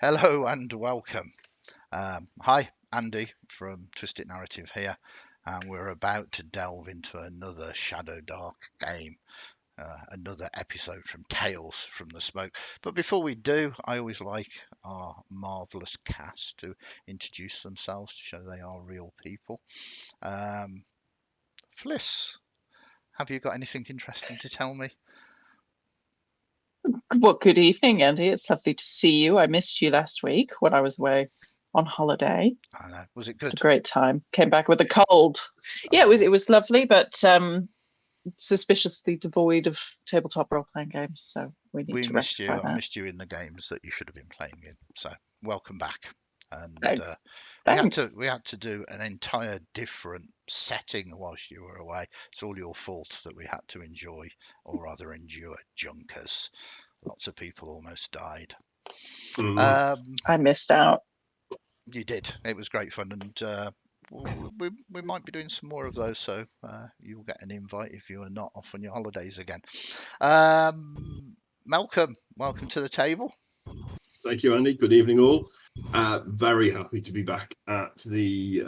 Hello and welcome. Hi, Andy from Twisted Narrative here, and we're about to delve into another Shadowdark game, another episode from Tales from the Smoke. But before we do, I always like our marvellous cast to introduce themselves to show they are real people. Um, Fliss, have you got anything interesting to tell me? Well, good evening, Andy. It's lovely to see you. I missed you last week when I was away on holiday. I know. Was it Had a good? great time. Came back with a cold. Yeah, it was Oh, it was lovely, but suspiciously devoid of tabletop role playing games. So we need we to missed you. rectify I that. missed you in the games that you should have been playing in. So welcome back. And Thanks. we had to Thanks. we had to do an entire different setting whilst you were away. It's all your fault that we had to enjoy, or rather endure, junkers. Lots of people almost died. Mhm. Um, I missed out. you did. It was great fun, and we might be doing some more of those. So you'll get an invite if you are not off on your holidays again. Malcolm, welcome to the table. Thank you, Andy. Good evening, all. Very happy to be back at the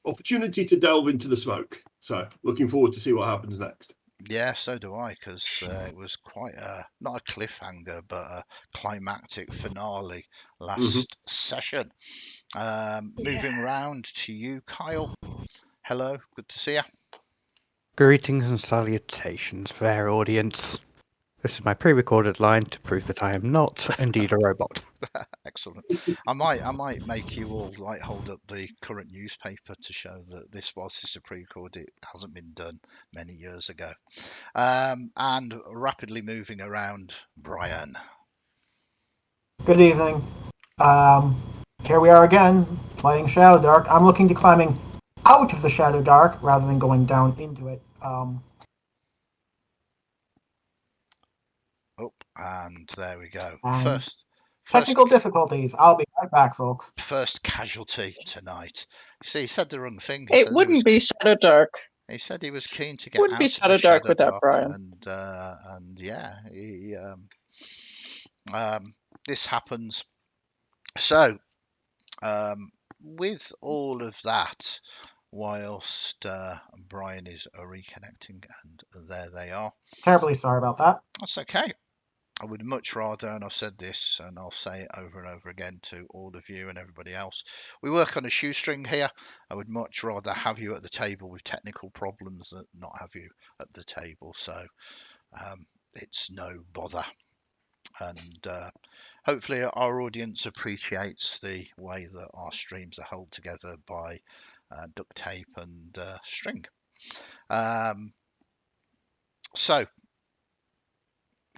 opportunity to delve into the smoke. So, looking forward to see what happens next. Yeah, so do I, because it was quite not a cliffhanger, but a climactic finale Mhm. last session. Yeah. Moving round to you, Kyle. Hello, good to see you. Greetings and salutations, fair audience. This is my pre-recorded line to prove that I am not indeed a robot. Excellent. I might make you all like hold up the current newspaper to show that this is a pre-record. It hasn't been done many years ago. And rapidly moving around, Brian. Good evening. Here we are again, playing Shadowdark. I'm looking to climbing out of the Shadowdark rather than going down into it. Oh, and there we go. And First, first technical difficulties. I'll be right back, folks. first casualty tonight. You see, he said the wrong thing. It wouldn't be Shadowdark. He said he was keen to get Wouldn't be out of the Shadowdark without Shadowdark, Brian. and yeah, um, this happens. So, with all of that, whilst Brian is reconnecting, and there they are. Terribly sorry about that. That's okay. I would much rather, and I've said this and I'll say it over and over again to all of you and everybody else, we work on a shoestring here. I would much rather have you at the table with technical problems than not have you at the table. So it's no bother. And hopefully our audience appreciates the way that our streams are held together by duct tape and string. So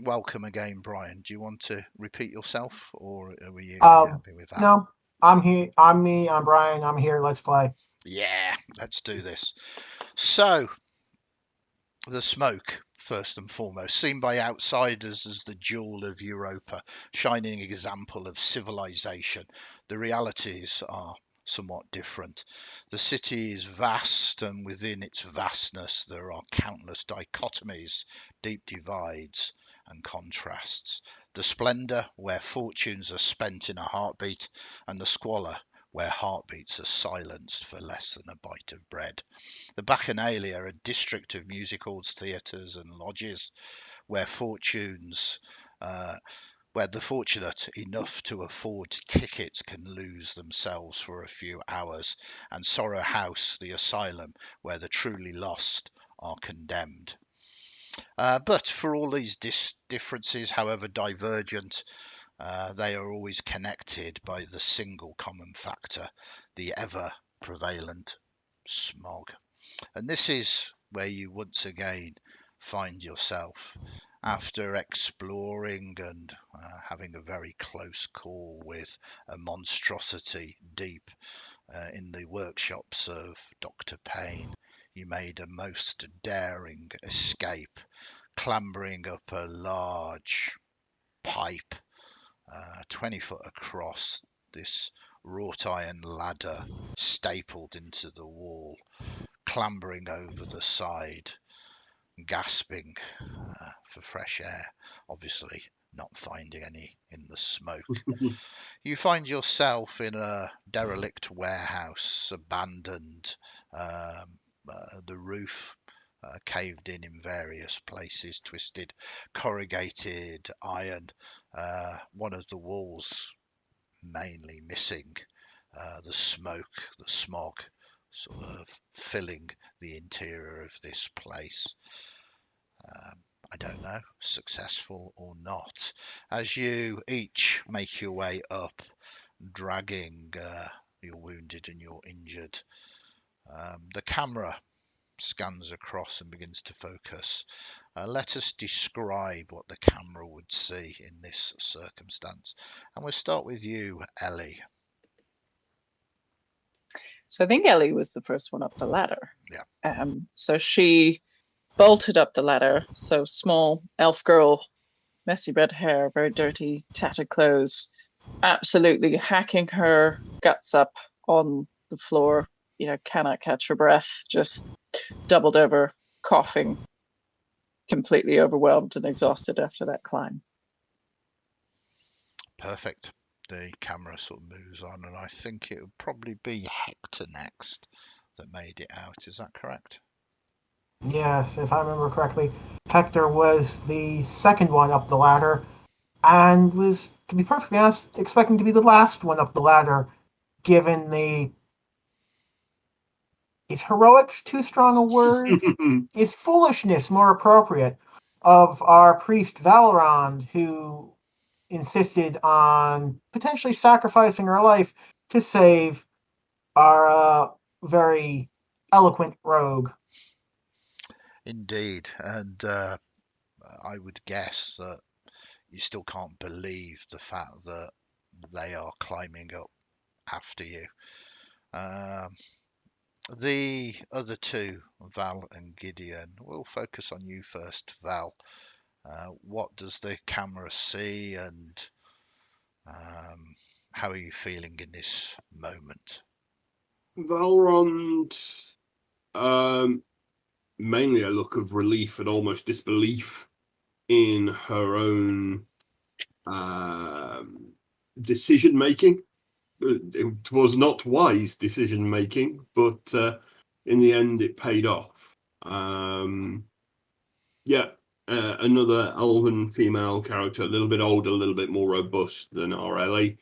welcome again, Brian. Do you want to repeat yourself, or are you happy with that? No, I'm here. I'm me. I'm Brian. I'm here. Let's play. Yeah, let's do this. So, the smoke, first and foremost, seen by outsiders as the jewel of Europa, shining example of civilization. The realities are somewhat different. The city is vast, and within its vastness, there are countless dichotomies, deep divides, and contrasts. The splendour, where fortunes are spent in a heartbeat, and the squalor, where heartbeats are silenced for less than a bite of bread. The Bacchanalia, a district of music halls, theatres, and lodges, where where the fortunate enough to afford tickets can lose themselves for a few hours, and Sorrow House, the asylum, where the truly lost are condemned. But for all these differences, however divergent, they are always connected by the single common factor, the ever prevalent smog. And this is where you once again find yourself after exploring and having a very close call with a monstrosity deep in the workshops of Dr. Payne. You made a most daring escape, clambering up a large pipe 20 foot across, this wrought iron ladder stapled into the wall, clambering over the side, gasping for fresh air, obviously not finding any in the smoke. You find yourself in a derelict warehouse, abandoned, the roof caved in various places, twisted corrugated iron, one of the walls mainly missing, the smoke, the smog sort of filling the interior of this place. I don't know, successful or not, as you each make your way up, dragging your wounded and your injured. The camera scans across and begins to focus. Let us describe what the camera would see in this circumstance. And we'll start with you, Ellie. So I think Ellie was the first one up the ladder. Yeah. So she bolted up the ladder. So small elf girl, messy red hair, very dirty, tattered clothes, absolutely hacking her guts up on the floor. Cannot catch her breath, just doubled over, coughing, completely overwhelmed and exhausted after that climb. Perfect. The camera sort of moves on, and I think it would probably be Hector next that made it out. Is that correct? Yes, if I remember correctly, Hector was the second one up the ladder and was, to be perfectly honest, expecting to be the last one up the ladder, given the. Is heroics too strong a word? Is foolishness more appropriate? Of our priest Valorand, who insisted on potentially sacrificing her life to save our very eloquent rogue. Indeed, and I would guess that you still can't believe the fact that they are climbing up after you. The other two, Val and Gideon, we'll focus on you first, Val. What does the camera see, and how are you feeling in this moment? Valorant, mainly a look of relief and almost disbelief in her own decision making. It was not wise decision making, but in the end, it paid off. Another elven female character, a little bit older, a little bit more robust than our Ellie.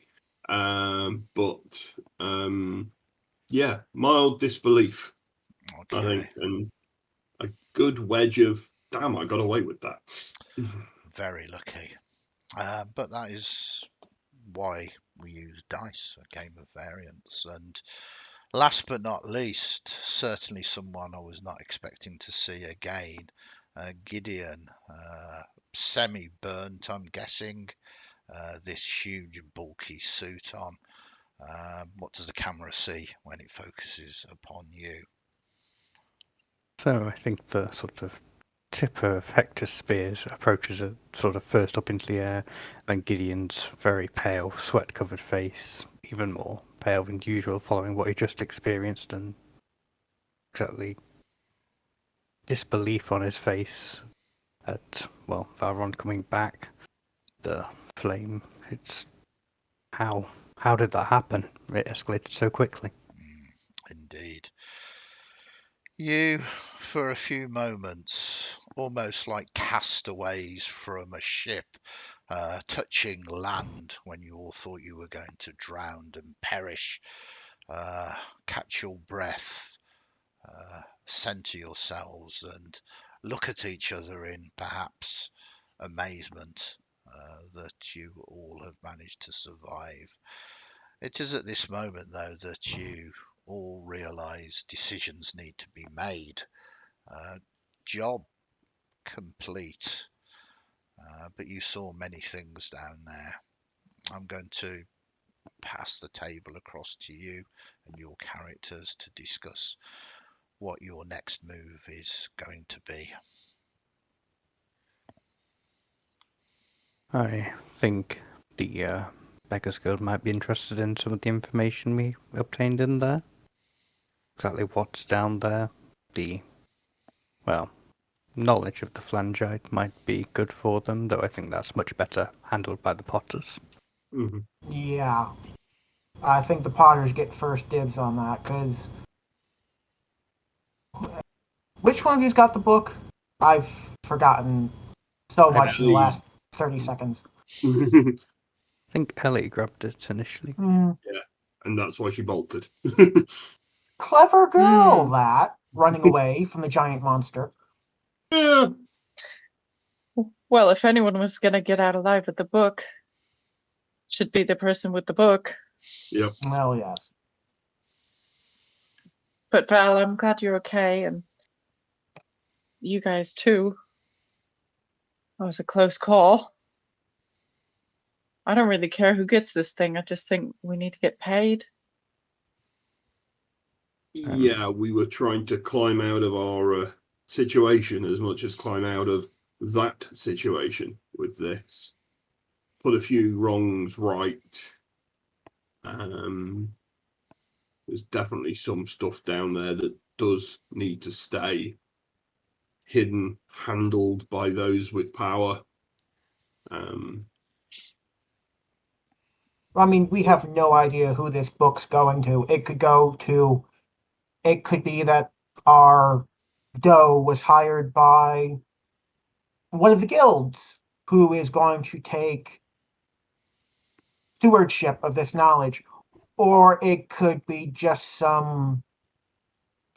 Mild disbelief, Okay. I think, and a good wedge of, damn, I got away with that. Very lucky. But that is why we use dice, a game of variance. And last but not least, certainly someone I was not expecting to see again, Gideon, semi-burnt, I'm guessing, this huge bulky suit on. What does the camera see when it focuses upon you? So I think the sort of tip of Hector's spears approaches it sort of first up into the air, and Gideon's very pale, sweat-covered face, even more pale than usual following what he just experienced, and exactly disbelief on his face at, well, Valron coming back. The flame, it's... How did that happen? It escalated so quickly. Indeed. You, for a few moments, almost like castaways from a ship, touching land when you all thought you were going to drown and perish, catch your breath, center yourselves, and look at each other in perhaps amazement that you all have managed to survive. It is at this moment, though, that you all realize decisions need to be made. Job complete, but you saw many things down there. I'm going to pass the table across to you and your characters to discuss what your next move is going to be. I think the Beggars Guild might be interested in some of the information we obtained in there. Exactly what's down there. knowledge of the flangite might be good for them, though I think that's much better handled by the Potters. Mhm. Yeah. I think the Potters get first dibs on that, because... Which one of you's got the book? I've forgotten so much in the last 30 seconds. I think Ellie grabbed it initially. And that's why she bolted. Clever girl, Hmm. that, running away from the giant monster. Yeah. Well, if anyone was going to get out alive with the book, it should be the person with the book. Yep. Well, yes. But Val, I'm glad you're okay, and you guys too. That was a close call. I don't really care who gets this thing. I just think we need to get paid. Yeah, we were trying to climb out of our situation as much as climb out of that situation with this. Put a few wrongs right. There's definitely some stuff down there that does need to stay hidden, handled by those with power. I mean, we have no idea who this book's going to. It could go to... It could be that our doe was hired by one of the guilds who is going to take stewardship of this knowledge. Or it could be just some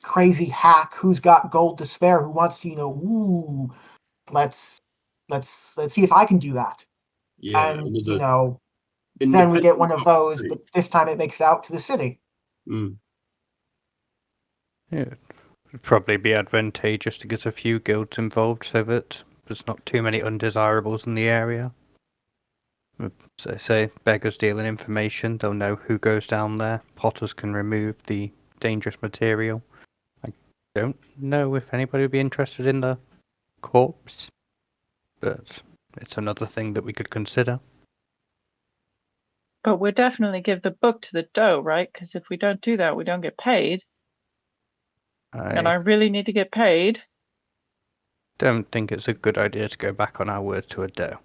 crazy hack who's got gold to spare who wants to, ooh, let's see if I can do that. Yeah, And, another then we get one independent of those, opportunity. but this time it makes it out to the city. Mm. Yeah, it'd probably be advantageous to get a few guilds involved so that there's not too many undesirables in the area. So say beggars deal in information, they'll know who goes down there. Potters can remove the dangerous material. I don't know if anybody would be interested in the corpse, but it's another thing that we could consider. But we'll definitely give the book to the doe, right? Because if we don't do that, we don't get paid. And I I really need to get paid. don't think it's a good idea to go back on our word to a doe.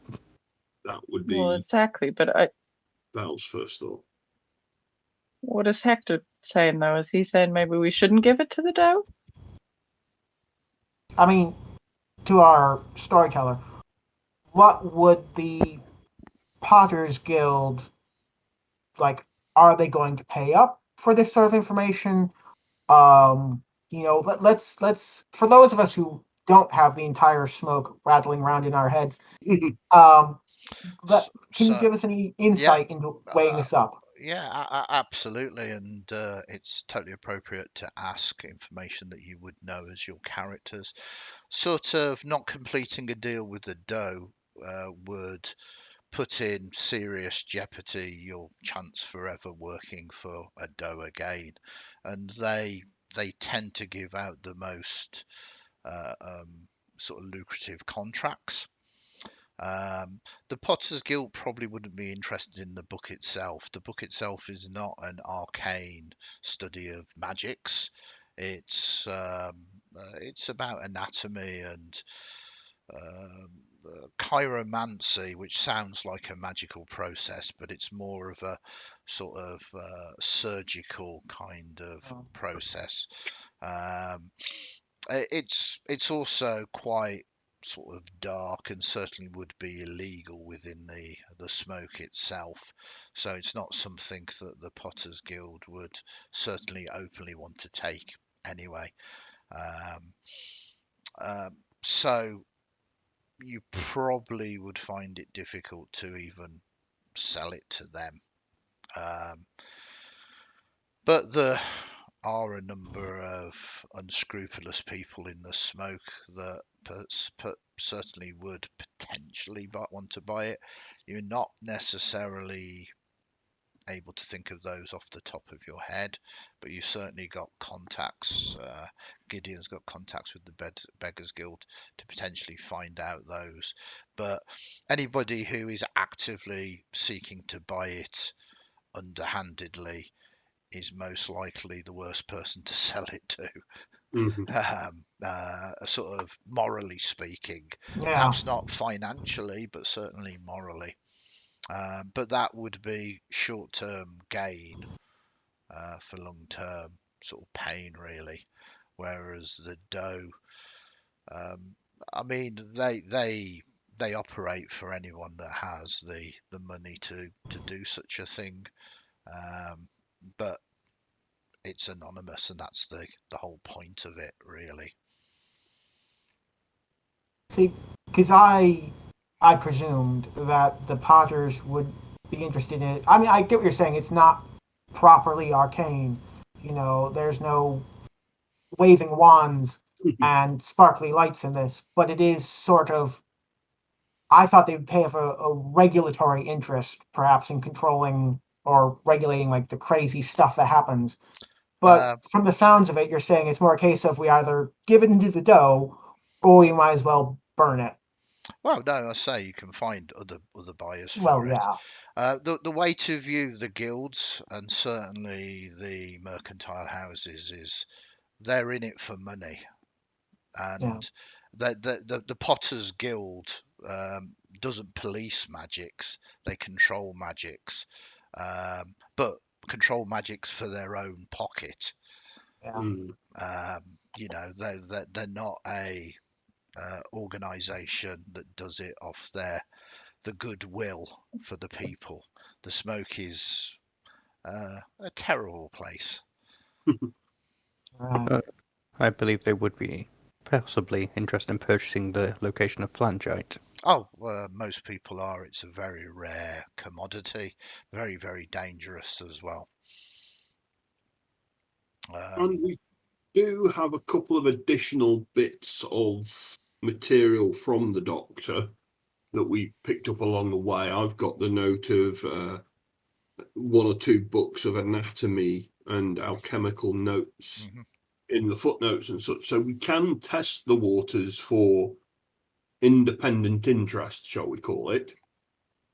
That would Well, be exactly. But Val's first thought. what is Hector saying, though? Is he saying maybe we shouldn't give it to the doe? I mean, to our storyteller, what would the Potters Guild, like, are they going to pay up for this sort of information? Let's for those of us who don't have the entire smoke rattling around in our heads, can you So, give us any yeah, insight into weighing this up? yeah, absolutely, and it's totally appropriate to ask information that you would know as your characters. Sort of not completing a deal with the doe would put in serious jeopardy your chance for ever working for a doe again, and they tend to give out the most sort of lucrative contracts. The Potters Guild probably wouldn't be interested in the book itself. The book itself is not an arcane study of magics. It's about anatomy and chiromancy, which sounds like a magical process, but it's more of a sort of surgical kind of process. Um, it's also quite sort of dark and certainly would be illegal within the smoke itself. So it's not something that the Potters Guild would certainly openly want to take anyway. Um, so you probably would find it difficult to even sell it to them. Um, but there are a number of unscrupulous people in the smoke that certainly would potentially want to buy it. You're not necessarily able to think of those off the top of your head, but you certainly got contacts. Gideon's got contacts with the Beggars Guild to potentially find out those. But anybody who is actively seeking to buy it underhandedly is most likely the worst person to sell it to. sort of morally speaking. Yeah. Perhaps not financially, but certainly morally. But that would be short-term gain for long-term sort of pain, really. Whereas the dough, I mean, they operate for anyone that has the money to do such a thing. But it's anonymous, and that's the whole point of it, really. See, because I presumed that the Potters would be interested in it. I mean, I get what you're saying. It's not properly arcane. You know, there's no waving wands and sparkly lights in this, but it is sort of. I thought they would pay for a regulatory interest, perhaps in controlling or regulating like the crazy stuff that happens. But Uh, from the sounds of it, you're saying it's more a case of we either give it into the dough or we might as well burn it. well, no, I say you can find other buyers Well, for it. yeah. The way to view the guilds and certainly the mercantile houses is they're in it for money, Yeah. and the Potters Guild doesn't police magics; they control magics, but control magics for their own pocket. Yeah. You know, they're not a organization that does it off the goodwill for the people. The Smoke is a terrible place. Right. I believe they would be possibly interested in purchasing the location of Flangite. Oh, most people are. It's a very rare commodity, very, very dangerous as well. And we do have a couple of additional bits of material from the Doctor that we picked up along the way. I've got the note of one or two books of anatomy and alchemical notes Mhm. in the footnotes and such. So we can test the waters for independent interest, shall we call it.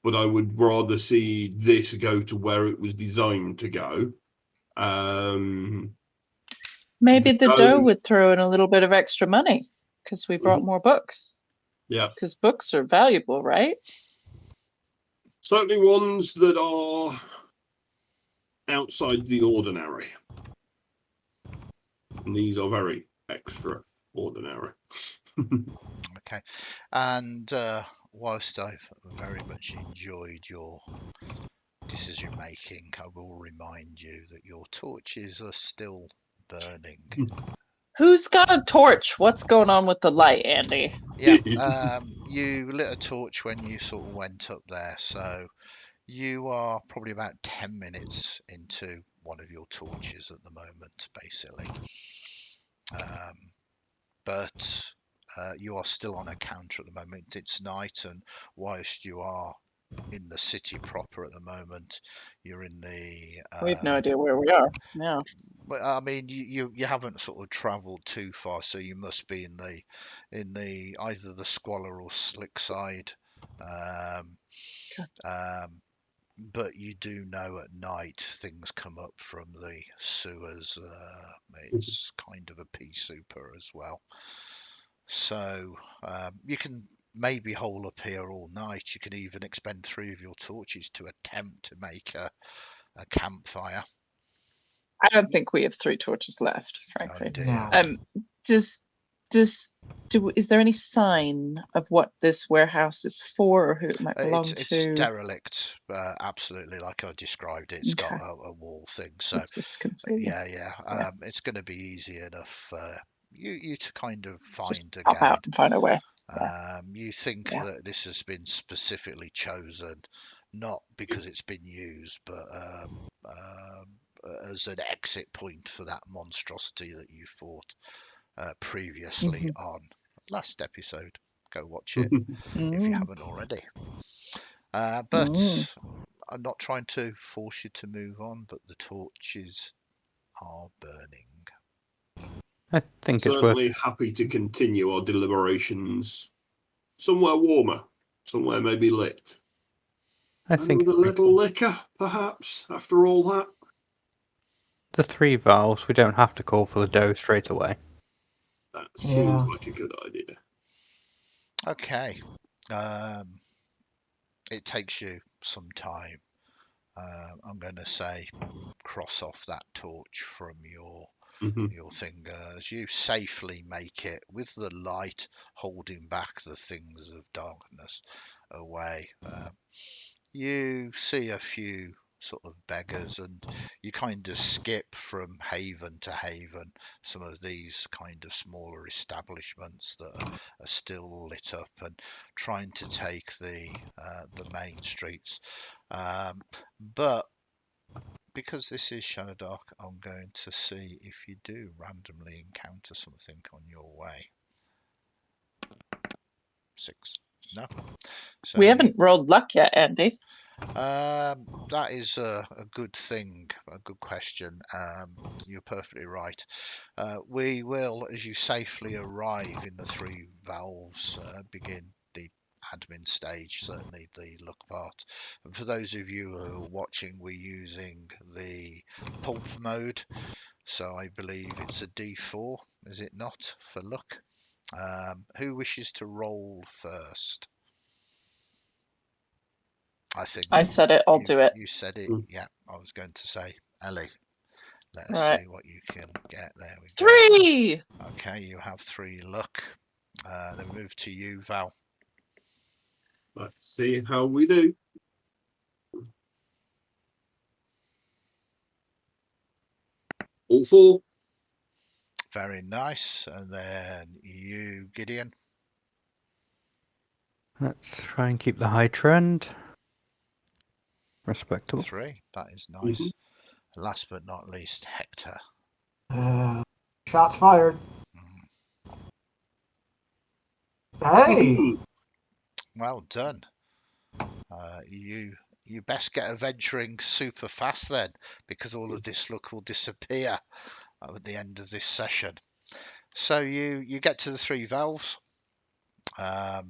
But I would rather see this go to where it was designed to go. Maybe the dough dough- would throw in a little bit of extra money because we brought more books. Yeah, Because books are valuable, right? certainly ones that are outside the ordinary. And these are very extraordinary. Okay. And whilst I've very much enjoyed your decision making, I will remind you that your torches are still burning. Who's got a torch? What's going on with the light, Andy? Yeah, you lit a torch when you sort of went up there, so you are probably about 10 minutes into one of your torches at the moment, basically. But you are still on a counter at the moment. It's night, and whilst you are in the city proper at the moment, you're in the. We have no idea where we are. Yeah. But I mean, you haven't sort of travelled too far, so you must be in the either the Squalor or Slick side. Um, um, but you do know at night things come up from the sewers. It's kind of a pea super as well. So you can maybe hole up here all night. You can even expend 3 of your torches to attempt to make a campfire. I don't think we have 3 torches left, Oh frankly. dear. No. Is there any sign of what this warehouse is for or who it might belong It's to? derelict, absolutely, like I described it. It's got Okay. a wall thing, so It's just completely. yeah. It's going to be easy enough for you to kind of Just find pop out again. and find a way. You think Yeah. that this has been specifically chosen, not because it's been used, but as an exit point for that monstrosity that you fought previously on last episode. Go watch it if you haven't already. But I'm not trying to force you to move on, but the torches are burning. I think it's worth. Certainly happy to continue our deliberations somewhere warmer, somewhere maybe lit. I And think with a little liquor, perhaps, after all that. the 3 valves, we don't have to call for the dough straight away. That seems Yeah. like a good idea. Okay. It takes you some time. I'm going to say cross off that torch from your Mhm. finger as you safely make it with the light holding back the things of darkness away. You see a few sort of beggars and you kind of skip from haven to haven, some of these kind of smaller establishments that are still lit up, and trying to take the main streets. But because this is Shadowdark, I'm going to see if you do randomly encounter something on your way. 6. No. So We haven't rolled luck yet, Andy. that is a good thing, a good question. You're perfectly right. We will, as you safely arrive in the 3 valves, begin the admin stage, certainly the luck part. And for those of you who are watching, we're using the pulp mode, so I believe it's a D4, is it not, for luck? Who wishes to roll first? I think I said it, I'll do it. you said it. Mm. Yeah, I was going to say, Ellie. Let us Right. see what you can get. There we go. 3! Okay, you have 3 luck. Then we move to you, Val. Let's see how we do. All 4. Very nice. And then you, Gideon. Let's try and keep the high trend. Respectable. 3. That is Mm-hmm. nice. Last but not least, Hector. Shots fired. Hey! Well done. You best get adventuring super fast then, because all of this luck will disappear at the end of this session. So you get to the 3 valves. The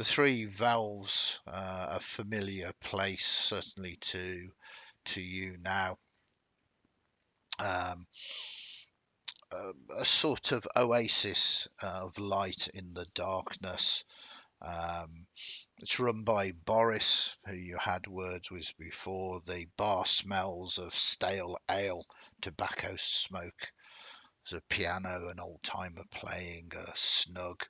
3 valves are a familiar place, certainly to you now. A sort of oasis of light in the darkness. It's run by Boris, who you had words with before. The bar smells of stale ale, tobacco smoke. There's a piano, an old timer playing, a snug.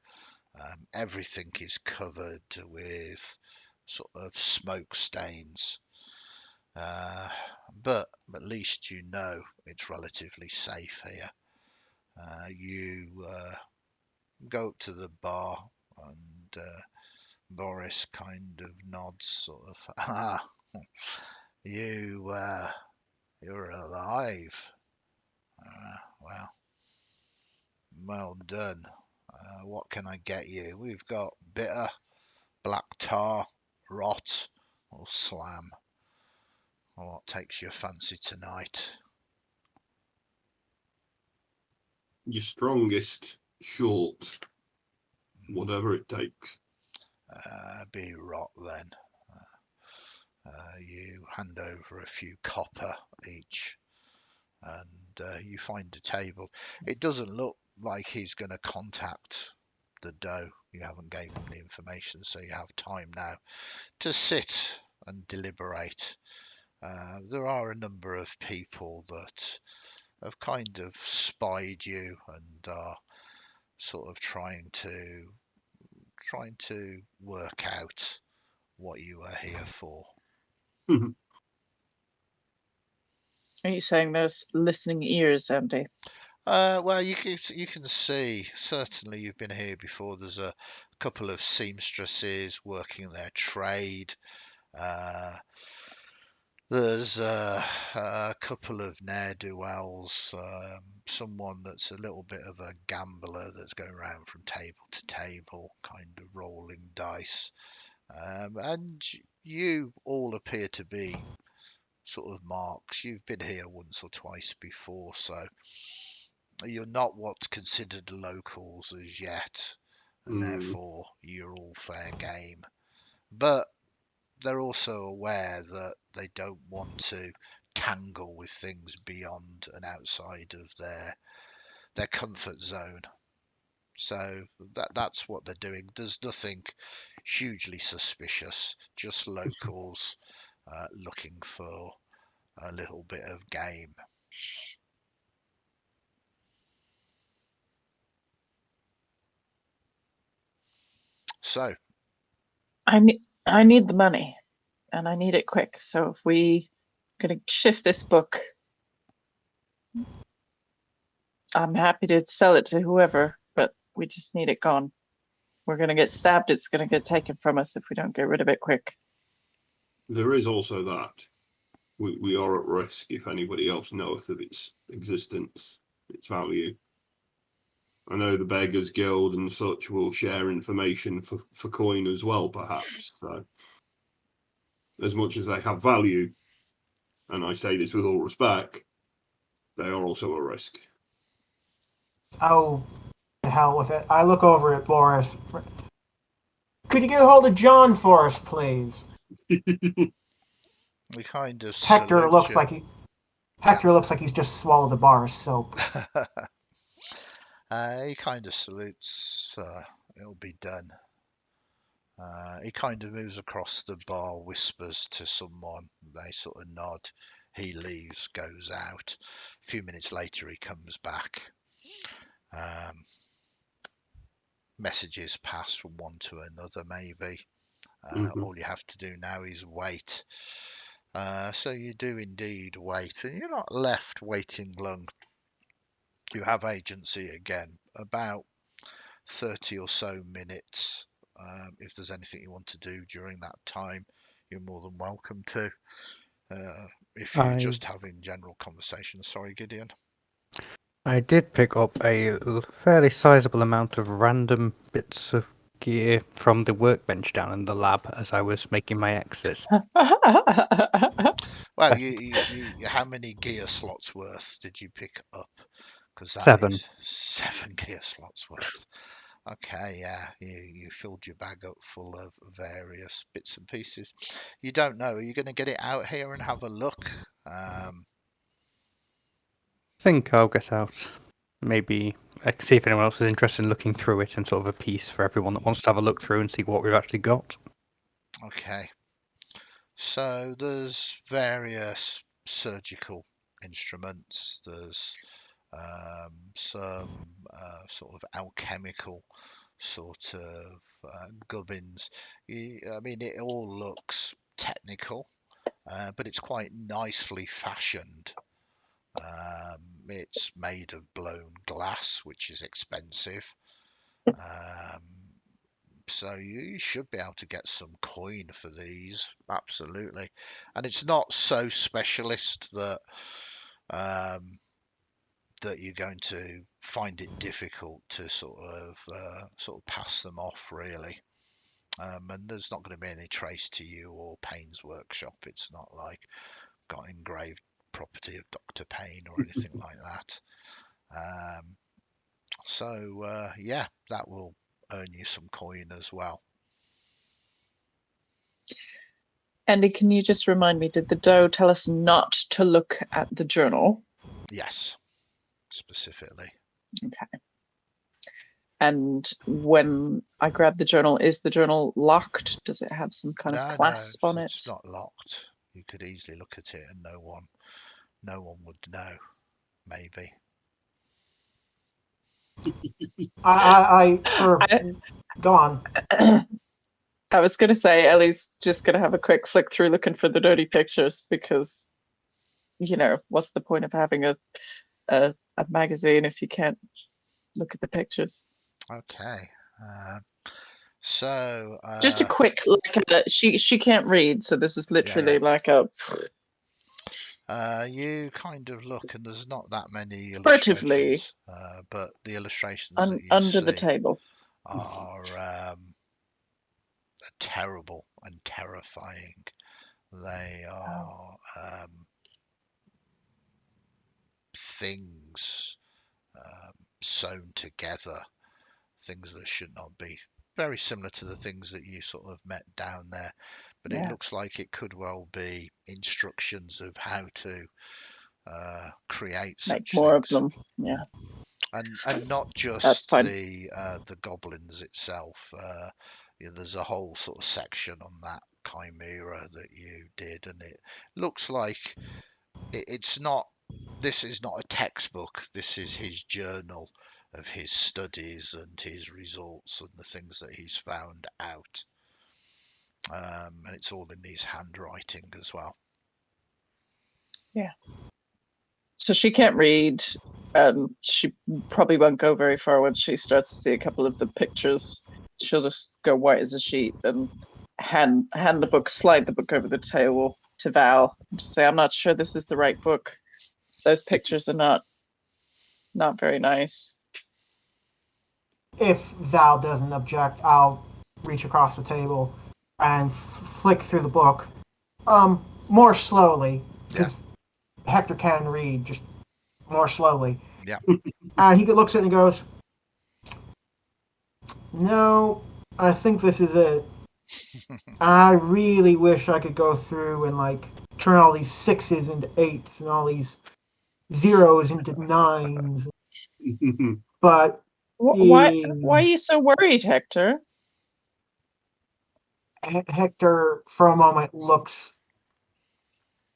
Everything is covered with sort of smoke stains. But at least you know it's relatively safe here. You go up to the bar and Boris kind of nods, sort of, you're alive. Well done. What can I get you? We've got bitter, black tar, rot, or slam. What takes your fancy tonight? Your strongest short, whatever it takes. Be rot then. You hand over a few copper each, and you find a table. It doesn't look like he's going to contact the doe. You haven't gave him the information, so you have time now to sit and deliberate. There are a number of people that have kind of spied you and are sort of trying to work out what you are here for. Are you saying there's listening ears, Andy? Well, you can see, certainly you've been here before. There's a couple of seamstresses working their trade. There's a couple of ne'er-do-wells, someone that's a little bit of a gambler that's going around from table to table, kind of rolling dice. And you all appear to be sort of marks. You've been here once or twice before, so you're not what's considered locals as yet, and therefore you're all fair game. But they're also aware that they don't want to tangle with things beyond and outside of their comfort zone. So that's what they're doing. There's nothing hugely suspicious, just locals looking for a little bit of game. So I need the money, and I need it quick. So if we gonna shift this book, I'm happy to sell it to whoever, but we just need it gone. We're gonna get stabbed. It's gonna get taken from us if we don't get rid of it quick. There is also that. We are at risk if anybody else knoweth of its existence, its value. I know the Beggars Guild and such will share information for coin as well, perhaps. So, as much as they have value, and I say this with all respect, they are also a risk. Oh, the hell with it. I look over at Boris. Could you get a hold of John for us, please? we kind of Hector salute looks you. like Hector looks like he's just swallowed a bar of soap. He kind of salutes. It'll be done. He kind of moves across the bar, whispers to someone. They sort of nod. He leaves, goes out. A few minutes later, he comes back. Messages pass from one to another, maybe. All you have to do now is wait. So you do indeed wait, and you're not left waiting long. You have agency again, about 30 or so minutes. If there's anything you want to do during that time, you're more than welcome to. If you're just having general conversations. Sorry, Gideon. I did pick up a fairly sizable amount of random bits of gear from the workbench down in the lab as I was making my exit. Well, how many gear slots worth did you pick up? Because that 7. is 7 gear slots worth. Okay, yeah, you filled your bag up full of various bits and pieces. You don't know. Are you going to get it out here and have a look? I think I'll get out. Maybe see if anyone else is interested in looking through it and sort of a piece for everyone that wants to have a look through and see what we've actually got. Okay. So there's various surgical instruments. There's some sort of alchemical sort of gubbins. I mean, it all looks technical, but it's quite nicely fashioned. It's made of blown glass, which is expensive. So you should be able to get some coin for these, absolutely. And it's not so specialist that that you're going to find it difficult to sort of pass them off, really. And there's not going to be any trace to you or Payne's workshop. It's not like got engraved property of Dr. Payne or anything like that. So yeah, that will earn you some coin as well. Andy, can you just remind me, did the doe tell us not to look at the journal? Yes, specifically. Okay. And when I grab the journal, is the journal locked? Does it have some kind of clasp on it? It's not locked. You could easily look at it and no one would know, maybe. I sort of go on. I was going to say Ellie's just going to have a quick flick through looking for the dirty pictures because, what's the point of having a magazine if you can't look at the pictures? Okay. So just a quick, she can't read, so this is literally like a. You kind of look, and there's not that many Furtively. illustrations, but the illustrations that you Under see the table. are terrible and terrifying. They are things sewn together, things that should not be. Very similar to the things that you sort of met down there, but it looks like it could well be instructions of how to create Make such more things. of them. Yeah. And not That's just fine. the goblins itself. There's a whole sort of section on that chimera that you did, and it looks like it's not. This is not a textbook. This is his journal of his studies and his results and the things that he's found out. And it's all in his handwriting as well. Yeah. So she can't read. She probably won't go very far when she starts to see a couple of the pictures. She'll just go white as a sheet and hand the book, slide the book over the table to Val, and just say, "I'm not sure this is the right book. Those pictures are not very nice." If Val doesn't object, I'll reach across the table and flick through the book, more slowly because Hector can read, just more slowly. Yeah. He looks at it and goes, "No, I think this is it. I really wish I could go through and like turn all these sixes into eights and all these zeros into nines, but Why are you so worried, Hector? Hector, for a moment, looks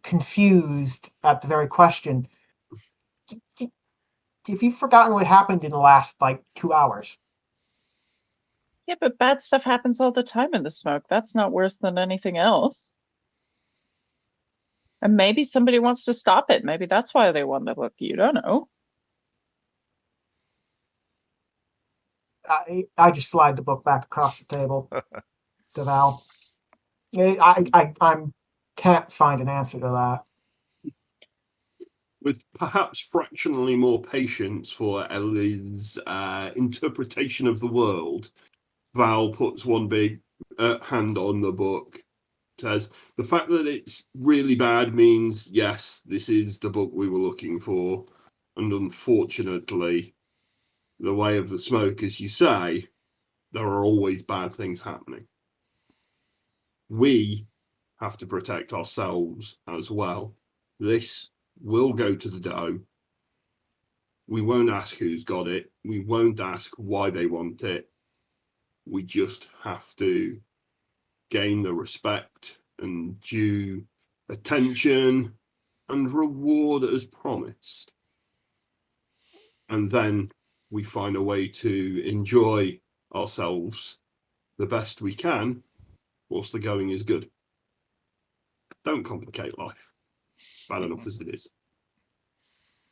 confused at the very question. Have you forgotten what happened in the last, 2 hours? Yeah, but bad stuff happens all the time in the smoke. That's not worse than anything else. And maybe somebody wants to stop it. Maybe that's why they won the book. You don't know. I just slide the book back across the table to Val. I can't find an answer to that. With perhaps fractionally more patience for Ellie's interpretation of the world, Val puts one big hand on the book, says, "The fact that it's really bad means, yes, this is the book we were looking for. And unfortunately, the way of the smoke, as you say, there are always bad things happening. We have to protect ourselves as well. This will go to the dough. We won't ask who's got it. We won't ask why they want it. We just have to gain the respect and due attention and reward as promised. And then we find a way to enjoy ourselves the best we can whilst the going is good. Don't complicate life. Bad enough as it is."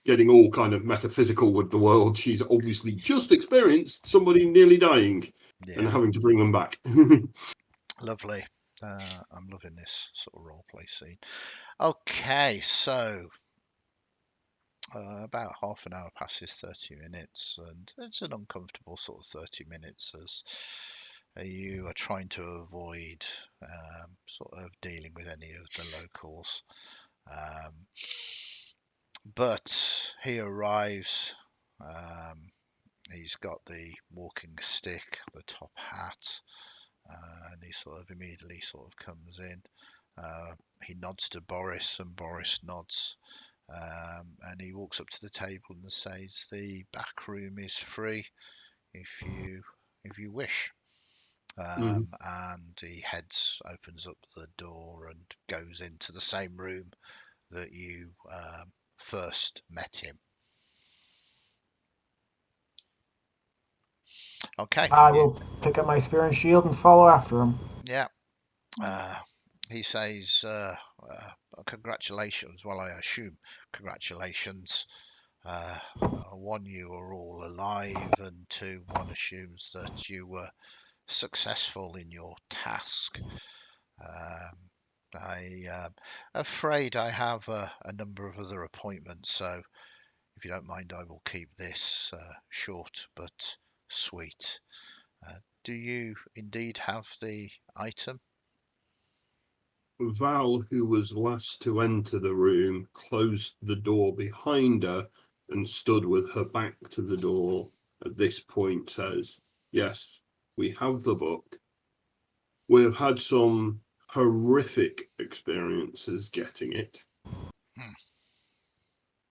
Getting all kind of metaphysical with the world. She's obviously just experienced somebody nearly dying and having to bring them back. Lovely. I'm loving this sort of role play scene. Okay, so about half an hour passes 30 minutes, and it's an uncomfortable sort of 30 minutes as you are trying to avoid sort of dealing with any of the locals. But he arrives. He's got the walking stick, the top hat, and he sort of immediately sort of comes in. He nods to Boris, and Boris nods, and he walks up to the table and says, "The back room is free if you wish." And he opens up the door and goes into the same room that you first met him. Okay. I will pick up my spear and shield and follow after him. Yeah. He says, "Congratulations." Well, I assume congratulations. One, you are all alive, and two, one assumes that you were successful in your task. I'm afraid I have a number of other appointments, so if you don't mind, I will keep this short but sweet. Do you indeed have the item? Val, who was last to enter the room, closed the door behind her and stood with her back to the door. At this point says, "Yes, we have the book. We have had some horrific experiences getting it. Hmm.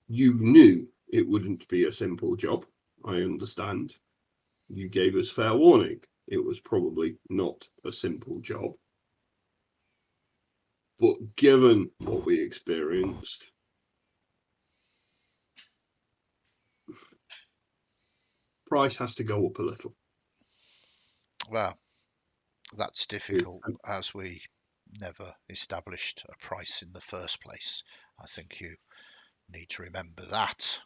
You knew it wouldn't be a simple job. I understand. You gave us fair warning. It was probably not a simple job. But given what we experienced, price has to go up a little. Well, that's difficult as we never established a price in the first place. I think you need to remember that.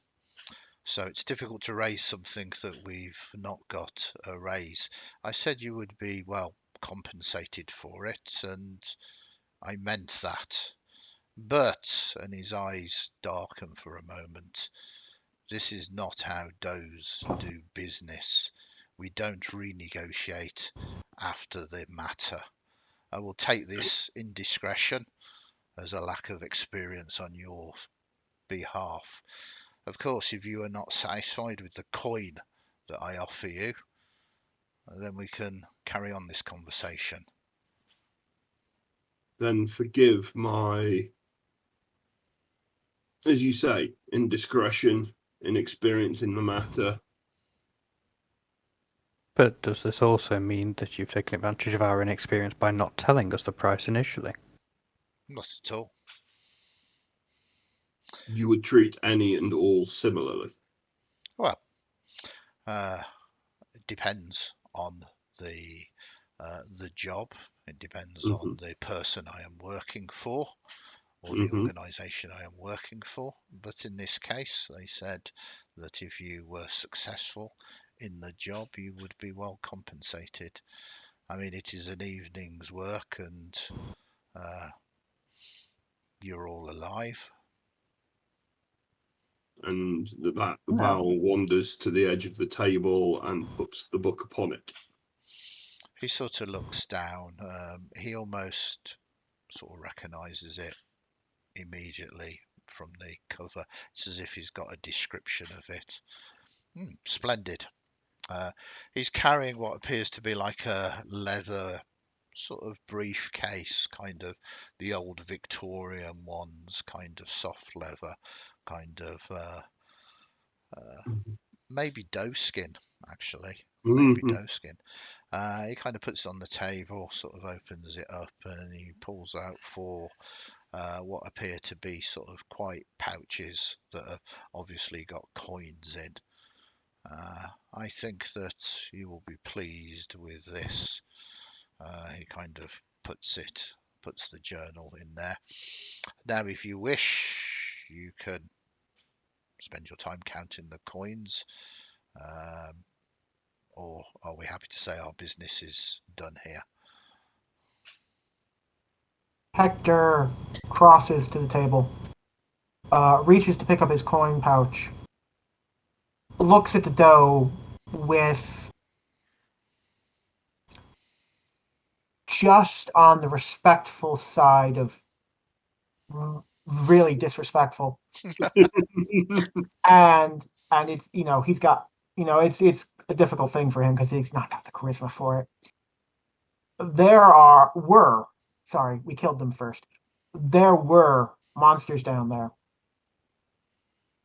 So it's difficult to raise something that we've not got a raise. I said you would be well compensated for it, and I meant that. But, and his eyes darken for a moment, this is not how does do business. We don't renegotiate after the matter. I will take this indiscretion as a lack of experience on your behalf. Of course, if you are not satisfied with the coin that I offer you, then we can carry on this conversation. Then forgive my, as you say, indiscretion, inexperience in the matter. But does this also mean that you've taken advantage of our inexperience by not telling us the price initially? Not at all. You would treat any and all similarly. Well, it depends on the job. It depends on the person I am working for or the organisation I am working for. But in this case, they said that if you were successful in the job, you would be well compensated. I mean, it is an evening's work, and you're all alive. And that Val wanders to the edge of the table and puts the book upon it. He sort of looks down. He almost sort of recognises it immediately from the cover. It's as if he's got a description of it. Splendid. He's carrying what appears to be like a leather sort of briefcase, kind of the old Victorian ones, kind of soft leather, kind of maybe doeskin, actually. Maybe doeskin. He kind of puts it on the table, sort of opens it up, and he pulls out four what appear to be sort of quite pouches that have obviously got coins in. I think that you will be pleased with this. He kind of puts the journal in there. Now, if you wish, you can spend your time counting the coins, or are we happy to say our business is done here? Hector crosses to the table, reaches to pick up his coin pouch, looks at the dough with just on the respectful side of really disrespectful. and it's, he's got, it's a difficult thing for him because he's not got the charisma for it. Sorry, we killed them first. There were monsters down there.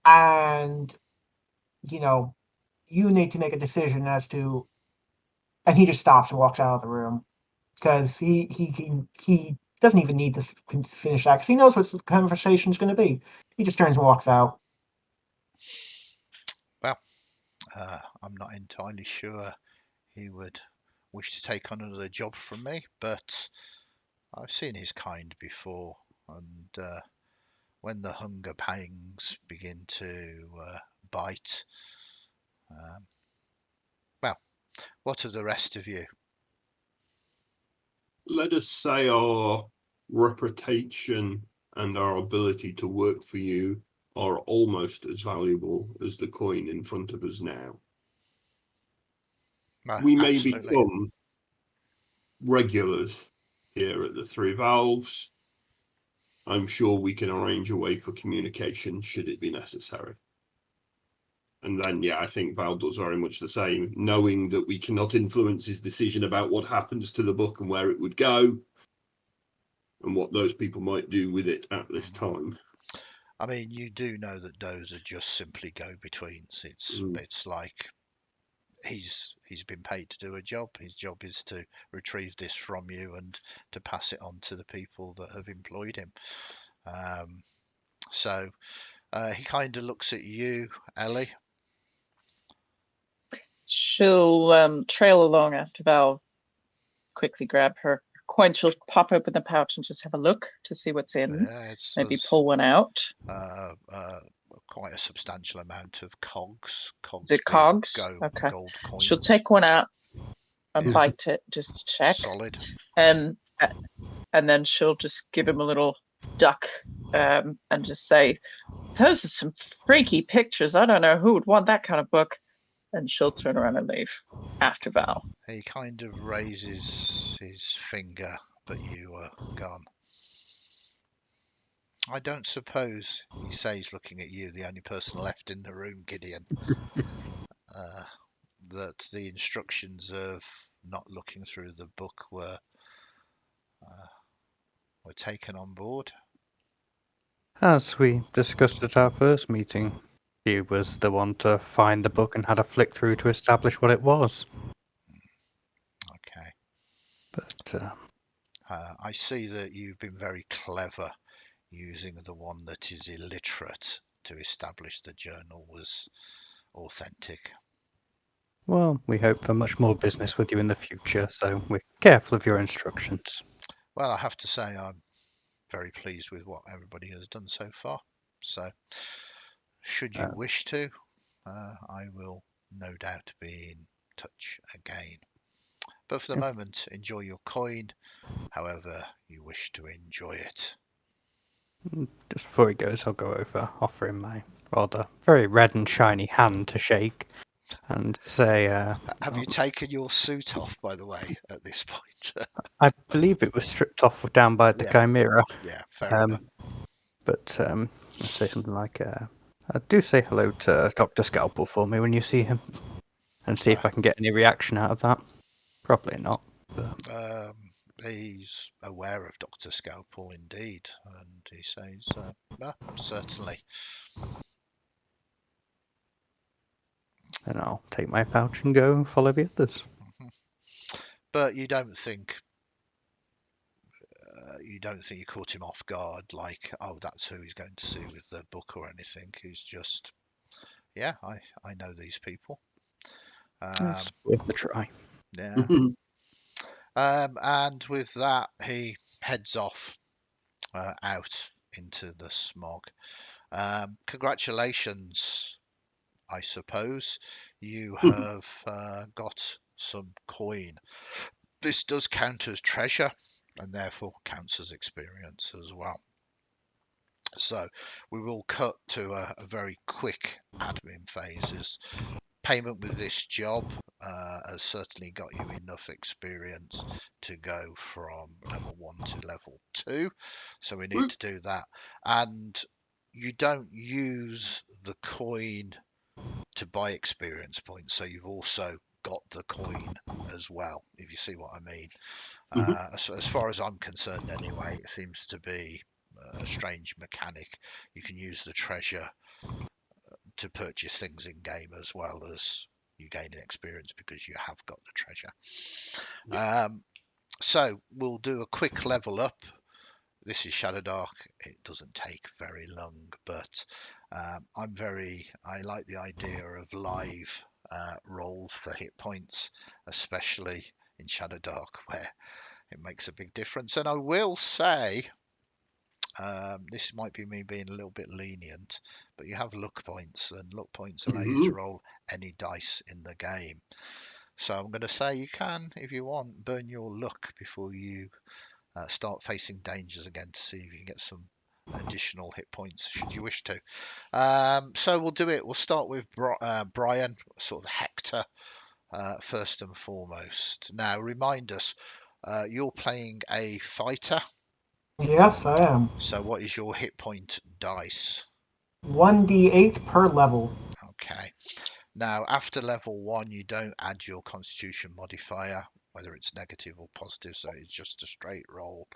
And, you need to make a decision as to, and he just stops and walks out of the room because he doesn't even need to finish that because he knows what the conversation is going to be. He just turns and walks out. Well, I'm not entirely sure he would wish to take on another job from me, but I've seen his kind before, and when the hunger pangs begin to bite, well, what of the rest of you? Let us say our reputation and our ability to work for you are almost as valuable as the coin in front of us now. No, We may absolutely. become regulars here at the Three Valves. I'm sure we can arrange a way for communication should it be necessary. And then, yeah, I think Val does very much the same, knowing that we cannot influence his decision about what happens to the book and where it would go and what those people might do with it at this time. I mean, you do know that those are just simply go-betweens. It's like he's been paid to do a job. His job is to retrieve this from you and to pass it on to the people that have employed him. So he kind of looks at you, Ellie. She'll trail along after Val, quickly grab her coin. She'll pop open the pouch and just have a look to see what's in. Yeah, Maybe pull one out. Quite a substantial amount of cogs. Is it being cogs? Okay. gold coins. She'll take one out and Yeah. bite it just to check. Solid. And then she'll just give him a little duck and just say, "Those are some freaky pictures. I don't know who would want that kind of book." And she'll turn around and leave after Val. He kind of raises his finger, but you are gone. I don't suppose, he says, looking at you, the only person left in the room, Gideon, that the instructions of not looking through the book were taken on board. As we discussed at our first meeting, he was the one to find the book and had a flick through to establish what it was. Okay. But I see that you've been very clever using the one that is illiterate to establish the journal was authentic. well, we hope for much more business with you in the future, so we're careful of your instructions. Well, I have to say I'm very pleased with what everybody has done so far. So, should you wish to, I will no doubt be in touch again. But for the moment, enjoy your coin, however you wish to enjoy it. Just before he goes, I'll go over, offer him my rather very red and shiny hand to shake, and say, Have you taken your suit off, by the way, at this point? I believe it was stripped off down by the Yeah. Chimera. Yeah, fair enough. But I say something like, do say hello to Dr. Scalpel for me when you see him, and see if I can get any reaction out of that. Probably not. But... He's aware of Dr. Scalpel indeed, and he says, no, certainly. And I'll take my pouch and go follow the others. But you don't think you caught him off guard, like, oh, that's who he's going to see with the book or anything. He's just, yeah, I know these people. It's worth a try. Yeah. And with that, he heads off out into the smog. Congratulations, I suppose. You have got some coin. This does count as treasure and therefore counts as experience as well. So we will cut to a very quick admin phase. Payment with this job has certainly got you enough experience to go from level 1 to level 2. So we need to do that. And you don't use the coin to buy experience points. So you've also got the coin as well, if you see what I mean. As far as I'm concerned anyway, it seems to be a strange mechanic. You can use the treasure to purchase things in game as well as you gain experience because you have got the treasure. So we'll do a quick level up. This is Shadowdark. It doesn't take very long, but I like the idea of live rolls for hit points, especially in Shadowdark where it makes a big difference. And I will say, this might be me being a little bit lenient, but you have luck points, and luck points allow you to roll any dice in the game. So I'm going to say you can, if you want, burn your luck before you start facing dangers again to see if you can get some additional hit points, should you wish to. So we'll do it. We'll start with Brian, sort of Hector, first and foremost. Now, remind us, you're playing a fighter. Yes, I am. So what is your hit point dice? 1d8 per level. Okay. Now, after level 1, you don't add your constitution modifier, whether it's negative or positive, so it's just a straight roll.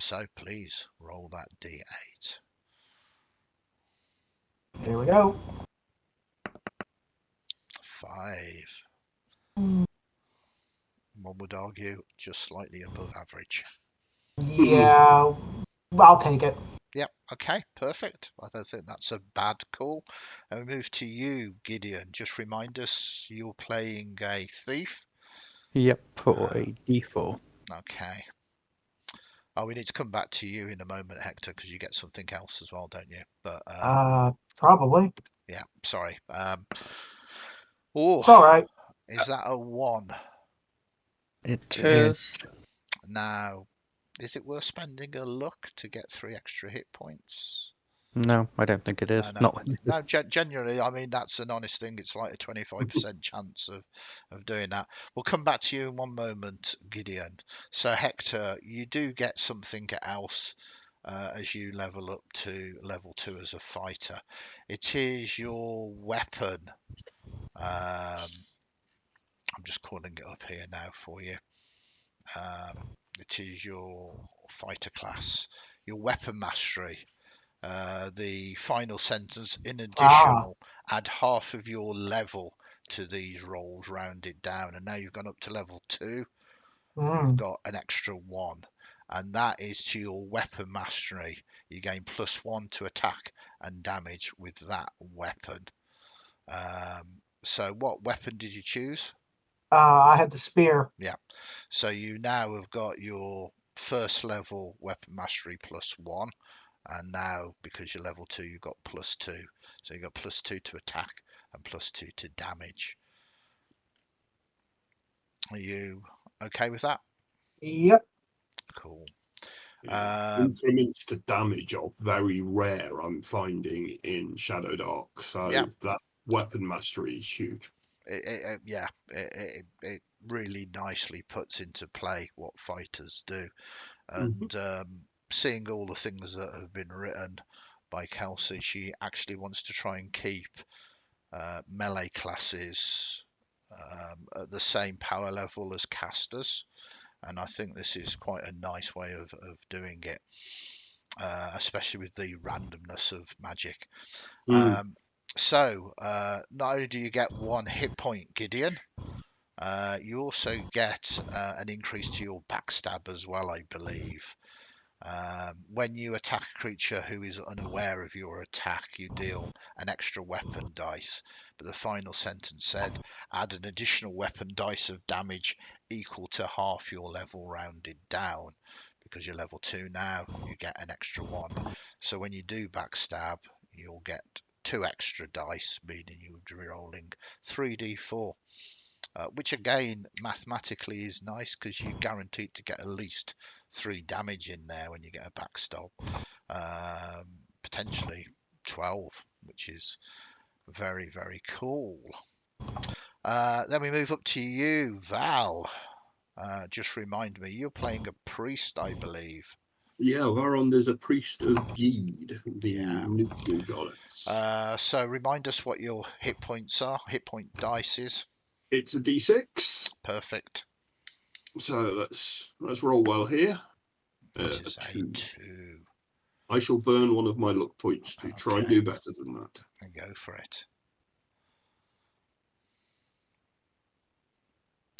So please roll that d8. Here we go. 5. One would argue just slightly above average. Yeah, I'll take it. Yep, okay, perfect. I don't think that's a bad call. And we move to you, Gideon. Just remind us you're playing a thief. Yep, for a D4. Okay. Oh, we need to come back to you in a moment, Hector, because you get something else as well, don't you? But Probably. yeah, sorry. It's all right. Is that a 1? It Cheers. Now, is it worth spending a luck to get 3 extra hit points? No, I don't think it is. No. Not. Genuinely, I mean, that's an honest thing. It's like a 25% chance of doing that. We'll come back to you in one moment, Gideon. So, Hector, you do get something else as you level up to level 2 as a fighter. It is your weapon. I'm just calling it up here now for you. It is your fighter class, your weapon mastery. The final sentence, in additional, add half of your level to these rolls, rounded down. And now you've gone up to level 2, you've got an extra 1. And that is to your weapon mastery. You gain +1 to attack and damage with that weapon. So what weapon did you choose? I had the spear. Yeah. So you now have got your first level weapon mastery +1. And now, because you're level 2, you've got +2. So you've got +2 to attack and +2 to damage. Are you okay with that? Yep. Cool. Increments to damage are very rare, I'm finding, in Shadowdark. So Yeah. that weapon mastery is huge. It really nicely puts into play what fighters do. And seeing all the things that have been written by Kelsey, she actually wants to try and keep melee classes at the same power level as casters, and I think this is quite a nice way of doing it, especially with the randomness of magic. So not only do you get 1 hit point, Gideon, you also get an increase to your backstab as well, I believe. When you attack a creature who is unaware of your attack, you deal an extra weapon dice. But the final sentence said, add an additional weapon dice of damage equal to half your level rounded down. Because you're level 2 now, you get an extra 1. So when you do backstab, you'll get 2 extra dice, meaning you would be rolling 3d4. Which again, mathematically is nice because you're guaranteed to get at least 3 damage in there when you get a backstab. Potentially 12, which is very, very cool. Then we move up to you, Val. Just remind me, you're playing a priest, I believe. Yeah, Varon, there's a priest of Geed, the neutral goddess. So remind us what your hit points are, hit point dice is. It's a D6. Perfect. So let's roll well here. It is A a 2. 2. I shall burn one of my luck points to try and do better than that. And go for it.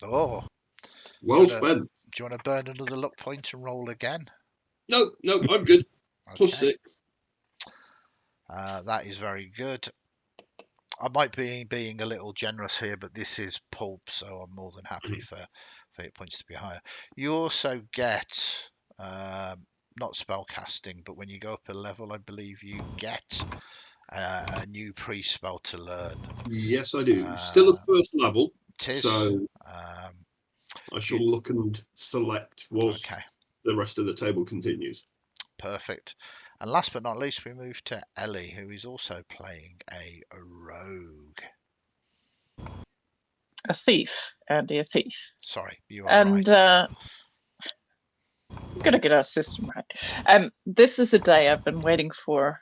Oh. Well spent. Do you want to burn another luck point and roll again? No, I'm good. Okay. +6. That is very good. I might be being a little generous here, but this is pulp, so I'm more than happy for hit points to be higher. You also get not spell casting, but when you go up a level, I believe you get a new priest spell to learn. Yes, I do. Still at first level. It is. So I shall look and select whilst the rest of the table continues. Perfect. And last but not least, we move to Ellie, who is also playing a rogue. A thief, Andy, a thief. Sorry, you are and, right. I'm gonna get our system right. This is a day I've been waiting for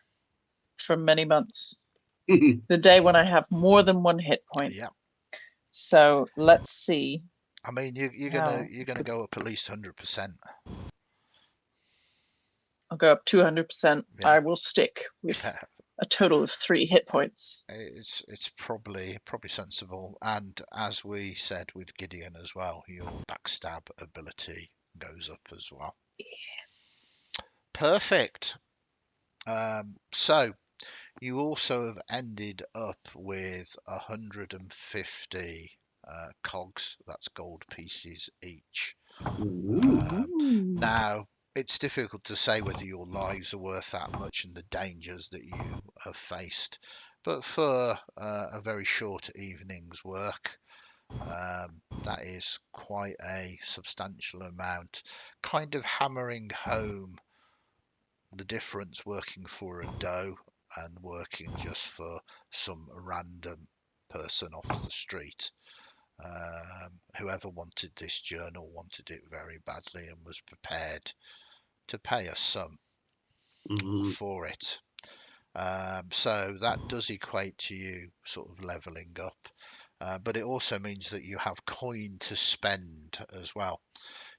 many months. The day when I have more than 1 hit point. Yeah. So let's see. I mean, you're gonna go up at least 100%. I'll go up 200%. Yeah. I will stick with a total of 3 hit points. It's probably sensible, and as we said with Gideon as well, your backstab ability goes up as well. Perfect. So you also have ended up with 150 cogs. That's gold pieces each. Now, it's difficult to say whether your lives are worth that much and the dangers that you have faced, but for a very short evening's work, that is quite a substantial amount, kind of hammering home the difference working for a doe and working just for some random person off the street. Whoever wanted this journal wanted it very badly and was prepared to pay a sum for it. So that does equate to you sort of leveling up, but it also means that you have coin to spend as well.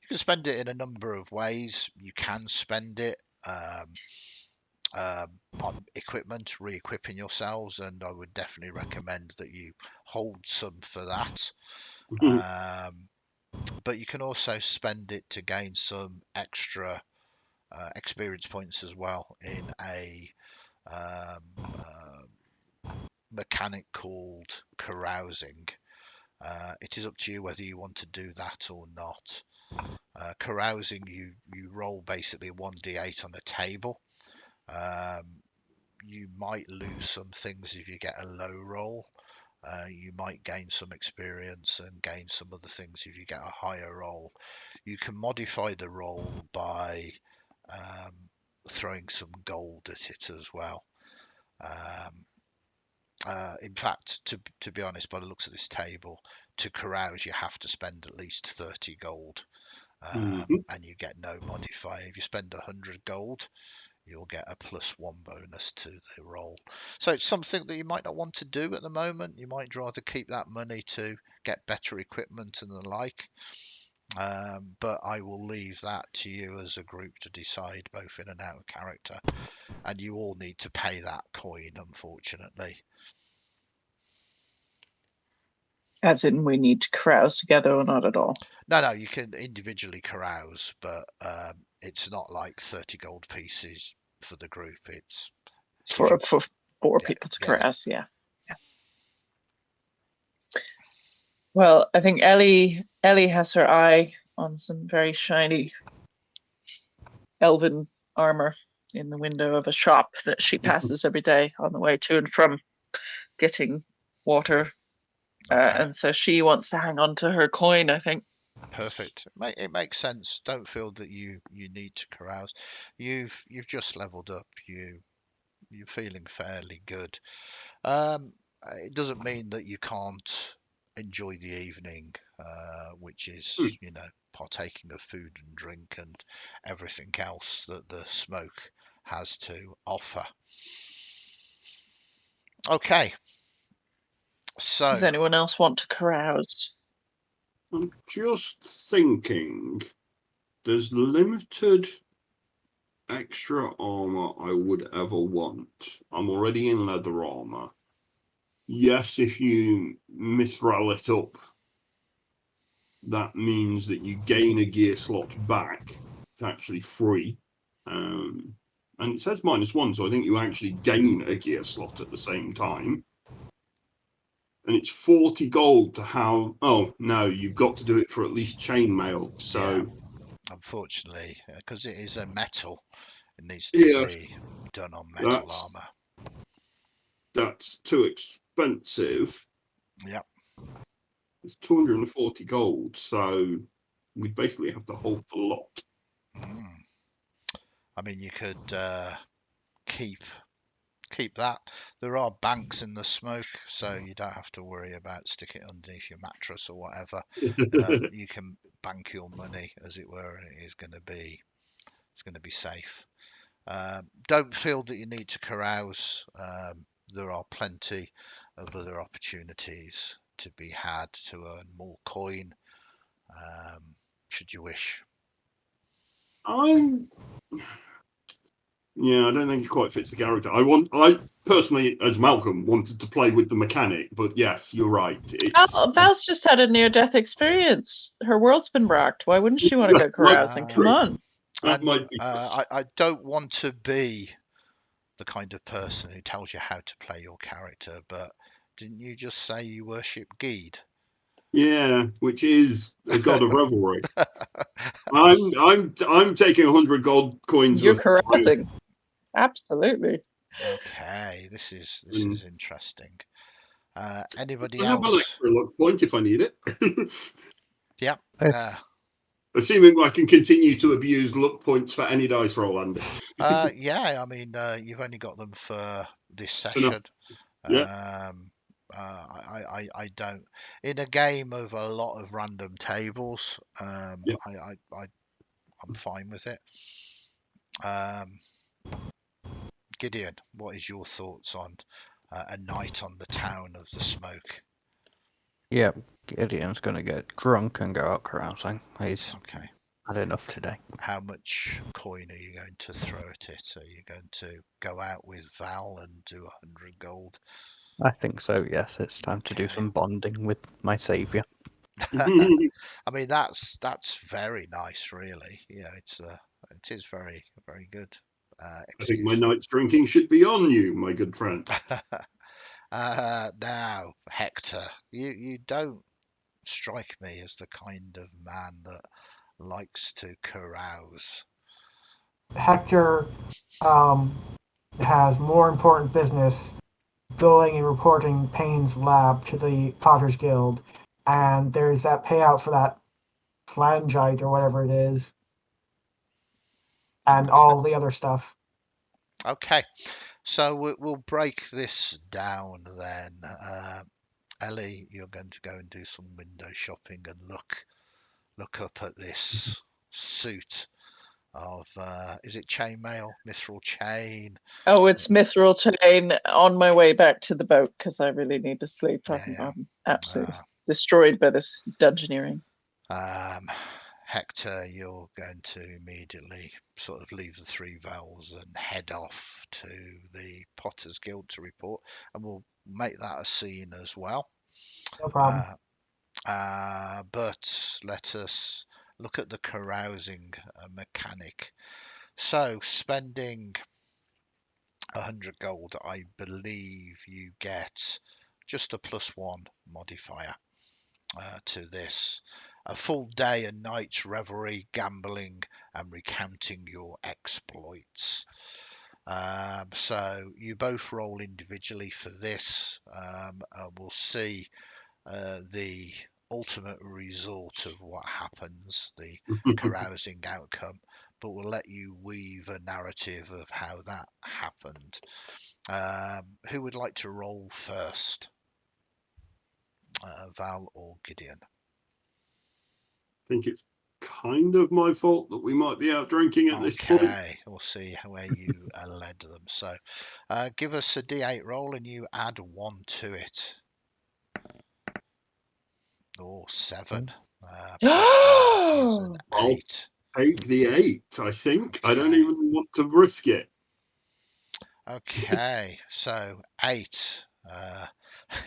You can spend it in a number of ways. You can spend it on equipment, re-equipping yourselves, and I would definitely recommend that you hold some for that. But you can also spend it to gain some extra experience points as well in a mechanic called carousing. It is up to you whether you want to do that or not. Carousing, you roll basically 1d8 on the table. You might lose some things if you get a low roll. You might gain some experience and gain some other things if you get a higher roll. You can modify the roll by throwing some gold at it as well. In fact, to be honest, by the looks of this table, to carouse you have to spend at least 30 gold, and you get no modifier. If you spend 100 gold, you'll get a +1 bonus to the roll. So it's something that you might not want to do at the moment. You might rather keep that money to get better equipment and the like. But I will leave that to you as a group to decide, both in and out of character. And you all need to pay that coin, unfortunately. As in, we need to carouse together or not at all? No, you can individually carouse, but it's not like 30 gold pieces for the group. It's For 4 Yeah, people to yeah. carouse, yeah. Well, I think Ellie has her eye on some very shiny elven armor in the window of a shop that she passes every day on the way to and from getting water. Okay. And so she wants to hang on to her coin, I think. Perfect. It makes sense. Don't feel that you need to carouse. You've just leveled up. You're feeling fairly good. It doesn't mean that you can't enjoy the evening, which is partaking of food and drink and everything else that the smoke has to offer. Okay. So Does anyone else want to carouse? I'm just thinking, there's limited extra armor I would ever want. I'm already in leather armor. Yes, if you mithril it up, that means that you gain a gear slot back. It's actually free. And it says -1, so I think you actually gain a gear slot at the same time. And it's 40 gold to have. Oh, no, you've got to do it for at least chainmail. So, yeah, unfortunately, because it is a metal, it needs to yeah, be done on metal that's armor. that's too expensive. Yep. It's 240 gold, so we'd basically have to hold the lot. I mean, you could keep that. There are banks in the smoke, so you don't have to worry about sticking it underneath your mattress or whatever. You can bank your money, as it were, and it's going to be safe. Don't feel that you need to carouse. There are plenty of other opportunities to be had to earn more coin, should you wish. I'm Yeah, I don't think it quite fits the character. I personally, as Malcolm, wanted to play with the mechanic, but yes, you're right. It's Val's just had a near-death experience. Her world's been rocked. Why wouldn't she want to go carousing? Come on. that And might be. I don't want to be the kind of person who tells you how to play your character, but didn't you just say you worship Geed? Yeah, which is a god of revelry. I'm taking 100 gold coins You're worth of time. carousing. Absolutely. Okay, this is Mm. interesting. Anybody I have an else? extra luck point if I need it. Yeah. If, Assuming I can continue to abuse luck points for any dice roll, Andy. Yeah. I mean, you've only got them for this It's enough. session. Yeah. I don't. In a game of a lot of random tables, Yeah. I'm fine with it. Um, Gideon, what is your thoughts on a night on the town of the smoke? yeah, Gideon's going to get drunk and go out carousing. He's Okay. had enough today. How much coin are you going to throw at it? Are you going to go out with Val and do 100 gold? I think so, yes. It's time to do Okay. some bonding with my saviour. I mean, that's very nice, really. Yeah, it is very good. I think my Excuse. night's drinking should be on you, my good friend. Now, Hector, you don't strike me as the kind of man that likes to carouse. Hector has more important business going and reporting Payne's lab to the Potter's Guild, and there's that payout for that flangite or whatever it is, and all the other stuff. Okay, so we'll break this down then. Ellie, you're going to go and do some window shopping and look up at this suit of is it chainmail, mithril chain? Oh, it's mithril chain on my way back to the boat because I really need to sleep. Yeah. I'm absolutely Uh, destroyed by this dungeoneering. Hector, you're going to immediately sort of leave the Three Vowels and head off to the Potters Guild to report, and we'll make that a scene as well. No problem. But let us look at the carousing mechanic. So, spending 100 gold, I believe you get just a +1 modifier to this. A full day and night's revelry, gambling, and recounting your exploits. So you both roll individually for this. We'll see the ultimate result of what happens, the carousing outcome, but we'll let you weave a narrative of how that happened. Who would like to roll first? Val or Gideon? I think it's kind of my fault that we might be out drinking at this point. Okay, we'll see where you led them. So give us a d8 roll and you add 1 to it. Oh, 7. +1 is an I'll 8. take the 8, I think. I don't Okay. even want to risk it. Okay, so 8.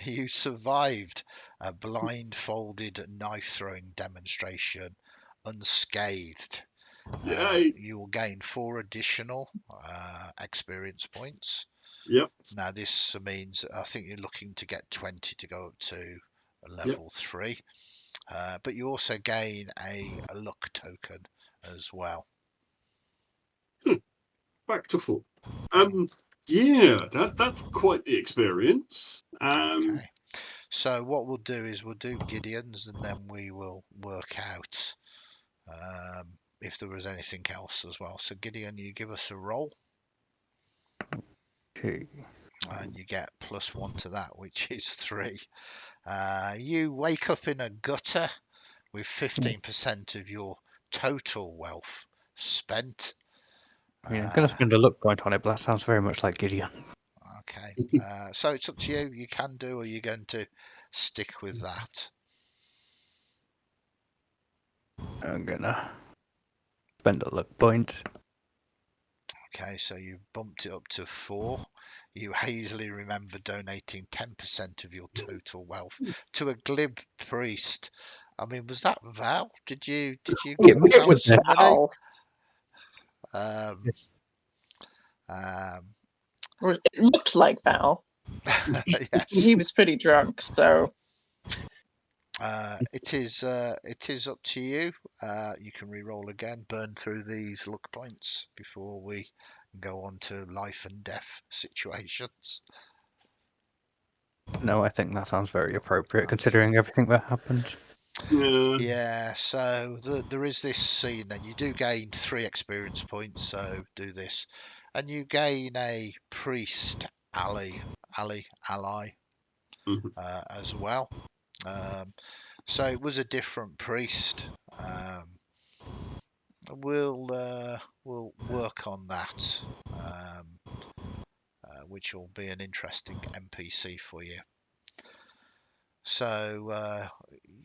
You survived a blindfolded knife throwing demonstration unscathed. Yay. You will gain 4 additional experience points. Yep. Now this means I think you're looking to get 20 to go up to level 3. But you also gain a luck token as well. Back to full. Yeah, that's quite the experience. Okay. So what we'll do is we'll do Gideon's and then we will work out if there was anything else as well. So Gideon, you give us a roll. Okay. And you get +1 to that, which is 3. You wake up in a gutter with 15% of your total wealth spent. Yeah, I'm going to spend a luck point on it, but that sounds very much like Gideon. Okay, so it's up to you. You can do, or you're going to stick with that. I'm going to spend a luck point. Okay, so you've bumped it up to 4. You hazily remember donating 10% of your total wealth to a glib priest. I mean, was that Val? Did you give It Val was some money? Val. Um, um, Or it looked like Val. yes. He was pretty drunk, so It is up to you. You can re-roll again, burn through these luck points before we go on to life and death situations. No, I think that sounds very appropriate Okay. considering everything that happened. Yeah, so there is this scene, and you do gain 3 experience points, so do this. And you gain a priest ally Mhm. as well. So it was a different priest. We'll work on that, which will be an interesting NPC for you. So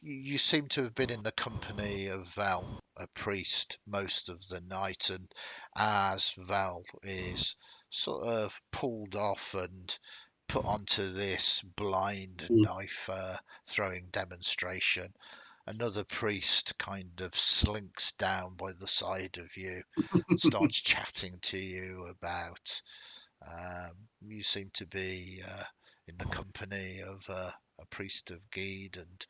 you seem to have been in the company of Val, a priest, most of the night, and as Val is sort of pulled off and put onto this blind knife throwing demonstration, another priest kind of slinks down by the side of you and starts chatting to you about. You seem to be in the company of a priest of Gede, and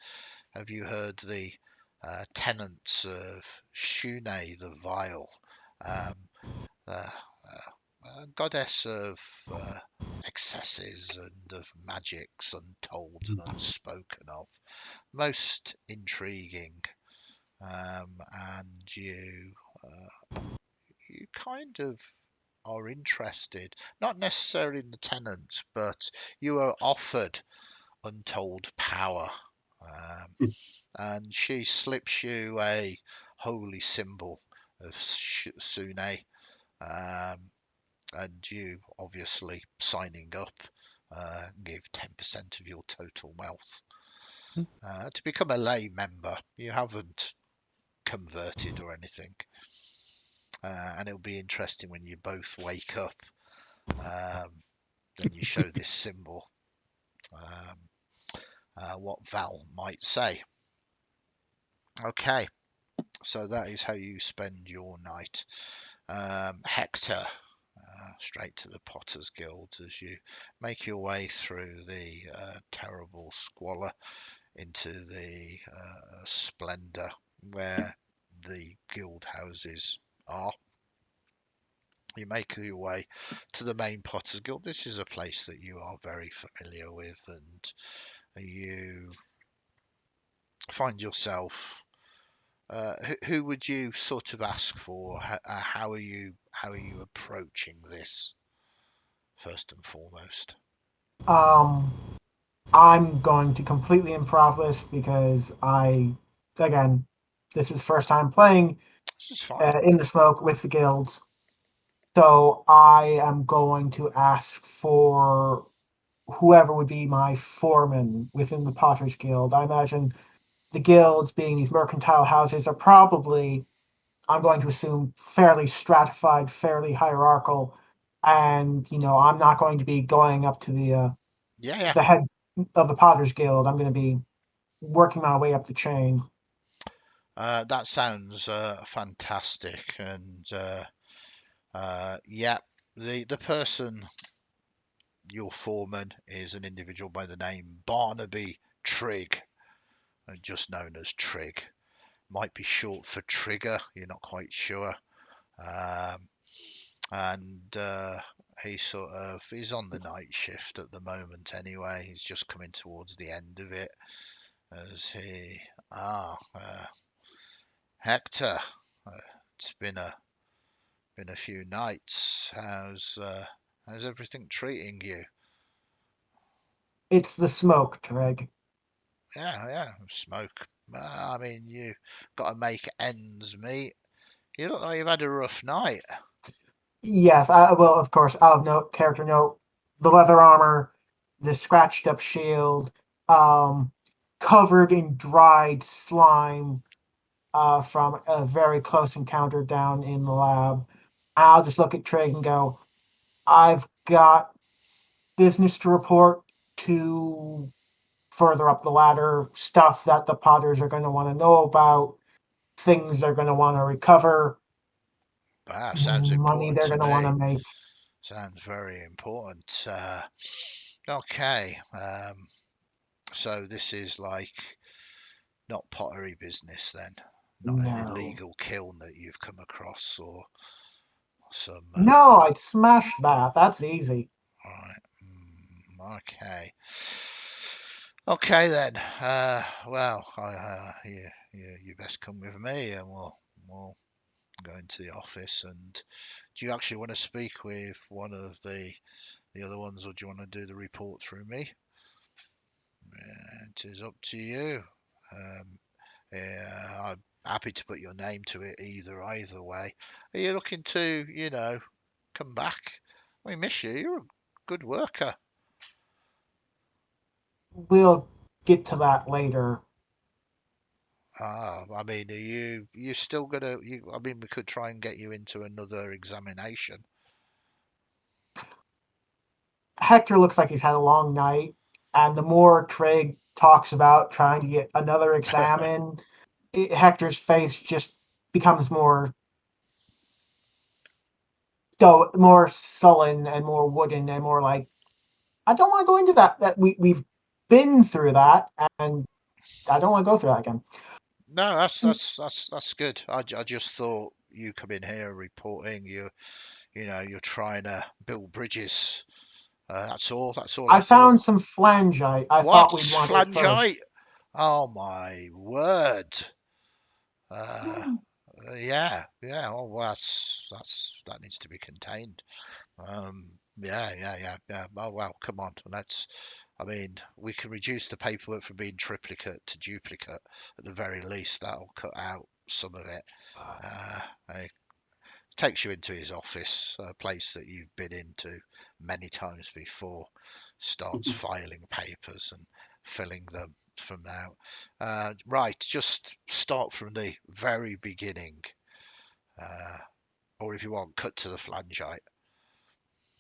have you heard the tenets of Shune the Vile, the goddess of excesses and of magics untold and unspoken of? Most intriguing, and you kind of are interested, not necessarily in the tenants, but you are offered untold power. And she slips you a holy symbol of Sune, and you obviously signing up give 10% of your total wealth to become a lay member. You haven't converted or anything, and it'll be interesting when you both wake up. Then you show this symbol. What Val might say. Okay, so that is how you spend your night. Hector, straight to the Potter's Guild as you make your way through the terrible squalor into the splendour where the guild houses are. You make your way to the main Potter's Guild. This is a place that you are very familiar with, and you find yourself. Who would you sort of ask for? How are you approaching this first and foremost? I'm going to completely improv this because again, this is first time playing This is fine. in the smoke with the guilds. So I am going to ask for whoever would be my foreman within the Potter's Guild. I imagine the guilds, being these mercantile houses, are probably, I'm going to assume, fairly stratified, fairly hierarchical. And I'm not going to be going up to Yeah, the head of the Potter's Guild. I'm going to be working my way up the chain. that sounds fantastic, and yeah, the person, your foreman, is an individual by the name Barnaby Trigg, just known as Trigg. Might be short for Trigger. You're not quite sure. Um, and he sort of is on the night shift at the moment anyway. He's just coming towards the end of it as he Hector, it's been a few nights. How's everything treating you? It's the smoke, Treg. Yeah, smoke. I mean, you got to make ends meet. You look like you've had a rough night. Yes, I will, of course, out of note, character note, the leather armor, the scratched up shield, um, covered in dried slime from a very close encounter down in the lab. I'll just look at Trig and go, I've got business to report to further up the ladder, stuff that the Potters are going to want to know about, things they're going to want to recover, Wow, sounds money important they're to going to want me. to make. Sounds very important. Okay, so this is like not pottery business then, not an No. illegal kiln that you've come across or some. No, I'd smash that. That's easy. Right. Okay. Okay then. Well, you best come with me, and we'll go into the office. And do you actually want to speak with one of the other ones, or do you want to do the report through me? It is up to you. Yeah, I'm happy to put your name to it either way. Are you looking to, come back? We miss you. You're a good worker. We'll get to that later. I mean, are you still gonna? I mean, we could try and get you into another examination. Hector looks like he's had a long night, and the more Trig talks about trying to get another exam in, Hector's face just becomes more sullen and more wooden and more like, I don't want to go into that. That we've been through that, and I don't want to go through that again. No, that's good. I just thought you come in here reporting you're trying to build bridges. That's all. That's all I I thought. found some flangite. I What thought we'd want it first. flangite? Oh my word! Uh, yeah. Oh, well, that needs to be contained. Yeah. Oh well, come on. Let's. I mean, we can reduce the paperwork from being triplicate to duplicate at the very least. That'll cut out some of it. He takes you into his office, a place that you've been into many times before. Starts filing papers and filling them from now. Right, just start from the very beginning. Uh, or if you want, cut to the flangite.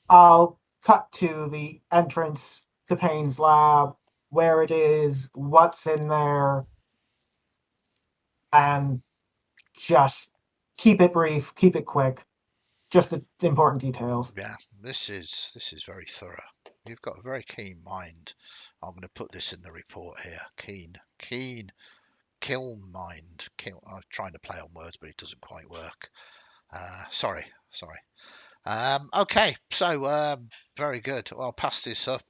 I'll cut to the entrance to Payne's lab, where it is, what's in there, and just keep it brief, keep it quick. Just the important details. Yeah, this is very thorough. You've got a very keen mind. I'm going to put this in the report here. Keen, kiln mind. I'm trying to play on words, but it doesn't quite work. Sorry. Okay, so very good. I'll pass this up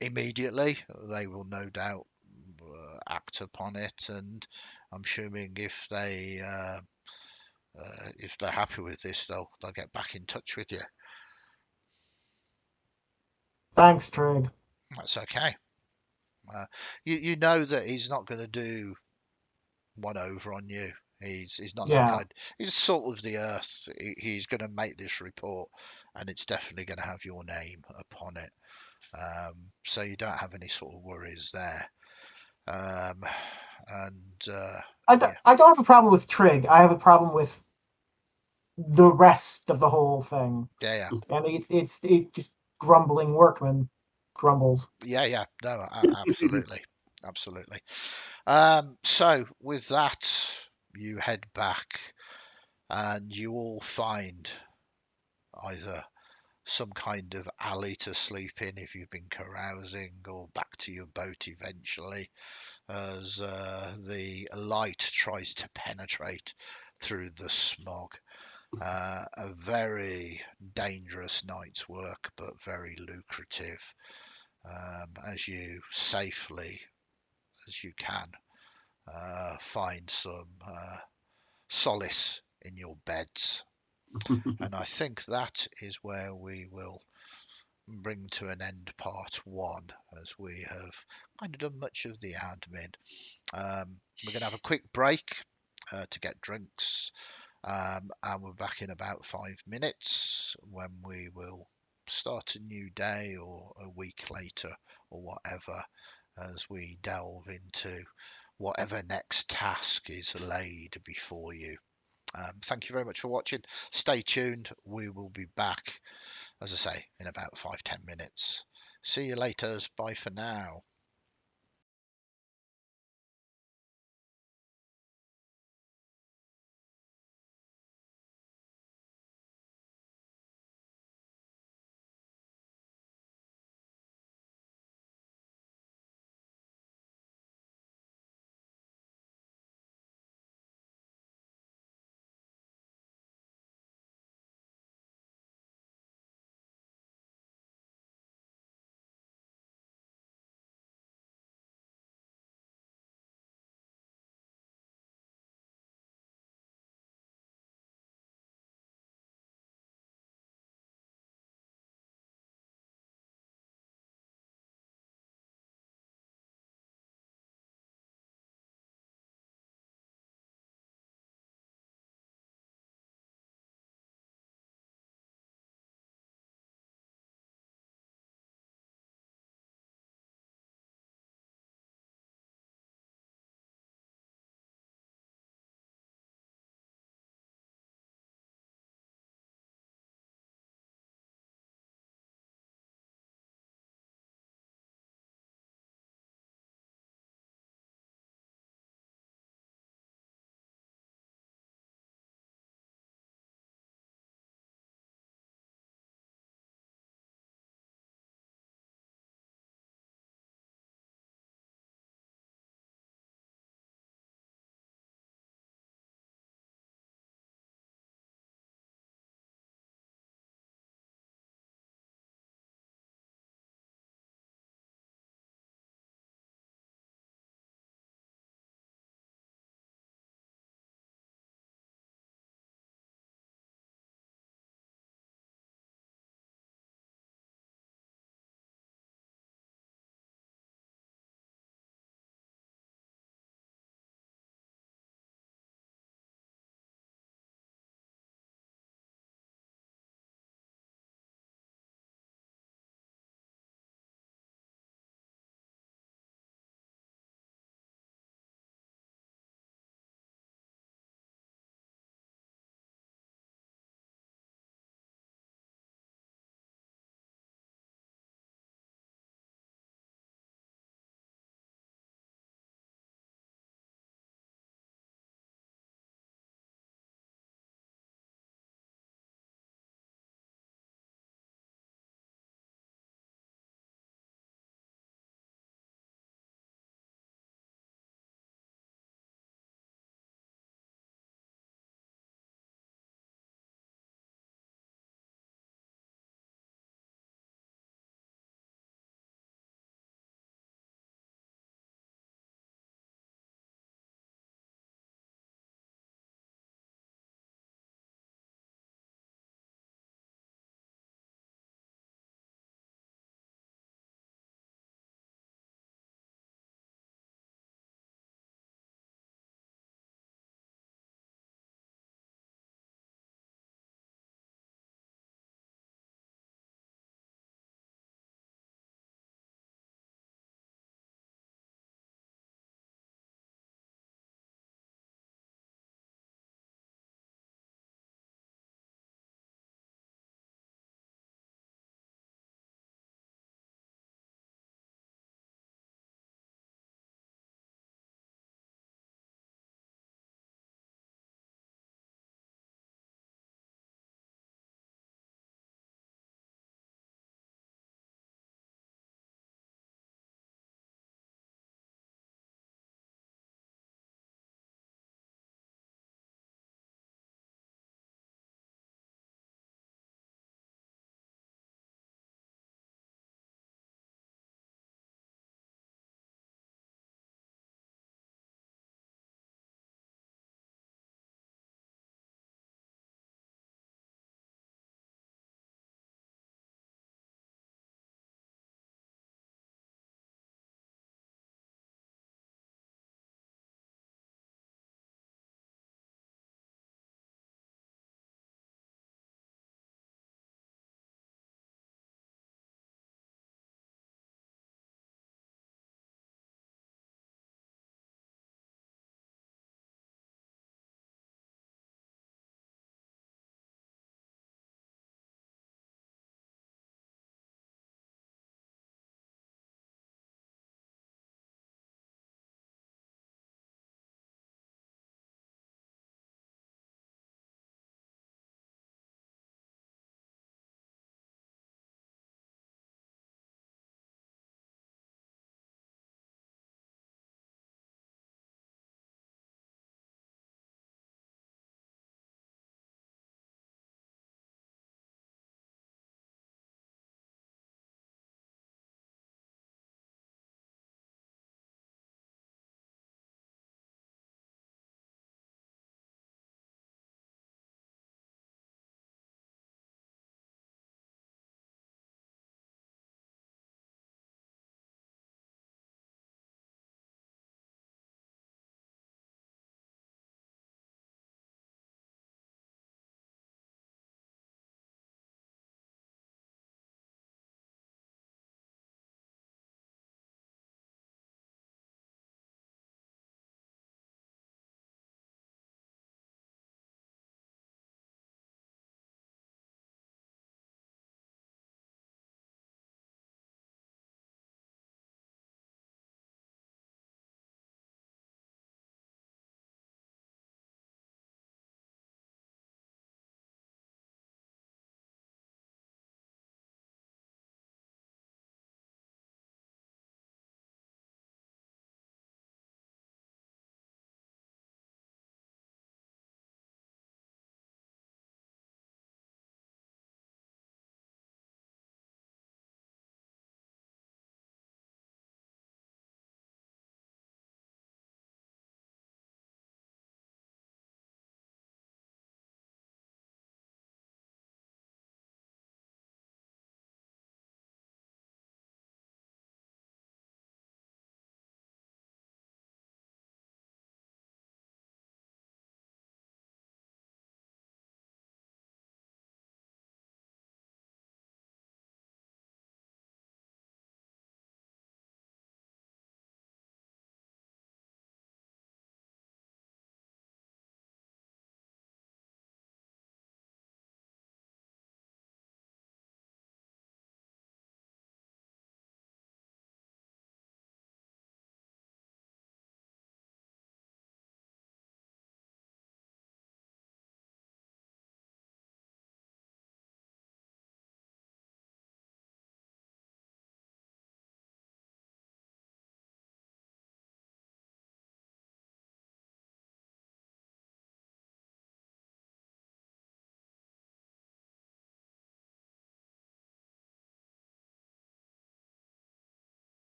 immediately. They will no doubt act upon it, and I'm assuming if they're happy with this, they'll get back in touch with you. Thanks, Trig. That's okay. You know that he's not going to do one over on you. He's not that Yeah. kind. He's salt of the earth. He's going to make this report, and it's definitely going to have your name upon it. So you don't have any sort of worries there. And yeah, I don't have a problem with Trig. I have a problem with the rest of the whole thing. yeah. And it's just grumbling workman grumbles. Yeah. No, absolutely. So with that, you head back, and you all find either some kind of alley to sleep in if you've been carousing, or back to your boat eventually, as the light tries to penetrate through the smog. A very dangerous night's work, but very lucrative, as you safely as you can find some solace in your beds. And I think that is where we will bring to an end part one, as we have kind of done much of the admin. We're going to have a quick break to get drinks, and we're back in about 5 minutes when we will start a new day or a week later or whatever, as we delve into whatever next task is laid before you. Thank you very much for watching. Stay tuned. We will be back, as I say, in about 5-10 minutes. See you later. Bye for now.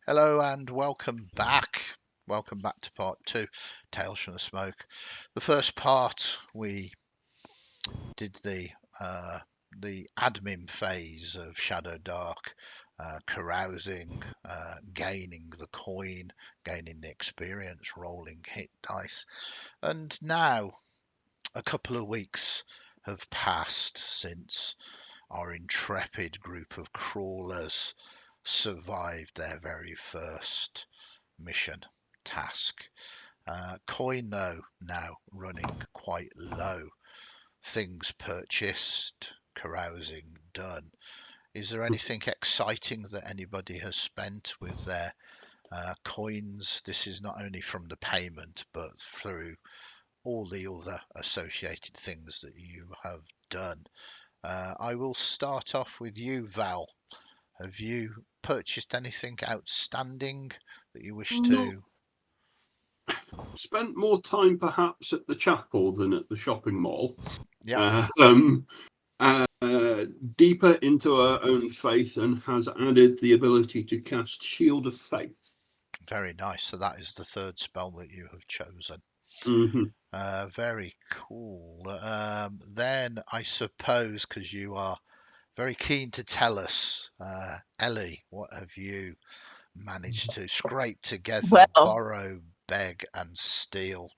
Hello and welcome back. Welcome back to part 2, Tales from the Smoke. The first part we did the admin phase of Shadowdark, carousing, gaining the coin, gaining the experience, rolling hit dice. And now a couple of weeks have passed since our intrepid group of crawlers survived their very first mission task. Coin though now running quite low. Things purchased, carousing done. Is there anything exciting that anybody has spent with their coins? This is not only from the payment, but through all the other associated things that you have done. I will start off with you, Val. Have you purchased anything outstanding that you wish to? Spent more time perhaps at the chapel than at the shopping mall. Yeah, Deeper into our own faith and has added the ability to cast Shield of Faith. very nice. So that is the third spell that you have chosen. Mm-hmm. Very cool. Then I suppose, because you are very keen to tell us, Ellie, what have you managed to scrape together, Well, borrow, beg, and steal?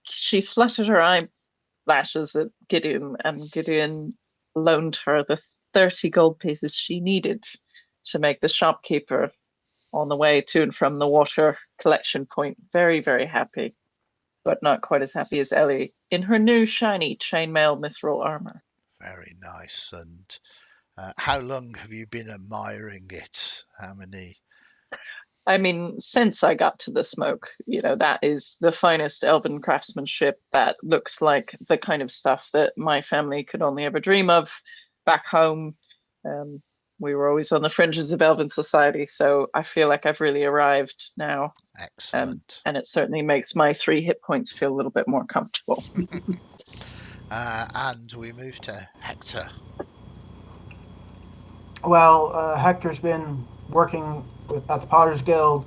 she fluttered her eyelashes at Gideon, and Gideon loaned her the 30 gold pieces she needed to make the shopkeeper on the way to and from the water collection point very, very happy, but not quite as happy as Ellie in her new shiny chainmail mithril armor. Very nice. And how long have you been admiring it? How many? I mean, since I got to the smoke, that is the finest elven craftsmanship that looks like the kind of stuff that my family could only ever dream of back home. We were always on the fringes of elven society, so I feel like I've really arrived now. Excellent. And it certainly makes my 3 hit points feel a little bit more comfortable. And we move to Hector. Well, Hector's been working at the Potter's Guild.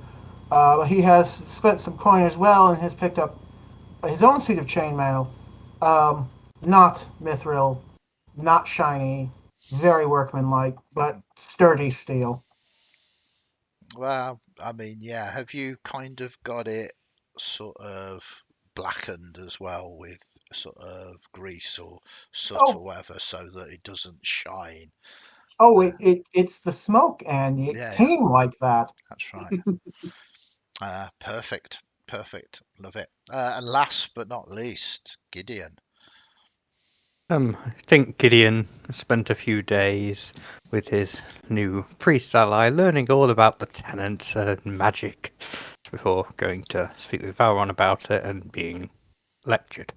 He has spent some coin as well and has picked up his own suit of chainmail. Not mithril, not shiny, very workmanlike, but sturdy steel. Well, I mean, yeah. Have you kind of got it sort of blackened as well with sort of grease or soot Oh, or whatever, so that it doesn't shine? oh, it's the smoke, and it Yeah, yeah, came like that. that's right. Perfect, perfect. Love it. And last but not least, Gideon. I think Gideon spent a few days with his new priest ally learning all about the tenants and magic before going to speak with Valron about it and being lectured.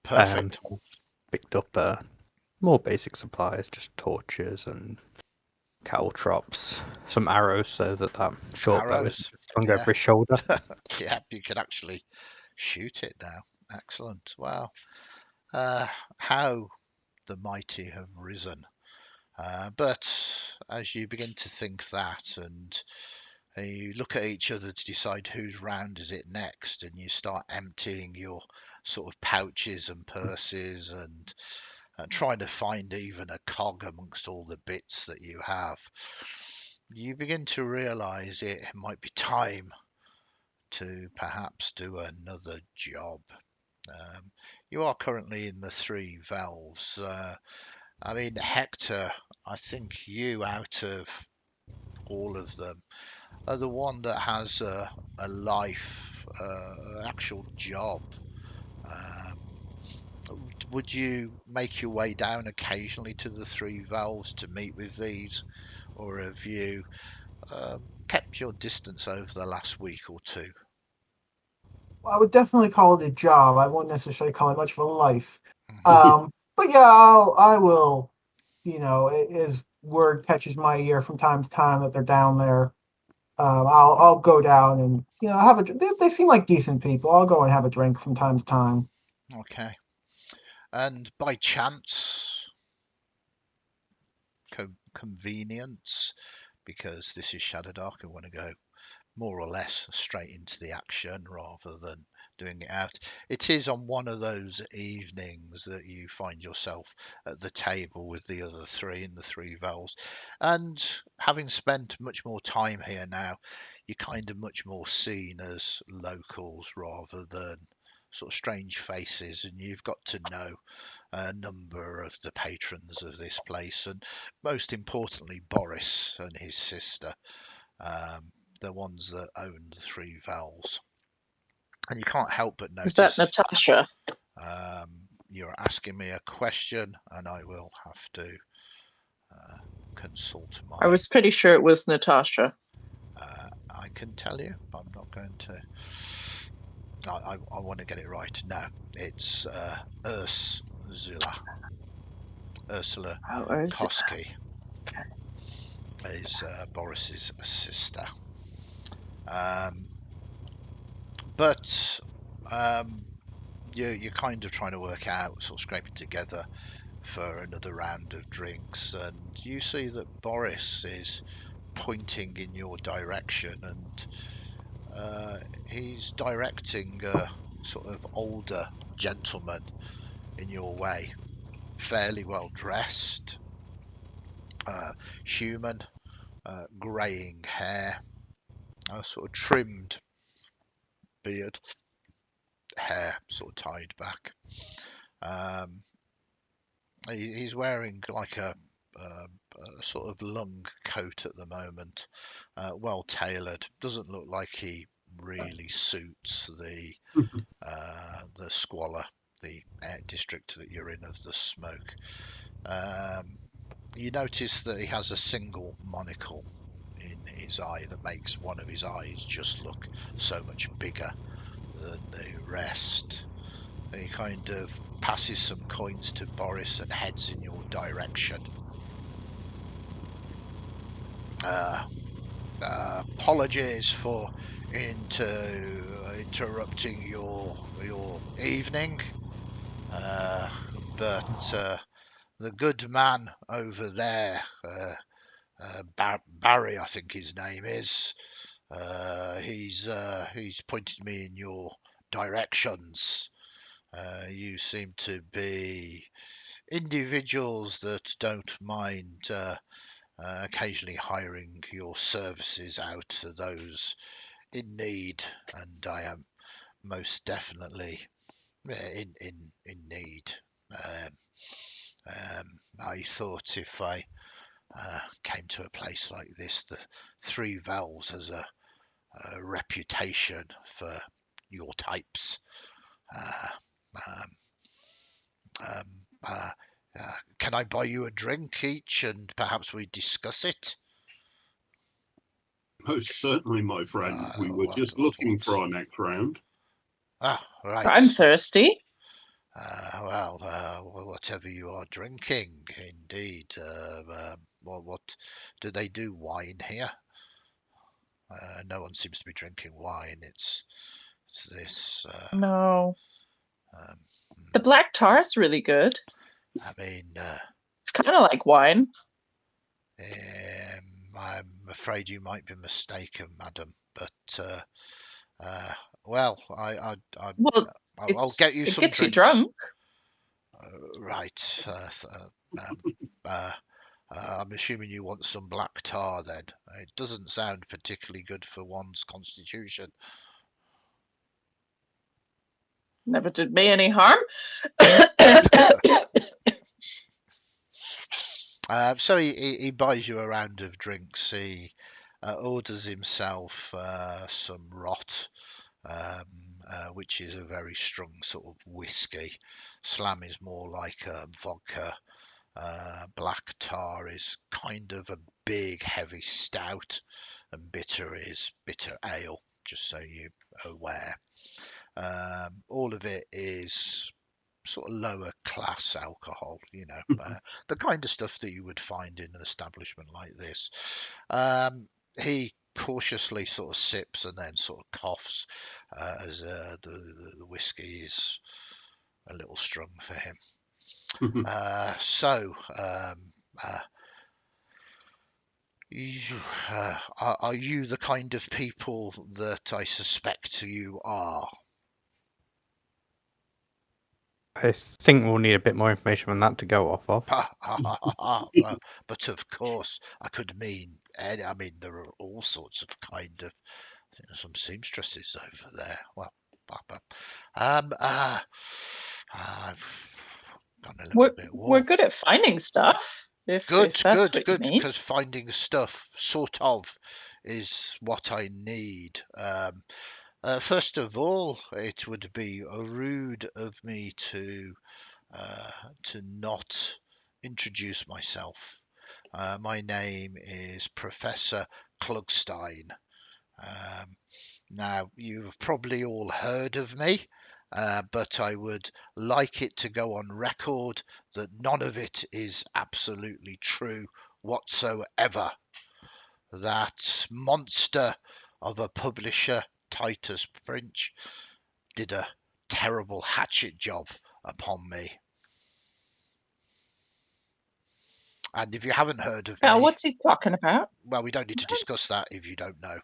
Perfect. Picked up more basic supplies, just torches and caltrops, some arrows so that short bow isn't Arrows. slung Yeah. over his shoulder. Yeah, you could actually shoot it now. Excellent. Wow. How the mighty have risen. But as you begin to think that, and you look at each other to decide whose round is it next, and you start emptying your sort of pouches and purses and trying to find even a cog amongst all the bits that you have, you begin to realize it might be time to perhaps do another job. You are currently in the three valves. I mean, Hector, I think you, out of all of them, are the one that has a life, actual job. Um, would you make your way down occasionally to the three valves to meet with these, or have you kept your distance over the last week or two? I would definitely call it a job. I won't necessarily call it much of a life. Mhm. But yeah, I will. As word catches my ear from time to time that they're down there, I'll go down and have a. They seem like decent people. I'll go and have a drink from time to time. Okay. And by chance, convenience, because this is Shadowdark and want to go more or less straight into the action rather than doing it out. It is on one of those evenings that you find yourself at the table with the other three in the three vowels, and having spent much more time here now, you're kind of much more seen as locals rather than sort of strange faces, and you've got to know a number of the patrons of this place, and most importantly Boris and his sister, the ones that own the three vowels. And you can't help but Is that notice, Natasha? you're asking me a question, and I will have to consult I my. was pretty sure it was Natasha. I can tell you, I'm not going to. I want to get it right. No, it's Ursula. Ursula Oh, is it? Koski is Boris's sister. But you're kind of trying to work out, sort of scraping together for another round of drinks, and you see that Boris is pointing in your direction, and he's directing a sort of older gentleman in your way, fairly well dressed, human, greying hair, sort of trimmed beard, hair sort of tied back. He's wearing like a sort of long coat at the moment, well tailored. Doesn't look like he really suits the squalor, the district that you're in of the smoke. You notice that he has a single monocle in his eye that makes one of his eyes just look so much bigger than the rest. And he kind of passes some coins to Boris and heads in your direction. Apologies for interrupting your evening, but the good man over there, Barry, I think his name is, he's pointed me in your directions. You seem to be individuals that don't mind occasionally hiring your services out to those in need, and I am most definitely in need. I thought if I came to a place like this, the Three Vowels has a reputation for your types. Can I buy you a drink each, and perhaps we discuss it? Most certainly, my friend. We were just looking for our next round. Ah, right. I'm thirsty. Whatever you are drinking, indeed. What do they do? Wine here? No one seems to be drinking wine. It's this. No. Um, The black tar is really good. I mean, It's kind of like wine. I'm afraid you might be mistaken, madam. But well, Well, I'll get you it some gets you drinks. drunk. Right. I'm assuming you want some black tar then. It doesn't sound particularly good for one's constitution. Never did me any harm. So he buys you a round of drinks. He orders himself some rot, which is a very strong sort of whiskey. Slam is more like vodka. Black tar is kind of a big, heavy stout, and bitter is bitter ale, just so you're aware. All of it is sort of lower class alcohol, the kind of stuff that you would find in an establishment like this. He cautiously sort of sips and then sort of coughs as the whiskey is a little strong for him. So Are you the kind of people that I suspect you are? I think we'll need a bit more information on that to go off of. Well, but of course, I could mean. I mean, there are all sorts of kind of. I think there's some seamstresses over there. Well, I've gone a little bit We're warm. good at finding stuff, Good, if that's good, what you good. mean. Because finding stuff, sort of, is what I need. First of all, it would be rude of me to not introduce myself. My name is Professor Klugstein. Now, you've probably all heard of me, but I would like it to go on record that none of it is absolutely true whatsoever. That monster of a publisher, Titus Frinch, did a terrible hatchet job upon me. And if you haven't heard of me, What's he talking about? well, we don't need to discuss that if you don't know.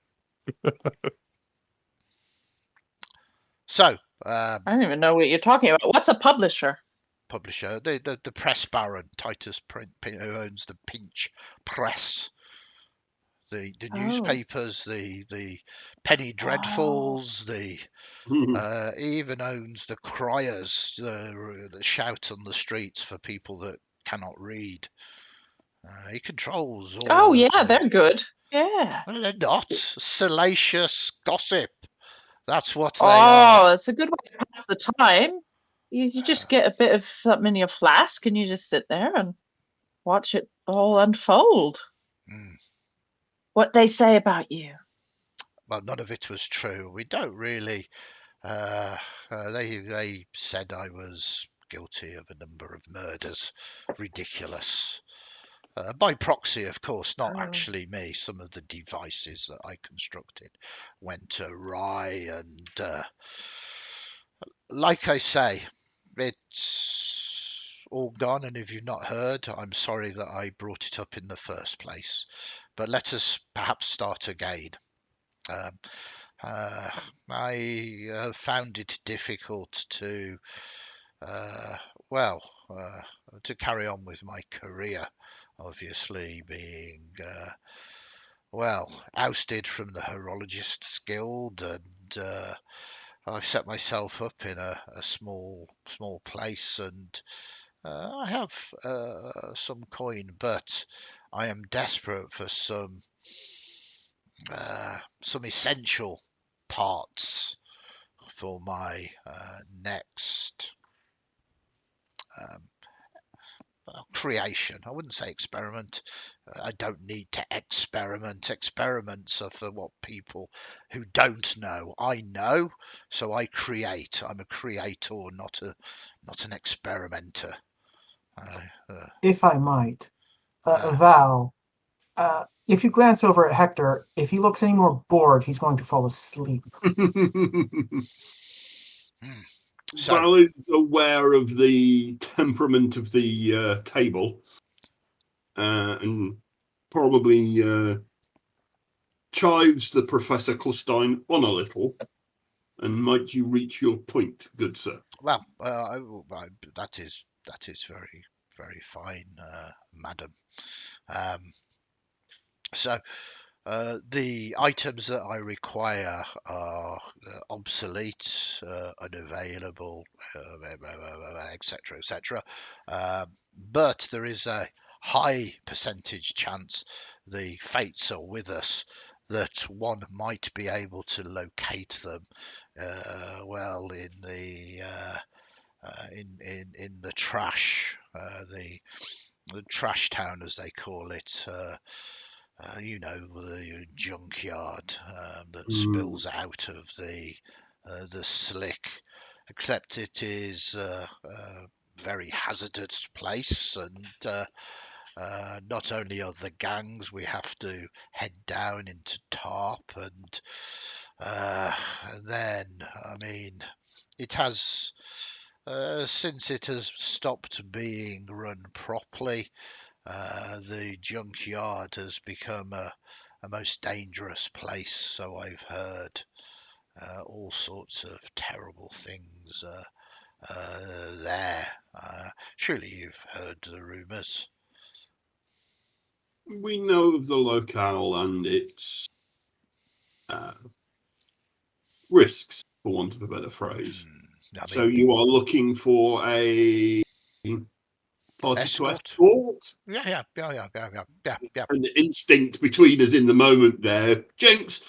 So, I don't even know what you're talking about. What's a publisher? publisher, the press baron, Titus who owns the Pinch Press, the Oh. newspapers, the penny dreadfuls, the he even owns the criers that shout on the streets for people that cannot read. He controls all. Oh, yeah, they're good. Yeah. Well, they're not salacious gossip. That's what they Oh, are. it's a good way to pass the time. You just get a bit of something in your flask and you just sit there and watch it all unfold. Mm. What they say about you. Well, none of it was true. We don't really. They said I was guilty of a number of murders. Ridiculous. By proxy, of course, not Oh. actually me. Some of the devices that I constructed went awry, and like I say, it's all gone. And if you've not heard, I'm sorry that I brought it up in the first place. But let us perhaps start again. I found it difficult to, well, to carry on with my career, obviously being, well, ousted from the Horologists Guild, and I've set myself up in a small place, and I have some coin, but I am desperate for some essential parts for my next um, creation. I wouldn't say experiment. I don't need to experiment. Experiments are for what people who don't know. I know, so I create. I'm a creator, not an experimenter. If I might, Val, if you glance over at Hector, if he looks any more bored, he's going to fall asleep. So, Val is aware of the temperament of the table and probably chives the Professor Clustein on a little. And might you reach your point, good sir? well, that is very fine, madam. So the items that I require are obsolete, unavailable, etc., etc. But there is a high percentage chance the fates are with us that one might be able to locate them. Well, in the in the trash, the trash town as they call it. The junkyard that spills out of the slick. Except it is a very hazardous place, and not only are the gangs, we have to head down into Tarp, and then, I mean, it has since it has stopped being run properly. The junkyard has become a most dangerous place, so I've heard. All sorts of terrible things there. Surely you've heard the rumours. We know of the locale and its risks, for want of a better phrase. I So mean, you are looking for a party escort? to escort? Yeah. And the instinct between us in the moment there, Jenks.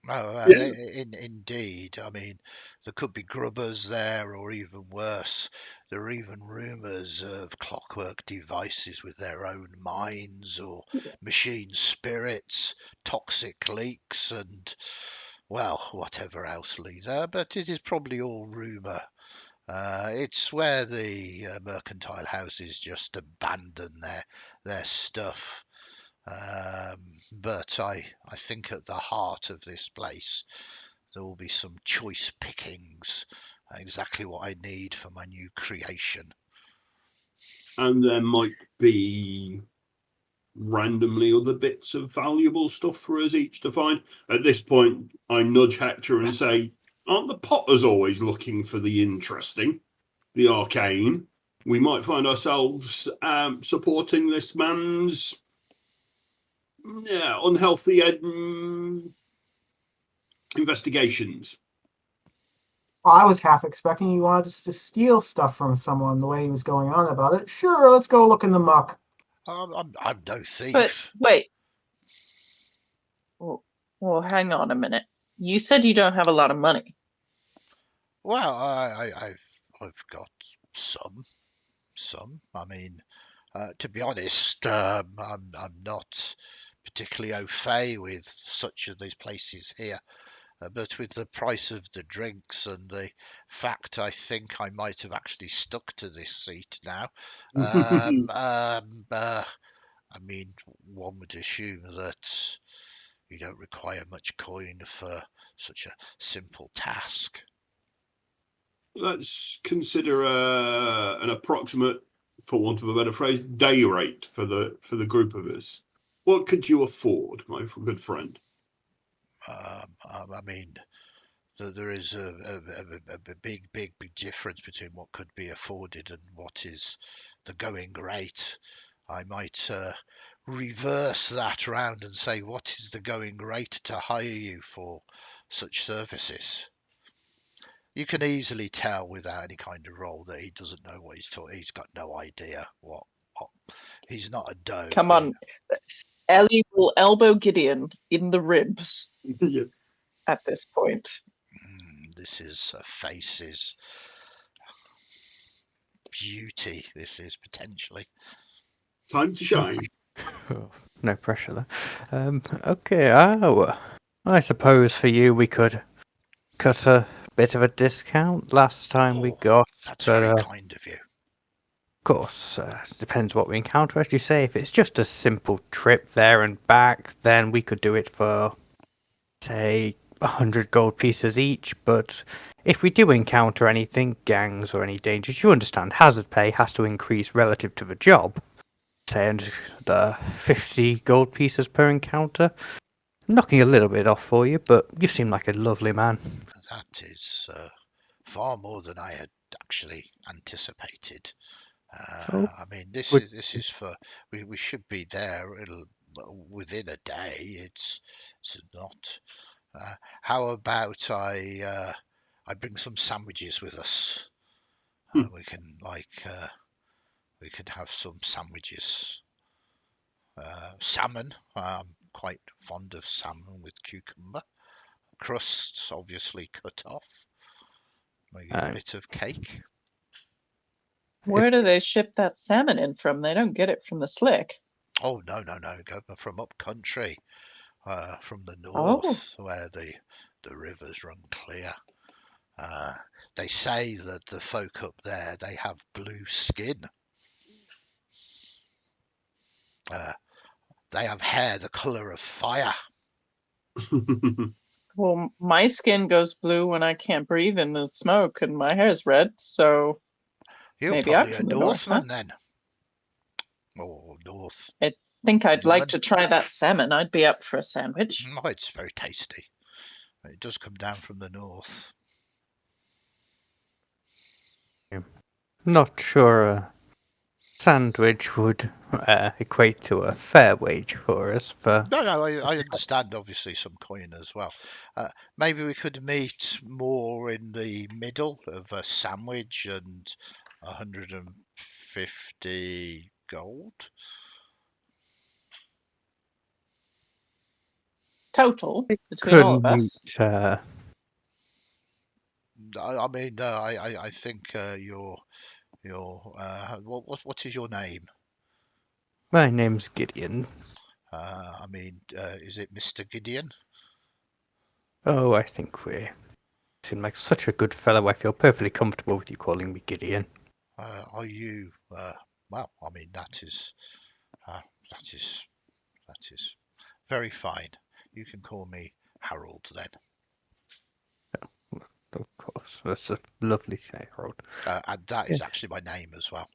Oh, Yeah. indeed. I mean, there could be grubbers there, or even worse, there are even rumours of clockwork devices with their own minds, or machine spirits, toxic leaks, and, well, whatever else leads there. But it is probably all rumour. It's where the mercantile houses just abandon their stuff. But I think at the heart of this place there will be some choice pickings, exactly what I need for my new creation. And there might be randomly other bits of valuable stuff for us each to find. At this point, I nudge Hector and say, aren't the Potters always looking for the interesting, the arcane? We might find ourselves supporting this man's unhealthy investigations. I was half expecting you wanted us to steal stuff from someone the way he was going on about it. Sure, let's go look in the muck. I'm no thief. But wait. Well, hang on a minute. You said you don't have a lot of money. Well, I've got some. I mean, to be honest, I'm not particularly au fait with such of these places here. But with the price of the drinks and the fact I think I might have actually stuck to this seat now, I mean, one would assume that you don't require much coin for such a simple task. Let's consider an approximate, for want of a better phrase, day rate for the group of us. What could you afford, my good friend? I mean, there is a big difference between what could be afforded and what is the going rate. I might reverse that round and say, what is the going rate to hire you for such services? You can easily tell without any kind of role that he doesn't know what he's talking. He's got no idea what. He's not a doe. Come on. Ellie will elbow Gideon in the ribs at this point. This is Face's beauty. This is potentially. Time to shine. Oh, no pressure there. Okay, I suppose for you we could cut a bit of a discount. Last time we got, That's but, very kind of you. of course, depends what we encounter. As you say, if it's just a simple trip there and back, then we could do it for, say, 100 gold pieces each. But if we do encounter anything, gangs or any dangers, you understand, hazard pay has to increase relative to the job. Say, and the 50 gold pieces per encounter. Knocking a little bit off for you, but you seem like a lovely man. That is far more than I had actually anticipated. I mean, this is for we should be there within a day. It's not. How about I bring some sandwiches with us? We can we can have some sandwiches. Salmon. I'm quite fond of salmon with cucumber. Crusts obviously cut off. Maybe a bit of cake. Where do they ship that salmon in from? They don't get it from the slick. Oh no! Go from up country, from the north, where the rivers run clear. They say that the folk up there they have blue skin. They have hair the colour of fire. Well, my skin goes blue when I can't breathe in the smoke, and my hair's red. So You're maybe I'm probably a from the north, huh? Northman then. or north. I think I'd like Norman. to try that salmon. I'd be up for a sandwich. Oh, it's very tasty. It does come down from the north. Not sure a sandwich would equate to a fair wage for us, but No, I understand obviously some coin as well. Maybe we could meet more in the middle of a sandwich and 150 gold. Total it between all could of us. meet. I mean, I think your what is your name? My name's Gideon. I mean, is it Mr. Gideon? Oh, I think we seem like such a good fellow. I feel perfectly comfortable with you calling me Gideon. Are you? Well, I mean that is that is very fine. You can call me Harold then. Of course, that's a lovely say, Harold. And that is actually my name as well.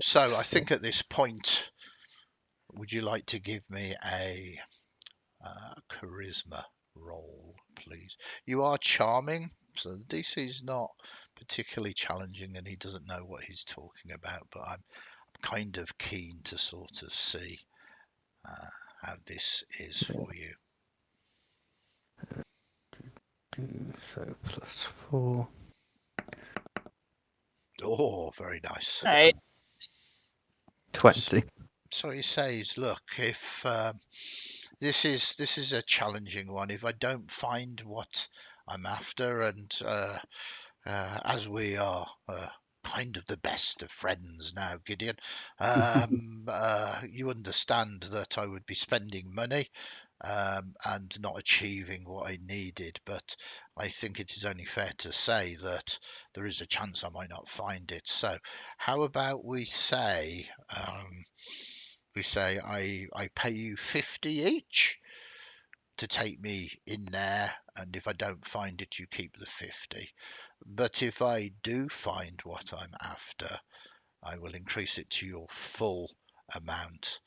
So I think at this point, would you like to give me a charisma roll, please? You are charming, so the DC is not particularly challenging, and he doesn't know what he's talking about. But I'm kind of keen to sort of see how this is for you. So +4. Oh, very nice. Right. 20. So he says, "Look, if this is a challenging one, if I don't find what I'm after, and as we are kind of the best of friends now, Gideon, you understand that I would be spending money and not achieving what I needed. But I think it is only fair to say that there is a chance I might not find it. So how about we say I pay you 50 each to take me in there, and if I don't find it, you keep the 50. But if I do find what I'm after, I will increase it to your full amount.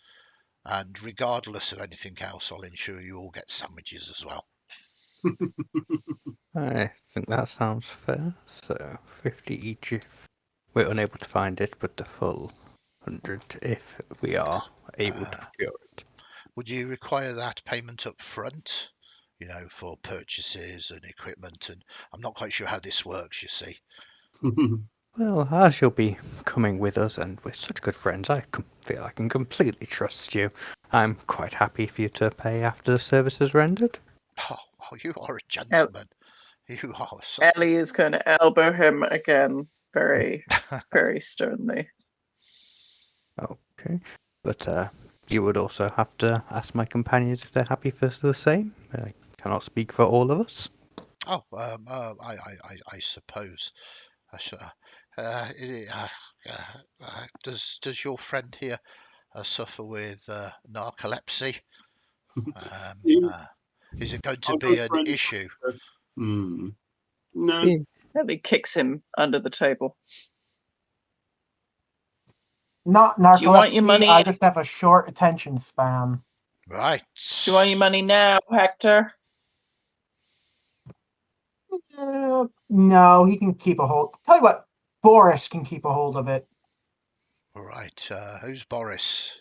And regardless of anything else, I'll ensure you all get sandwiches as well." I think that sounds fair. So 50 each if we're unable to find it, but the full 100 if we are able to procure it. Would you require that payment up front? For purchases and equipment, and I'm not quite sure how this works, you see. Well, as you'll be coming with us and we're such good friends, I feel I can completely trust you. I'm quite happy for you to pay after the service is rendered. Oh, you are a gentleman. You are so. Ellie is going to elbow him again very, very sternly. Okay. But you would also have to ask my companions if they're happy for the same. I cannot speak for all of us. Oh, I suppose. Does your friend here suffer with narcolepsy? Is it going to Our be good an friend. issue? No. Ellie kicks him under the table. Not Do you want your narcolepsy. money? I just have a short attention span. Right. Do you want your money now, Hector? No, he can keep a hold. Tell you what, Boris can keep a hold of it. All right. Who's Boris?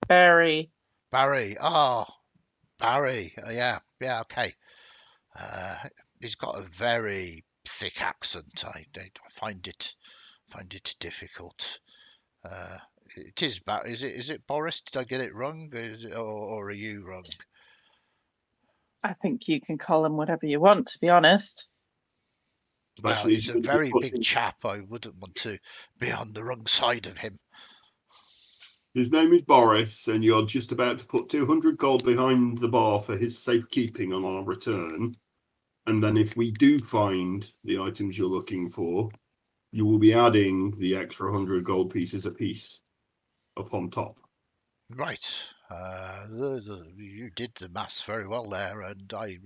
Barry. Barry. Oh, Barry. Yeah. Okay. He's got a very thick accent. I find it difficult. It is Is it Boris? Did I get it wrong? Or are you wrong? I think you can call him whatever you want, to be honest. Well, Especially he's a very big chap. I wouldn't want to be on the wrong side of him. His name is Boris, and you're just about to put 200 gold behind the bar for his safekeeping on our return. And then if we do find the items you're looking for, you will be adding the extra 100 gold pieces apiece up on top. Right. You did the maths very well there, and I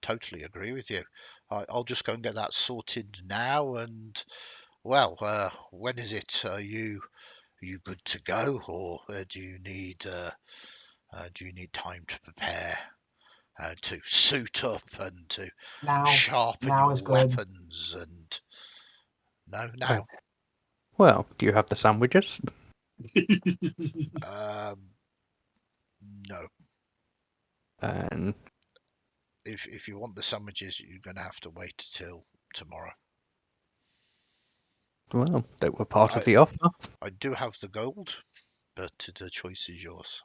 totally agree with you. I'll just go and get that sorted now. And well, when is it? Are you good to go, or do you need time to prepare, to suit up and to Now, sharpen now is your good. weapons? And no, Uh, now. well, do you have the sandwiches? Um, no. And If you want the sandwiches, you're going to have to wait till tomorrow. well, they were part of I the offer. I do have the gold, but the choice is yours.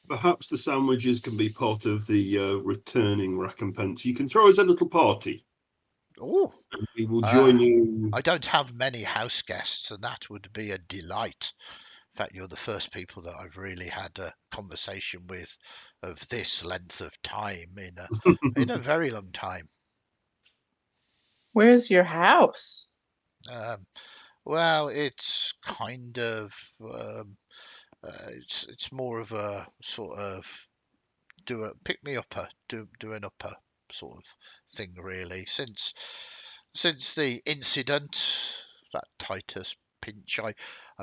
Perhaps the sandwiches can be part of the returning recompense. You can throw us a little party, Oh, and we will join you. I don't have many house guests, and that would be a delight. In fact, you're the first people that I've really had a conversation with of this length of time in a very long time. Where's your house? Um, well, it's kind of it's more of a sort of pick me upper, do an upper sort of thing really. Since the incident, that Titus Pinch, I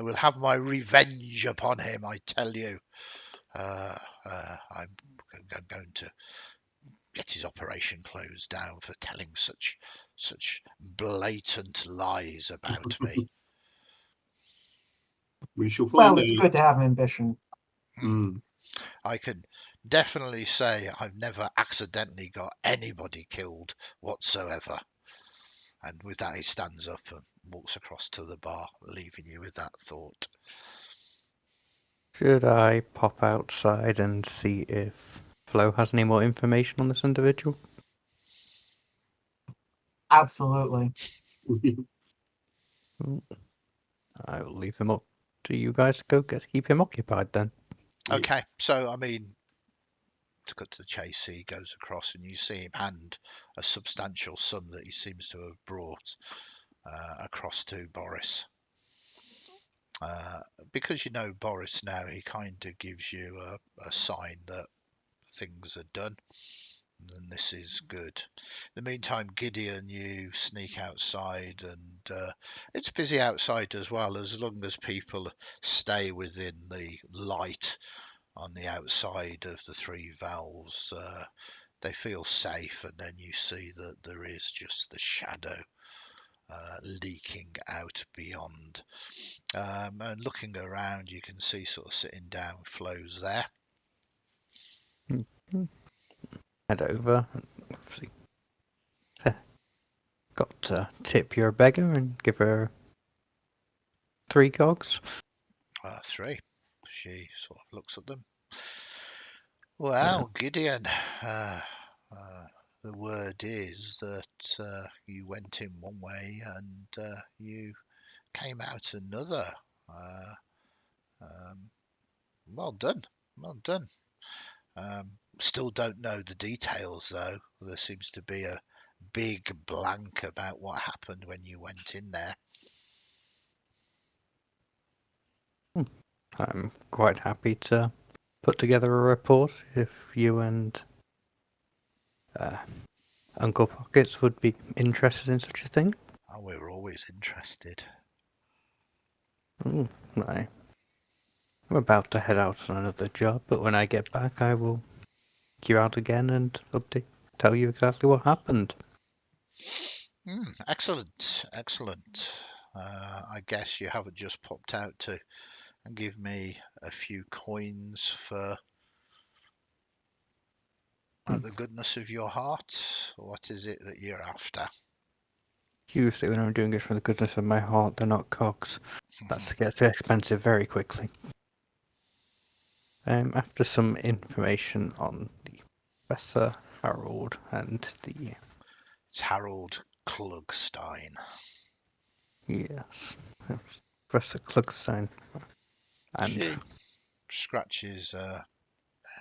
will have my revenge upon him. I tell you, I'm going to get his operation closed down for telling such blatant lies about me. We shall Well, find it's out. good to have an ambition. Mm. I can definitely say I've never accidentally got anybody killed whatsoever. And with that, he stands up and walks across to the bar, leaving you with that thought. Should I pop outside and see if Flo has any more information on this individual? Absolutely. I will leave them up to you guys to go keep him occupied then. Okay, so I mean, to cut to the chase, he goes across and you see him hand a substantial sum that he seems to have brought across to Boris. Because you know Boris now, he kind of gives you a sign that things are done and this is good. In the meantime, Gideon, you sneak outside and it's busy outside as well, as long as people stay within the light on the outside of the three valves. They feel safe, and then you see that there is just the shadow leaking out beyond. And looking around, you can see sort of sitting down flows there. Head over. Obviously, got to tip your beggar and give her 3 cogs. 3. She sort of looks at them. Well, Gideon, the word is that you went in one way and you came out another. Uh, um, well done, well done. Still don't know the details though. There seems to be a big blank about what happened when you went in there. I'm quite happy to put together a report if you and Uncle Pockets would be interested in such a thing. Oh, we're always interested. Right. I'm about to head out on another job, but when I get back, I will queue out again and tell you exactly what happened. Excellent, excellent. I guess you haven't just popped out to and give me a few coins for the goodness of your heart. What is it that you're after? Usually, when I'm doing it from the goodness of my heart, they're not cogs. That gets expensive very quickly. After some information on the Professor Harold and the It's Harold Klugstein. yes, Professor Klugstein and She scratches her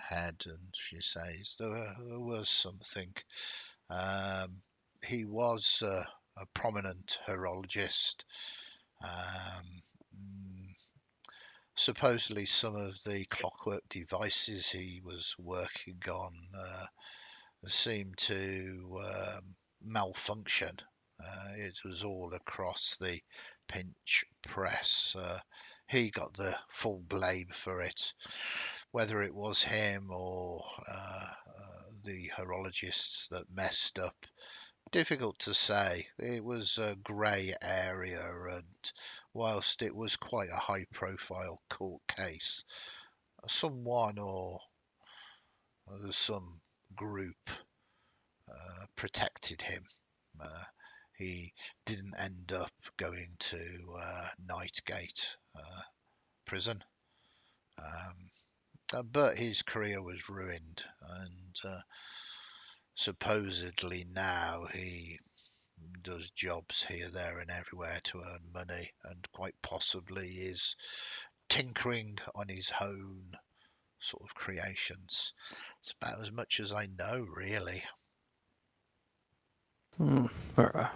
head and she says there was something. He was a prominent horologist. Um, supposedly some of the clockwork devices he was working on seemed to malfunction. It was all across the pinch press. He got the full blame for it. Whether it was him or the horologists that messed up, difficult to say. It was a grey area, and whilst it was quite a high profile court case, someone or some group protected him. He didn't end up going to Nightgate prison, but his career was ruined, and supposedly now he does jobs here, there, and everywhere to earn money, and quite possibly is tinkering on his own sort of creations. It's about as much as I know, really. For a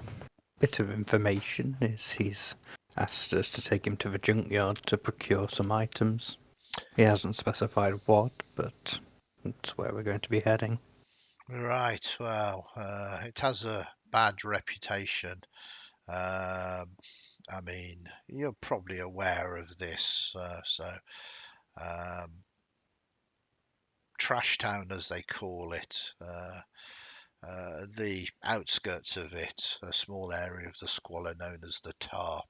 bit of information is he's asked us to take him to the junkyard to procure some items. He hasn't specified what, but that's where we're going to be heading. Right, well, it has a bad reputation. I mean, you're probably aware of this, um, Trash Town, as they call it, the outskirts of it, a small area of the squalor known as the Tarp.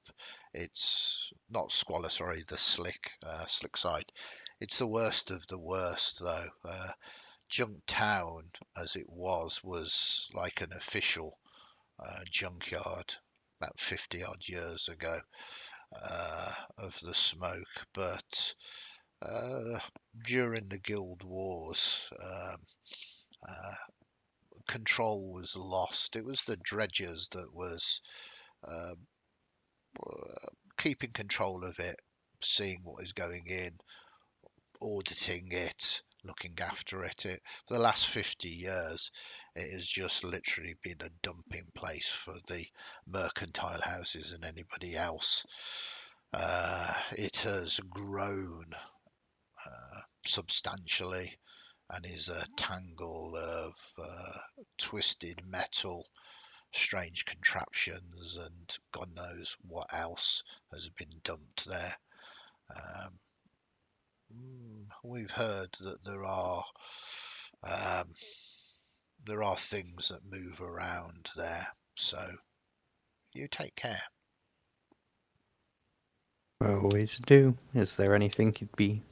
It's not squalor, sorry, the slick side. It's the worst of the worst, though. Junk Town, as it was like an official junkyard about 50 odd years ago of the smoke, but during the Guild Wars, control was lost. It was the dredgers that was uh, keeping control of it, seeing what is going in, auditing it, looking after it. For the last 50 years, it has just literally been a dumping place for the mercantile houses and anybody else. It has grown substantially and is a tangle of twisted metal, strange contraptions, and God knows what else has been dumped there. Um, we've heard that there are things that move around there, so you take care. Always do. Is there anything you'd be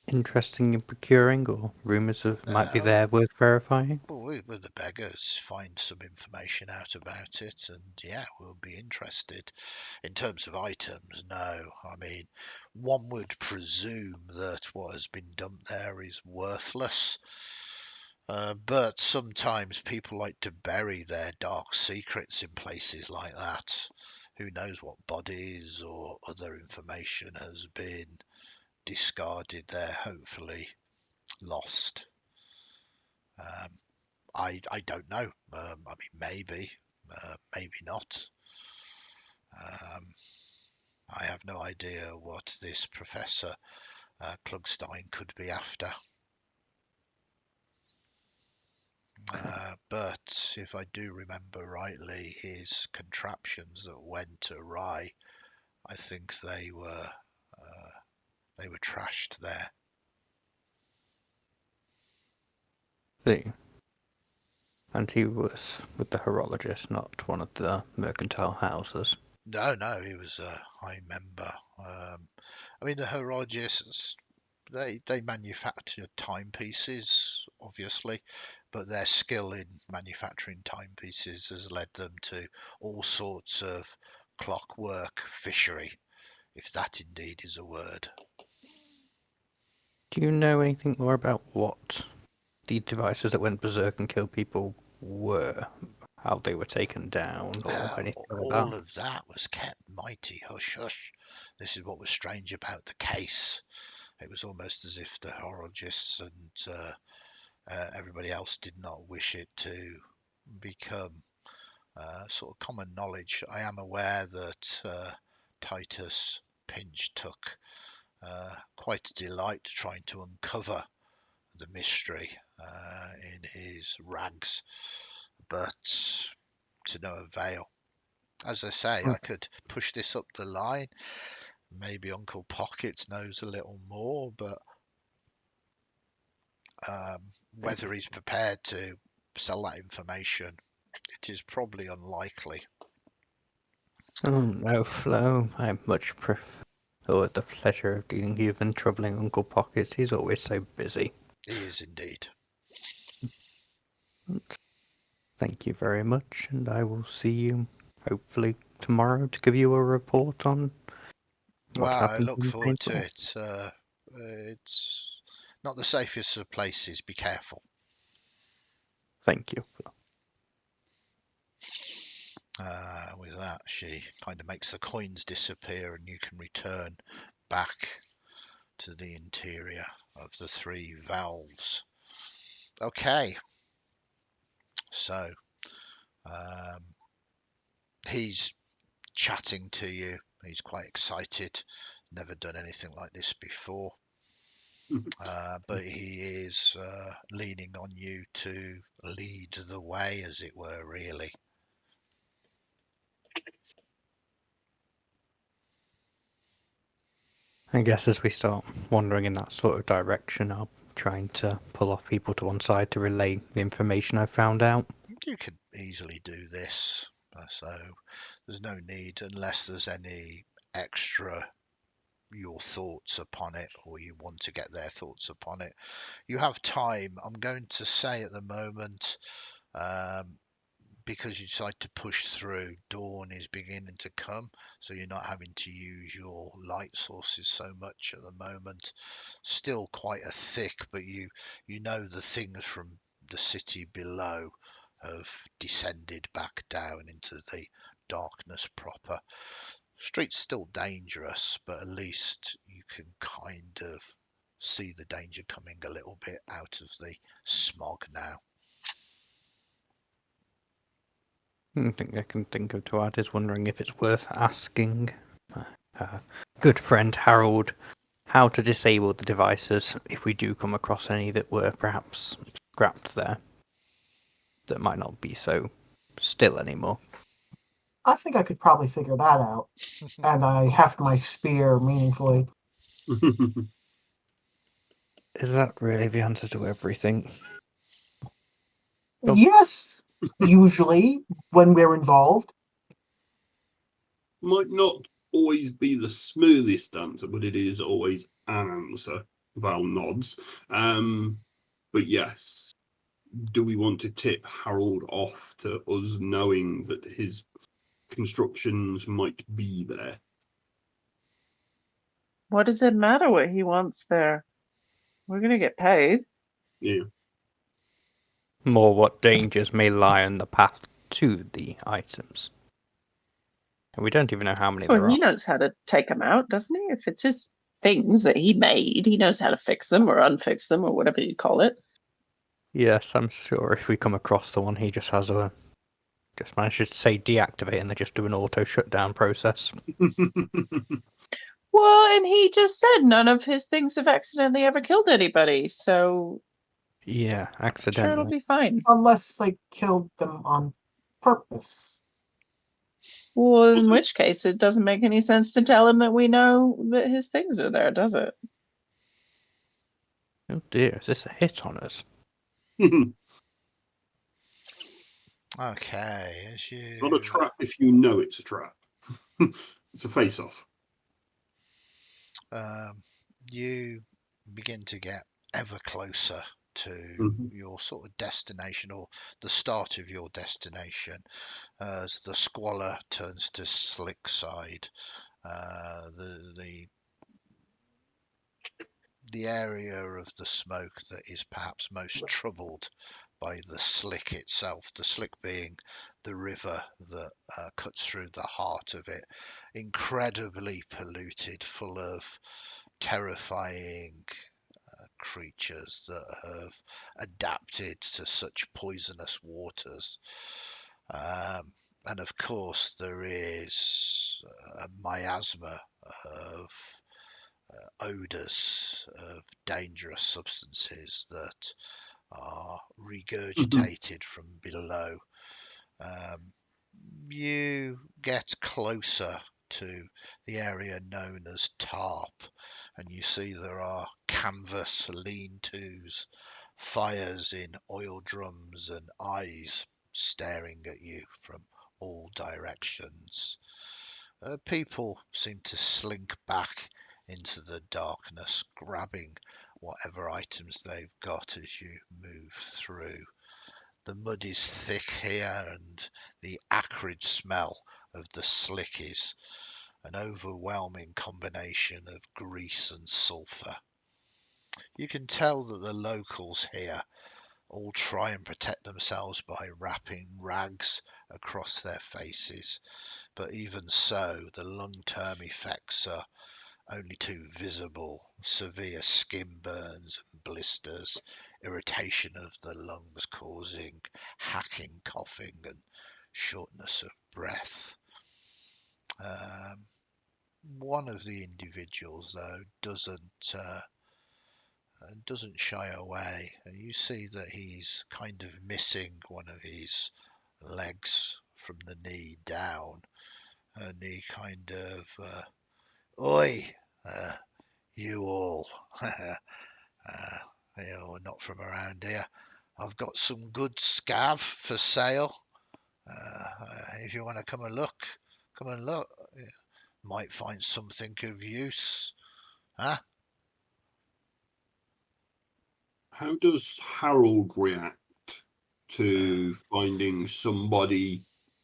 interesting in procuring, or rumours of might be there worth verifying? Well, with the beggars, find some information out about it, and yeah, we'll be interested. In terms of items, no. I mean, one would presume that what has been dumped there is worthless. But sometimes people like to bury their dark secrets in places like that. Who knows what bodies or other information has been discarded there, hopefully lost. I don't know. I mean, maybe, maybe not. I have no idea what this Professor Klugstein could be after. But if I do remember rightly, his contraptions that went awry, I think they were trashed there. See. And he was with the horologist, not one of the mercantile houses. No, he was a high member. I mean, the horologists, they manufacture timepieces, obviously, but their skill in manufacturing timepieces has led them to all sorts of clockwork fishery, if that indeed is a word. Do you know anything more about what the devices that went berserk and killed people were? How they were taken down, or anything like All that? of that was kept mighty hush hush. This is what was strange about the case. It was almost as if the horologists and everybody else did not wish it to become sort of common knowledge. I am aware that Titus Pinch took quite a delight trying to uncover the mystery in his rags, but to no avail. As I say, I could push this up the line. Maybe Uncle Pockets knows a little more, but whether he's prepared to sell that information, it is probably unlikely. Oh no, Flo. I much prefer the pleasure of dealing with and troubling Uncle Pocket. He's always so busy. He is indeed. Thank you very much, and I will see you hopefully tomorrow to give you a report on what Well, I happened look in forward to Paintball. it. It's not the safest of places. Be careful. Thank you. With that, she kind of makes the coins disappear, and you can return back to the interior of the three valves. Okay, so he's chatting to you. He's quite excited. Never done anything like this before. But he is leaning on you to lead the way, as it were, really. I guess as we start wandering in that sort of direction, I'll trying to pull off people to one side to relay the information I've found out. You could easily do this, so there's no need unless there's any extra your thoughts upon it, or you want to get their thoughts upon it. You have time. I'm going to say at the moment, because you decide to push through, dawn is beginning to come, so you're not having to use your light sources so much at the moment. Still quite a thick, but you know the things from the city below have descended back down into the darkness proper. Street's still dangerous, but at least you can kind of see the danger coming a little bit out of the smog now. I think I can think of to add is wondering if it's worth asking good friend Harold how to disable the devices if we do come across any that were perhaps scrapped there that might not be so still anymore. I think I could probably figure that out. And I heft my spear meaningfully. Is that really the answer to everything? Oh. Yes, usually when we're involved. Might not always be the smoothest answer, but it is always an answer. Val nods. But yes, do we want to tip Harold off to us knowing that his constructions might be there? What does it matter what he wants there? We're gonna get paid. Yeah. More what dangers may lie on the path to the items. And we don't even know how many Well, there he are. knows how to take them out, doesn't he? If it's his things that he made, he knows how to fix them or unfix them or whatever you call it. Yes, I'm sure if we come across the one, he just has just managed to say deactivate and they just do an auto shutdown process. Well, and he just said none of his things have accidentally ever killed anybody, so Yeah, I'm sure it'll accidentally. be fine. Unless they killed them on purpose. Well, in which case, it doesn't make any sense to tell him that we know that his things are there, does it? Oh dear, is this a hit on us? Okay, as you... Not a trap if you know it's a trap. It's a face-off. You begin to get ever closer to your sort of destination, or the start of your destination, as the squalor turns to slick side. The area of the smoke that is perhaps most troubled by the slick itself, the slick being the river that cuts through the heart of it, incredibly polluted, full of terrifying creatures that have adapted to such poisonous waters. And of course, there is a miasma of odours of dangerous substances that are regurgitated from below. You get closer to the area known as Tarp, and you see there are canvas lean-tos, fires in oil drums, and eyes staring at you from all directions. People seem to slink back into the darkness, grabbing whatever items they've got as you move through. The mud is thick here, and the acrid smell of the slick is an overwhelming combination of grease and sulphur. You can tell that the locals here all try and protect themselves by wrapping rags across their faces, but even so, the long-term effects are only too visible. Severe skin burns and blisters, irritation of the lungs causing hacking, coughing, and shortness of breath. One of the individuals, though, doesn't shy away, and you see that he's kind of missing one of his legs from the knee down, and he kind of, oi, you all, you're not from around here. I've got some good scav for sale. If you want to come and look. Might find something of use. Huh? How does Harold react to finding somebody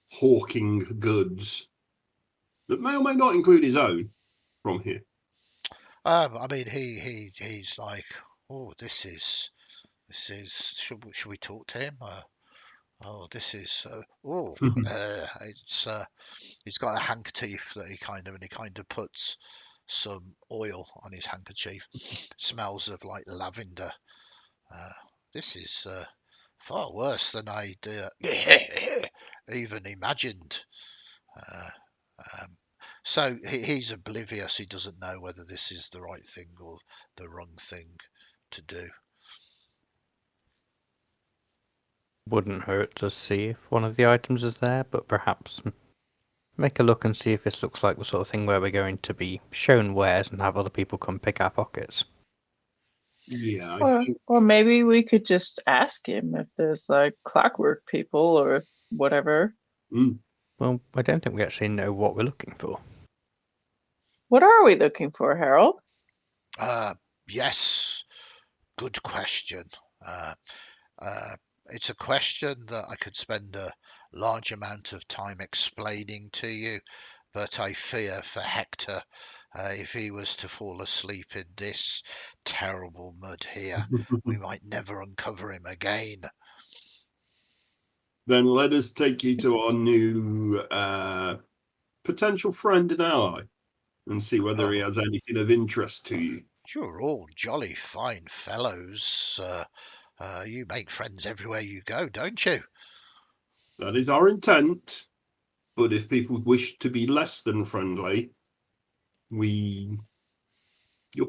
hawking goods that may or may not include his own from here? I mean, he's like, oh, this is. Should we talk to him? This is. It's. He's got a handkerchief that he kind of puts some oil on his handkerchief. Smells of like lavender. This is far worse than I'd even imagined. So he's oblivious. He doesn't know whether this is the right thing or the wrong thing to do. Wouldn't hurt to see if one of the items is there, but perhaps make a look and see if this looks like the sort of thing where we're going to be shown wares and have other people come pick our pockets. Yeah, I Or think or maybe we could just ask him if there's like clockwork people or whatever. Well, I don't think we actually know what we're looking for. What are we looking for, Harold? Yes, good question. It's a question that I could spend a large amount of time explaining to you, but I fear for Hector. If he was to fall asleep in this terrible mud here, we might never uncover him again. then let us take you to our new potential friend and ally and see whether he Oh, has anything of interest to you. you're all jolly fine fellows. You make friends everywhere you go, don't you? That is our intent. But if people wish to be less than friendly, you're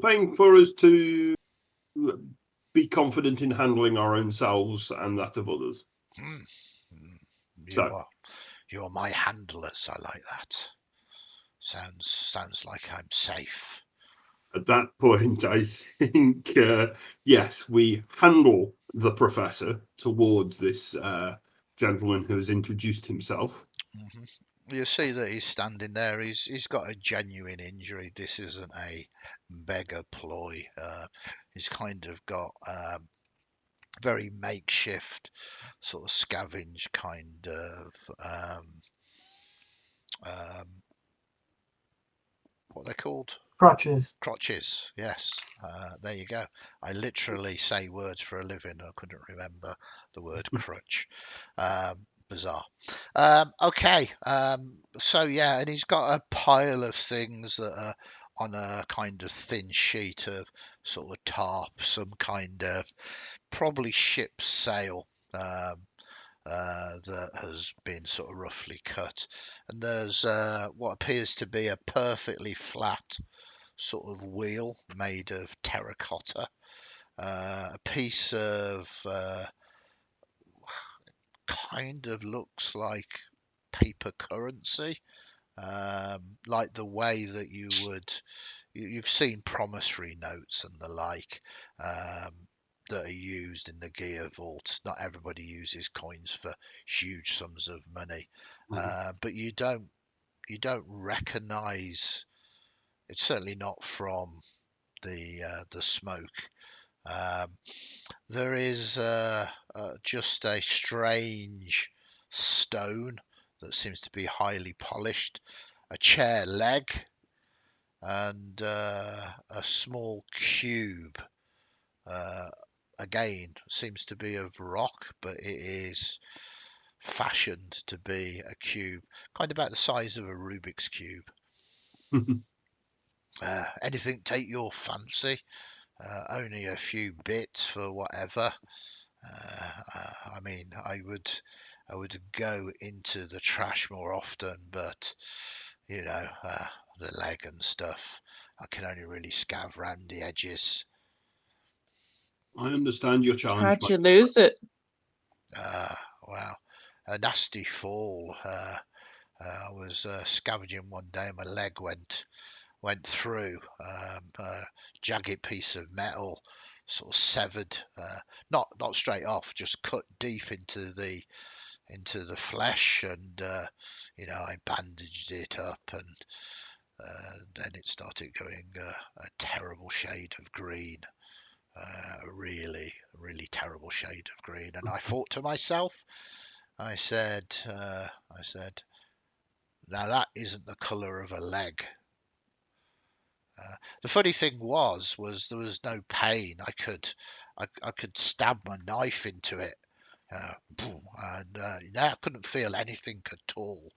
paying for us to be confident in handling our own selves and that of others. Hmm. You So are you're my handlers. I like that. Sounds like I'm safe. at that point, I think, yes, we handle the professor towards this gentleman who has introduced himself. Hmm. You see that he's standing there. He's got a genuine injury. This isn't a beggar ploy. He's kind of got very makeshift sort of scavenge kind of um, what they're called. Crutches. Crotches, yes. There you go. I literally say words for a living. I couldn't remember the word crutch. Bizarre. Okay. So yeah, and he's got a pile of things that are on a kind of thin sheet of sort of tarp, some kind of probably ship's sail. That has been sort of roughly cut, and there's what appears to be a perfectly flat sort of wheel made of terracotta, a piece of kind of looks like paper currency, like the way that you've seen promissory notes and the like, that are used in the gear vaults. Not everybody uses coins for huge sums of money, but you don't recognize. It's certainly not from the smoke. There is just a strange stone that seems to be highly polished, a chair leg, and a small cube. Again, seems to be of rock, but it is fashioned to be a cube, kind of about the size of a Rubik's cube. Anything take your fancy? Only a few bits for whatever. I mean, I would go into the trash more often, but you know, the leg and stuff, I can only really scav round the edges. I understand your challenge, How'd mate. you lose it? Well, a nasty fall. I was scavenging one day, and my leg went through, a jagged piece of metal, sort of severed, not straight off, just cut deep into the flesh, and I bandaged it up, and then it started going a terrible shade of green, a really terrible shade of green. And I thought to myself, I said, now that isn't the colour of a leg. The funny thing was there was no pain. I could stab my knife into it, and I couldn't feel anything at all.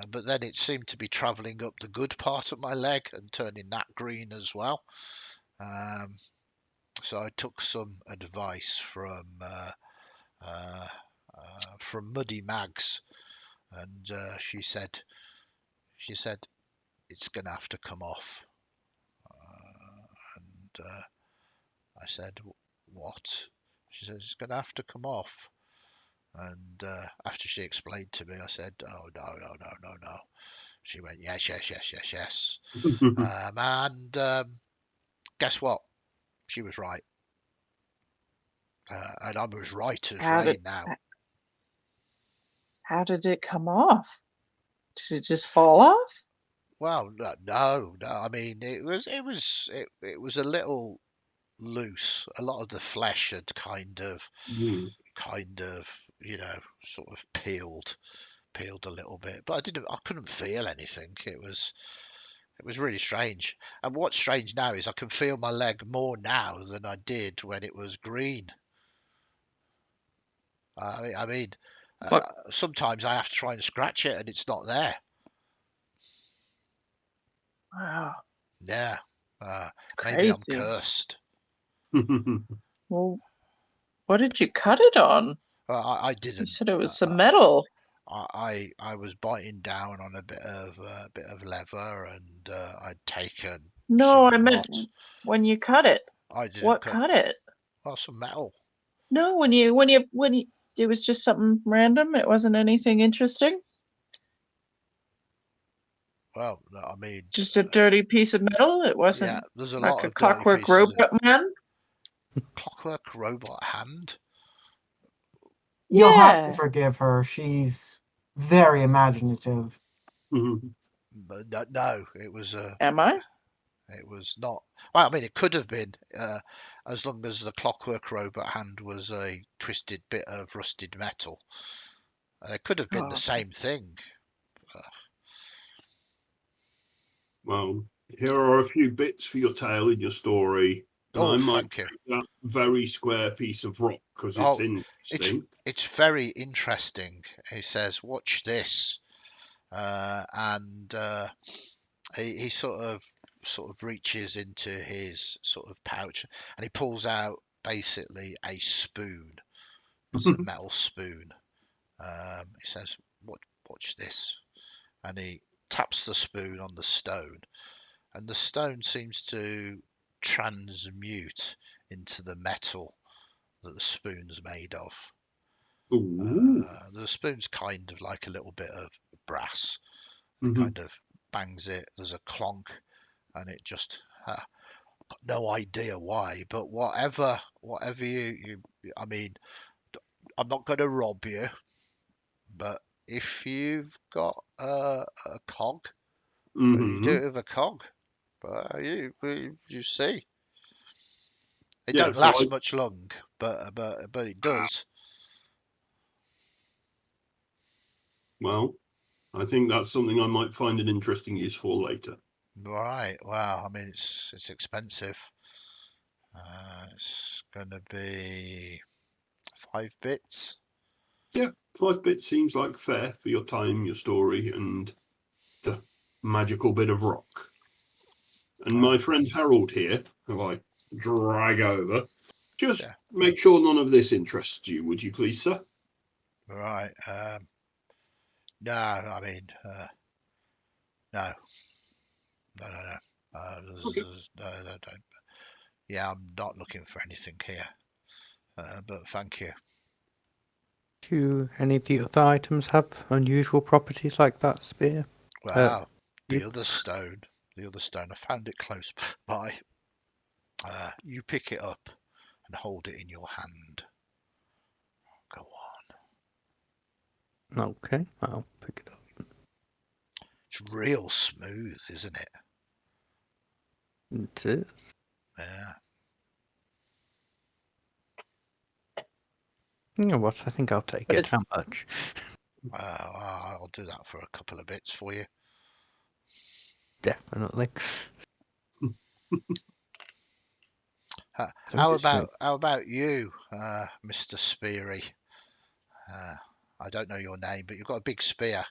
But then it seemed to be travelling up the good part of my leg and turning that green as well. So I took some advice from Muddy Mags, and she said it's gonna have to come off. And I said, what? She said, it's gonna have to come off. And after she explained to me, I said, oh, no. She went, yes. And guess what? She was right. And I'm as right as How rain did now. how did it come off? Did it just fall off? Well, no. I mean, it was a little loose. A lot of the flesh had kind of, sort of peeled a little bit, but I couldn't feel anything. It was really strange. And what's strange now is I can feel my leg more now than I did when it was green. I mean, sometimes I have to try and scratch it and it's not there. Wow, Yeah, maybe I'm crazy. cursed. Well, what did you cut it on? I You didn't. said it was some metal. I was biting down on a bit of leather, and I'd taken No, some I meant knot. when you cut it. I didn't What cut. cut it? Well, some metal. No, when you it was just something random. It wasn't anything interesting. Well, I mean, Just a dirty piece of metal. It yeah, wasn't there's a like lot a of dirty clockwork pieces of robot man. clockwork robot hand. You'll have to Yeah. forgive her. She's very imaginative. But no, it was Am I? it was not. Well, I mean, it could have been, as long as the clockwork robot hand was a twisted bit of rusted metal. It could have been Oh, the okay. same thing. Well, here are a few bits for your tale in your story, and Oh, I might thank you. take that very square piece of rock because it's Oh, interesting. it's very interesting. He says, "Watch this," and he sort of reaches into his sort of pouch and he pulls out basically a spoon. It's a metal spoon. He says, "Watch this," and he taps the spoon on the stone, and the stone seems to transmute into the metal that the spoon's made of. Ooh. The spoon's kind of like a little bit of brass, Mhm. kind of bangs it. There's a clonk, and it just got no idea why, but whatever you, I mean, I'm not going to rob you, but if you've got a cog, you do Mhm. it with a cog. But you see, it Yeah. don't So last much long, but it does. well, I think that's something I might find an interesting use for later. Right. Wow. I mean, it's expensive. It's gonna be 5 bits. Yeah, 5 bits seems like fair for your time, your story, and the magical bit of rock. And my Oh, friend Harold here, who I drag over, just yeah. make sure none of this interests you, would you please, sir? Right. No, I mean, no, no. Okay. No, don't. Yeah, I'm not looking for anything here. But thank you. Do any of the other items have unusual properties like that spear? Wow. The Yep. other stone, I found it close by. You pick it up and hold it in your hand. Go on. Okay, I'll pick it up. It's real smooth, isn't it? It is. Yeah. You know what? I think I'll take But it. it's How much? I'll do that for a couple of bits for you. Definitely. So How this way. about you, Mr. Speary? I don't know your name, but you've got a big spear.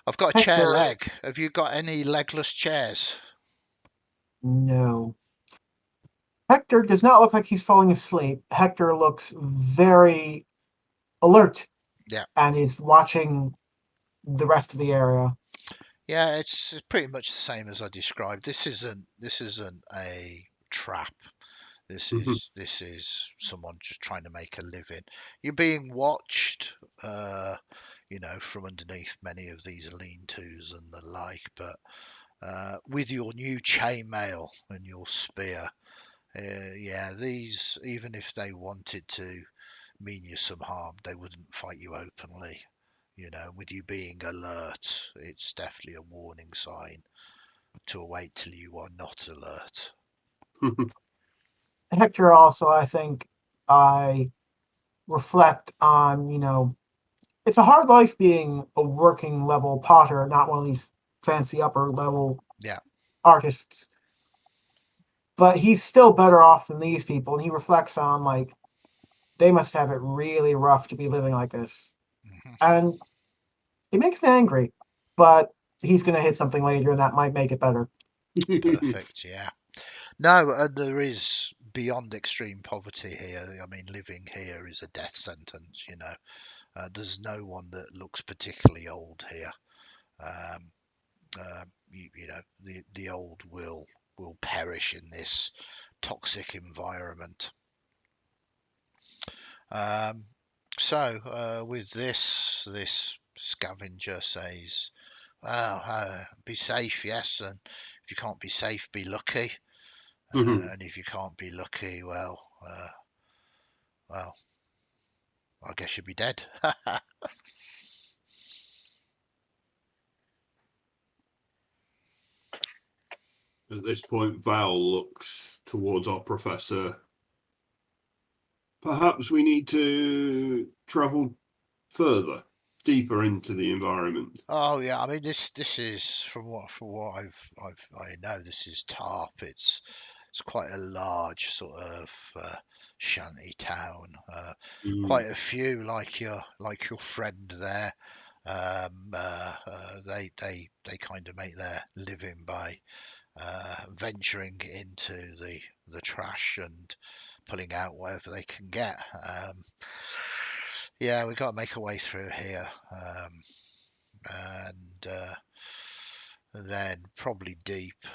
I've got a chair Hector, leg. Have you got any legless chairs? no. Hector does not look like he's falling asleep. Hector looks very alert Yeah. and is watching the rest of the area. Yeah, it's pretty much the same as I described. This isn't a trap. Mhm. This is someone just trying to make a living. You're being watched, from underneath many of these lean-tos and the like. But with your new chainmail and your spear, yeah, these, even if they wanted to mean you some harm, they wouldn't fight you openly. With you being alert, it's definitely a warning sign to wait till you are not alert. Hector also, I think, I reflect on, it's a hard life being a working level potter, not one of these fancy upper level Yeah. artists. But he's still better off than these people. And he reflects on, like, they must have it really rough to be living like this. Hmm. And it makes me angry. But he's going to hit something later, and that might make it better. Perfect. Yeah. No, and there is beyond extreme poverty here. I mean, living here is a death sentence. There's no one that looks particularly old here. Um, the old will perish in this toxic environment. So with this scavenger says, "Well, be safe, yes, and if you can't be safe, be lucky, Mhm. and if you can't be lucky, well, I guess you'll be dead." At this point, Val looks towards our professor. Perhaps we need to travel further, deeper into the environment. Oh yeah, I mean this is from what I know, this is Tarp. It's quite a large sort of shanty town. Mm. Quite a few like your friend there. They kind of make their living by venturing into the trash and pulling out whatever they can get. Yeah, we've got to make a way through here. And then probably deep.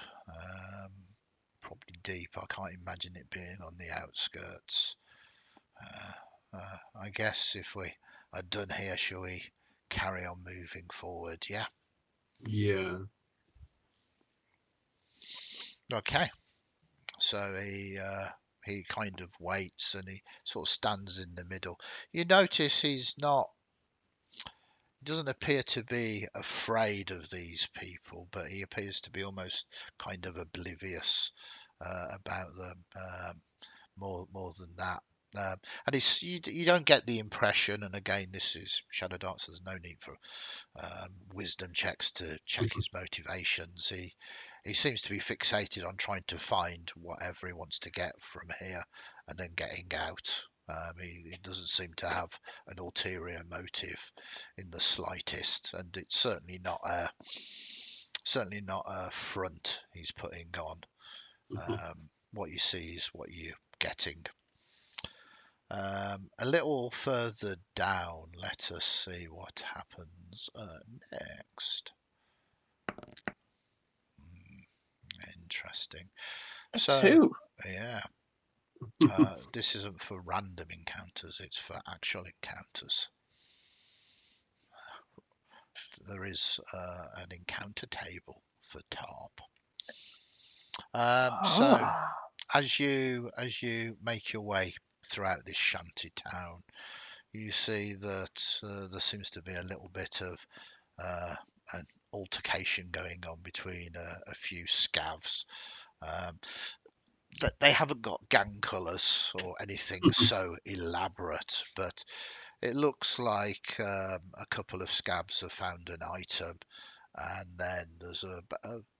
Probably deep. I can't imagine it being on the outskirts. I guess if we are done here, shall we carry on moving forward? Yeah. Yeah. Okay. So he kind of waits and he sort of stands in the middle. You notice he doesn't appear to be afraid of these people, but he appears to be almost kind of oblivious about them. More than that. And you don't get the impression, and again, this is Shadowdark, so there's no need for wisdom checks to check his motivations. He seems to be fixated on trying to find whatever he wants to get from here and then getting out. He doesn't seem to have an ulterior motive in the slightest, and it's certainly not a front he's putting on. What you see is what you're getting. A little further down, let us see what happens next. Interesting. So, 2. yeah, this isn't for random encounters, it's for actual encounters. There is an encounter table for Tarp. So, as you make your way throughout this shanty town, you see that there seems to be a little bit of an altercation going on between a few scavs. That they haven't got gang colours or anything so elaborate, but it looks like a couple of scavs have found an item, and then there's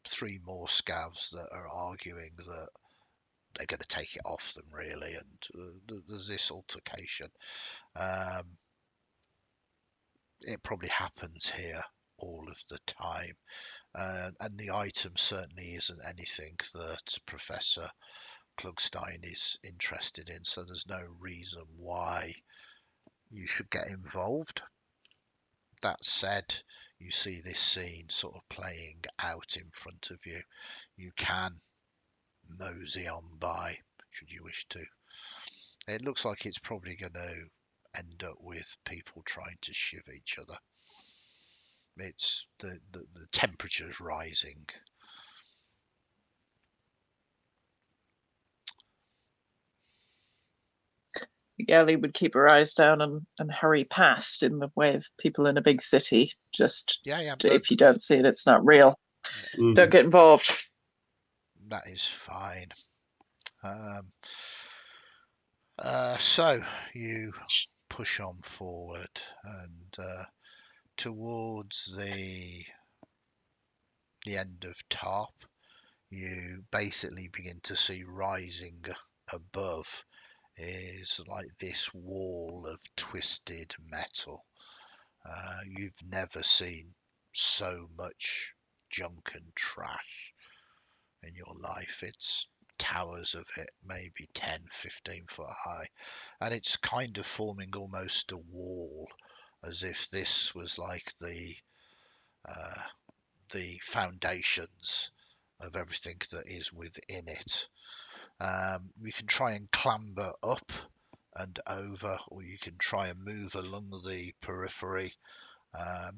3 more scavs that are arguing that they're going to take it off them, really, and there's this altercation. It probably happens here all of the time, and the item certainly isn't anything that Professor Klugstein is interested in, so there's no reason why you should get involved. That said, you see this scene sort of playing out in front of you. You can mosey on by should you wish to. It looks like it's probably going to end up with people trying to shiv each other. It's the temperature's rising. Ellie would keep her eyes down and hurry past in the way of people in a big city. Just Yeah, if you don't see it, it's not real. Don't get involved. That is fine. So you push on forward and towards the end of Tarp, you basically begin to see rising above is like this wall of twisted metal. You've never seen so much junk and trash in your life. It's towers of it, maybe 10, 15 foot high, and it's kind of forming almost a wall, as if this was like the foundations of everything that is within it. You can try and clamber up and over, or you can try and move along the periphery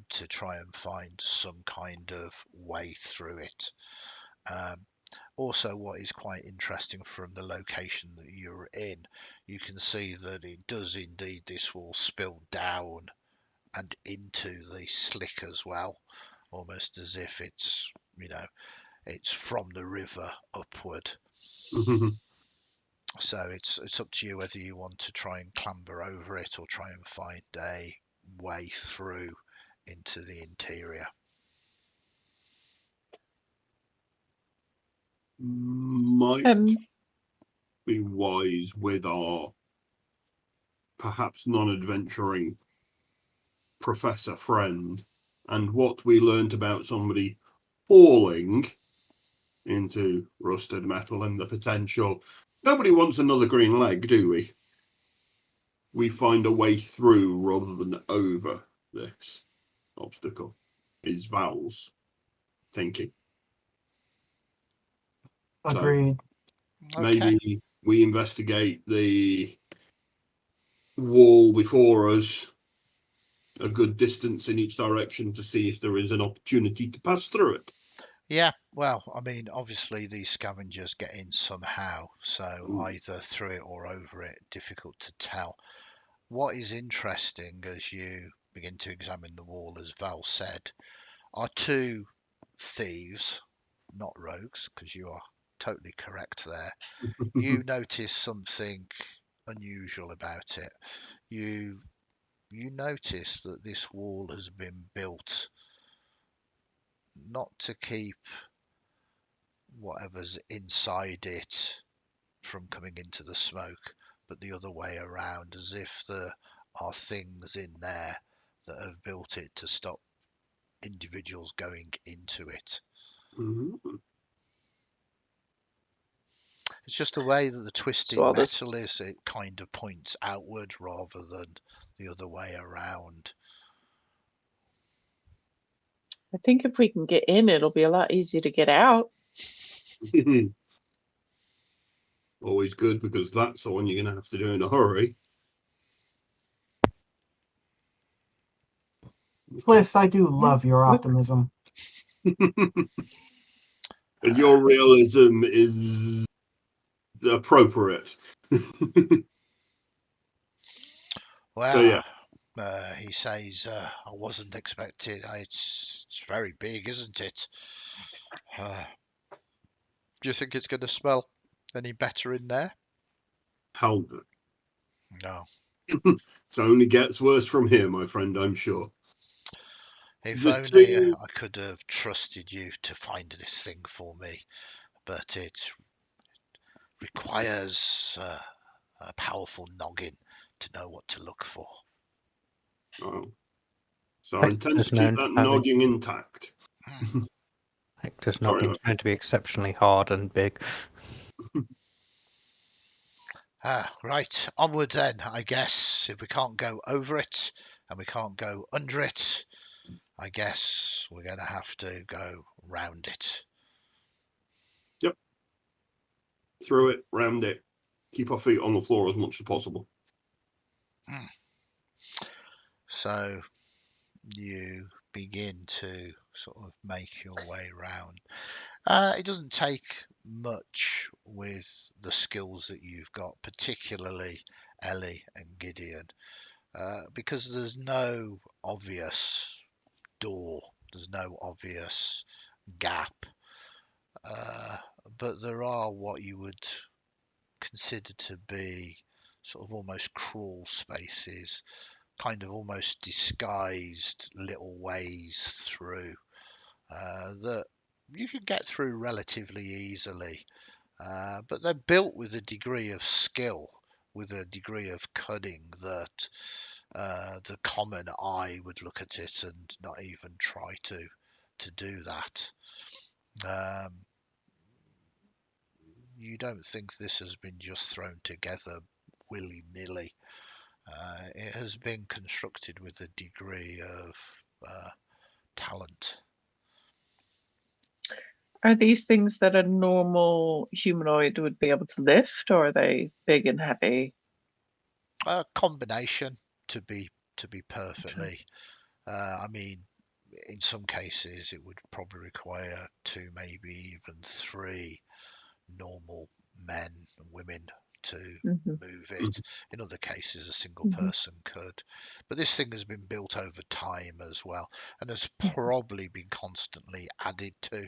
to try and find some kind of way through it. Also, what is quite interesting from the location that you're in, you can see that it does indeed, this will spill down and into the slick as well, almost as if it's, it's from the river upward. So it's up to you whether you want to try and clamber over it or try and find a way through into the interior. Might be wise with our perhaps non-adventuring professor friend and what we learnt about somebody falling into rusted metal and the potential. Nobody wants another green leg, do we? We find a way through rather than over this obstacle, is Val's thinking. Agreed. So Okay. maybe we investigate the wall before us a good distance in each direction to see if there is an opportunity to pass through it. Yeah, well, I mean, obviously these scavengers get in somehow, so Mm. either through it or over it, difficult to tell. What is interesting as you begin to examine the wall, as Val said, are two thieves, not rogues, because you are totally correct there. You notice something unusual about it. You notice that this wall has been built not to keep whatever's inside it from coming into the smoke, but the other way around, as if there are things in there that have built it to stop individuals going into it. Mhm. It's just the way that the So twisted all this, metal is, it kind of points outward rather than the other way around. I think if we can get in, it'll be a lot easier to get out. Always good, because that's the one you're going to have to do in a hurry. Fliss, I do love your Look. optimism. And your realism is appropriate. So yeah, Well, he says, I wasn't expecting. It's very big, isn't it? Do you think it's going to smell any better in there? how No. it only gets worse from here, my friend, I'm sure. If The only two, I could have trusted you to find this thing for me, but it requires a powerful noggin to know what to look for. oh, so our intent Hector's to keep known to that have noggin intact. Hector's Sorry, noggin's known to be exceptionally hard and big. Right, onward then, I guess. If we can't go over it and we can't go under it, I guess we're going to have to go round it. Yep. Through it, round it, keep our feet on the floor as much as possible. So you begin to sort of make your way round. It doesn't take much with the skills that you've got, particularly Ellie and Gideon, because there's no obvious door, there's no obvious gap, uh, but there are what you would consider to be sort of almost crawl spaces, kind of almost disguised little ways through that you can get through relatively easily. But they're built with a degree of skill, with a degree of cunning that the common eye would look at it and not even try to do that. Um, you don't think this has been just thrown together willy-nilly. It has been constructed with a degree of talent. Are these things that a normal humanoid would be able to lift, or are they big and heavy? A combination, to be perfectly. I mean, in some cases, it would probably require two, maybe even three normal men and women to Mm-hmm. move it. In other cases, a single Mm-hmm. person could. But this thing has been built over time as well, and has probably been constantly added to.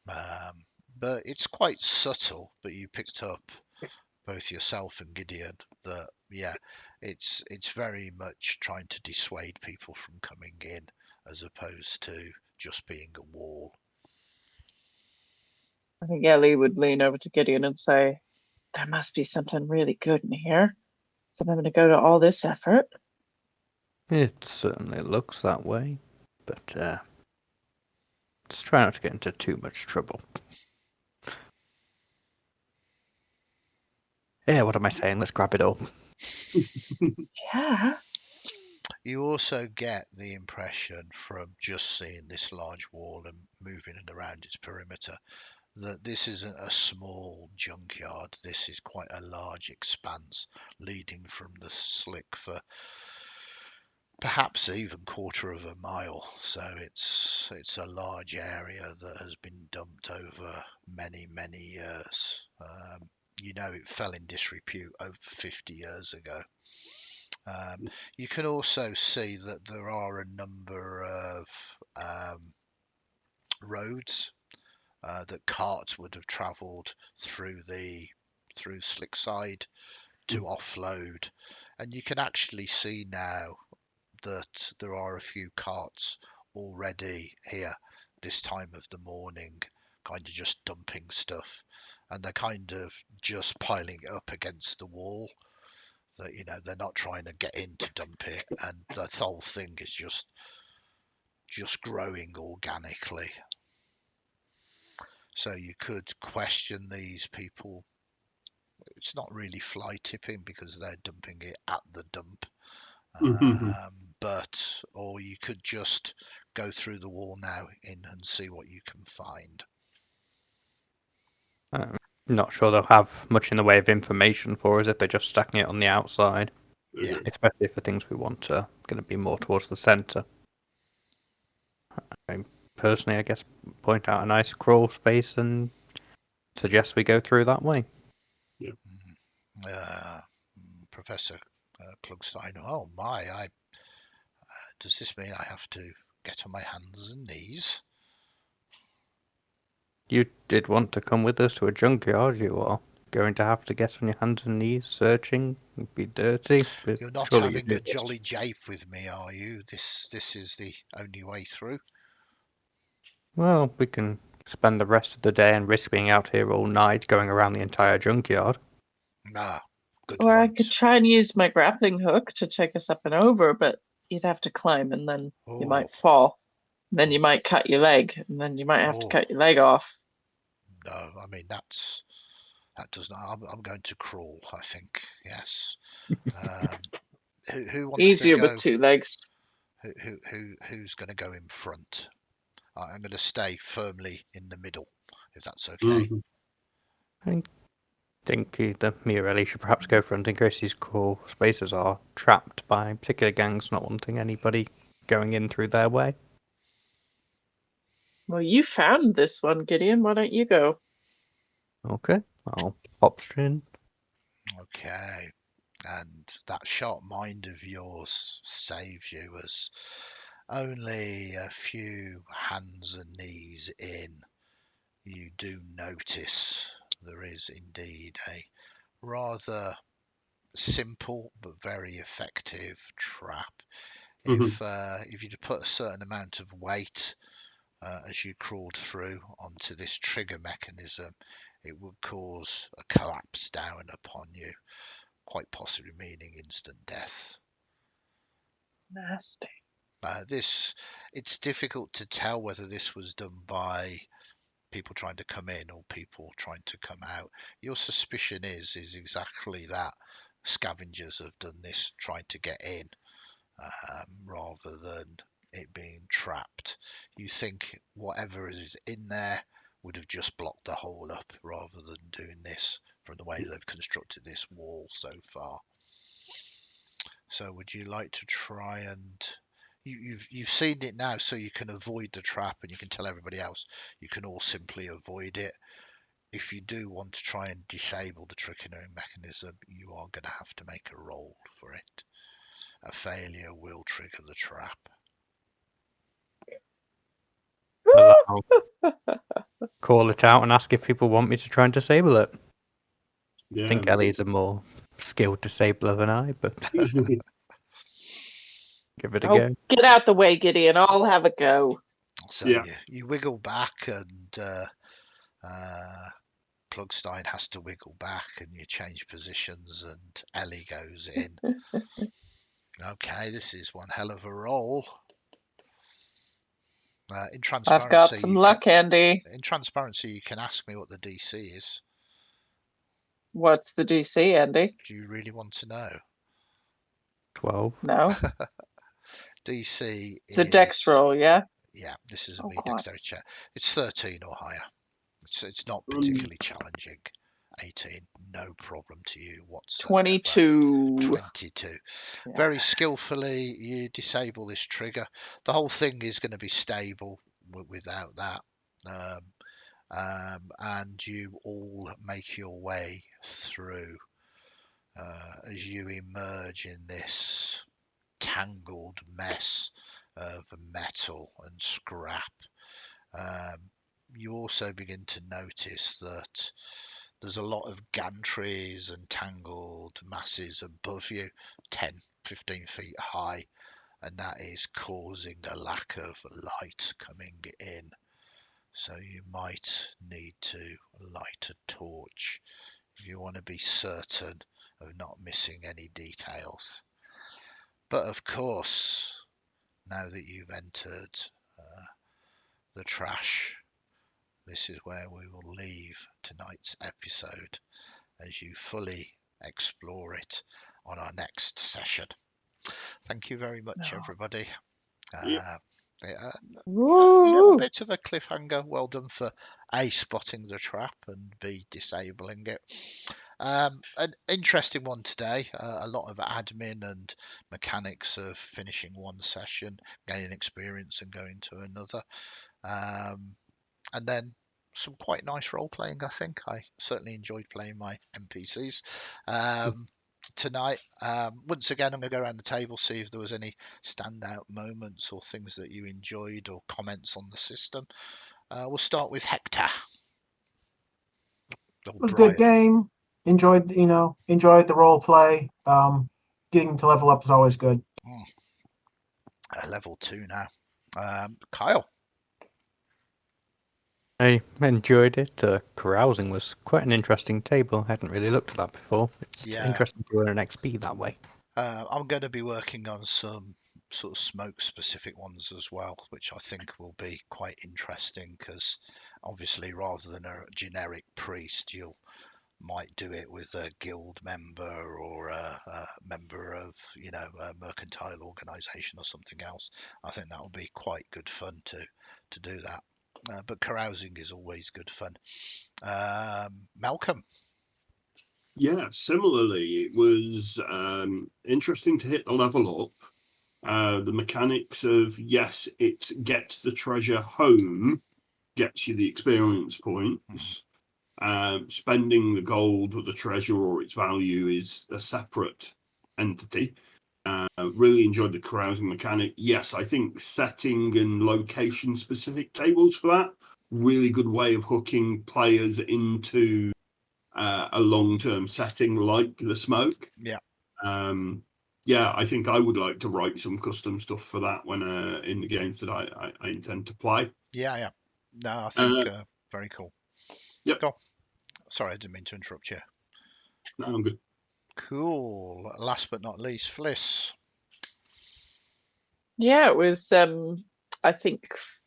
Um, but it's quite subtle. But you picked up, both yourself and Gideon, that yeah, it's very much trying to dissuade people from coming in, as opposed to just being a wall. I think Ellie would lean over to Gideon and say, "There must be something really good in here for them to go to all this effort." It certainly looks that way, but let's try not to get into too much trouble. Yeah, what am I saying? Let's grab it all. Yeah. You also get the impression from just seeing this large wall and moving it around its perimeter that this isn't a small junkyard. This is quite a large expanse leading from the slick for perhaps even quarter of a mile. So it's a large area that has been dumped over many years. It fell in disrepute over 50 years ago. You can also see that there are a number of roads that carts would have travelled through Slickside to offload, and you can actually see now that there are a few carts already here this time of the morning, kind of just dumping stuff, and they're kind of just piling it up against the wall. That they're not trying to get in to dump it, and the whole thing is just growing organically. So you could question these people. It's not really fly tipping because they're dumping it at the dump. Or you could just go through the wall now and see what you can find. Not sure they'll have much in the way of information for us if they're just stacking it on the outside. Yeah. Especially for things we want going to be more towards the centre. Personally, I guess, point out a nice crawl space and suggest we go through that way. Professor Klugstein, oh my, does this mean I have to get on my hands and knees? You did want to come with us to a junkyard, you are going to have to get on your hands and knees searching. It'd be dirty. But You're not surely having you'd a do this. jolly jape with me, are you? This is the only way through. Well, we can spend the rest of the day and risk being out here all night going around the entire junkyard. Good Or I point. could try and use my grappling hook to take us up and over, but you'd have to climb and then you might fall. Then you might cut your leg, and then you might have to cut your leg off. No, I mean that does not. I'm going to crawl, I think. Yes. Who wants Easier to go? with 2 legs. Who's going to go in front? I'm going to stay firmly in the middle, if that's okay. I think either me or Ellie should perhaps go front in case these core spaces are trapped by particular gangs not wanting anybody going in through their way. Well, you found this one, Gideon. Why don't you go? Okay, I'll pop in. Okay. And that sharp mind of yours saves you as only a few hands and knees in, you do notice there is indeed a rather simple but very effective trap. If you'd put a certain amount of weight as you crawled through onto this trigger mechanism, it would cause a collapse down upon you, quite possibly meaning instant death. Nasty. It's difficult to tell whether this was done by people trying to come in or people trying to come out. Your suspicion is exactly that. Scavengers have done this trying to get in rather than it being trapped. You think whatever is in there would have just blocked the hole up rather than doing this from the way they've constructed this wall so far. So would you like to try and you've seen it now, so you can avoid the trap and you can tell everybody else you can all simply avoid it. If you do want to try and disable the triggering mechanism, you are going to have to make a roll for it. A failure will trigger the trap. I'll call it out and ask if people want me to try and disable it. Yeah, I think Ellie's a more skilled disabler than I, but give it a go. Get out the way, Gideon. I'll have a go. So you wiggle back, and Klugstein has to wiggle back, and you change positions, and Ellie goes in. Okay, this is one hell of a roll. In transparency, I've got some luck, Andy. In transparency, you can ask me what the DC is. What's the DC, Andy? Do you really want to know? 12. No. DC It's a is, dex roll, yeah? yeah, this is a Oh, me quite. dexterity check. It's 13 or higher. It's not Um, particularly challenging. 18, no problem to you whatsoever. 22. 22. Yeah. Very skillfully, you disable this trigger. The whole thing is going to be stable without that. And you all make your way through as you emerge in this tangled mess of metal and scrap. You also begin to notice that there's a lot of gantries and tangled masses above you, 10, 15 feet high, and that is causing a lack of light coming in. So you might need to light a torch if you want to be certain of not missing any details. But of course, now that you've entered the trash, this is where we will leave tonight's episode as you fully explore it on our next session. Thank you very much, No. everybody. Yep. A little Woo! bit of a cliffhanger. Well done for A, spotting the trap, and B, disabling it. An interesting one today. A lot of admin and mechanics of finishing one session, gaining experience and going to another. And then some quite nice role playing, I think. I certainly enjoyed playing my NPCs tonight. Once again, I'm going to go around the table, see if there was any standout moments or things that you enjoyed or comments on the system. We'll start with Hector. It was a good game. Enjoyed the role play. Getting to level up is always good. Level 2 now. Kyle. I enjoyed it. Carousing was quite an interesting table. I hadn't really looked at that before. It's Yeah. interesting to earn an XP that way. I'm going to be working on some sort of smoke specific ones as well, which I think will be quite interesting because obviously rather than a generic priest, you might do it with a guild member or a member of, a mercantile organization or something else. I think that will be quite good fun to do that. But carousing is always good fun. Malcolm. Yeah, similarly, it was interesting to hit the level up. The mechanics of, yes, it gets the treasure home, gets you the experience points. Spending the gold or the treasure or its value is a separate entity. Really enjoyed the carousing mechanic. Yes, I think setting and location specific tables for that, really good way of hooking players into a long-term setting like the smoke. Yeah. Yeah, I think I would like to write some custom stuff for that when in the games that I intend to play. Yeah. No, I think very cool. Yep. Go on. Sorry, I didn't mean to interrupt you. No, I'm good. Cool. Last but not least, Fliss. Yeah, it was I think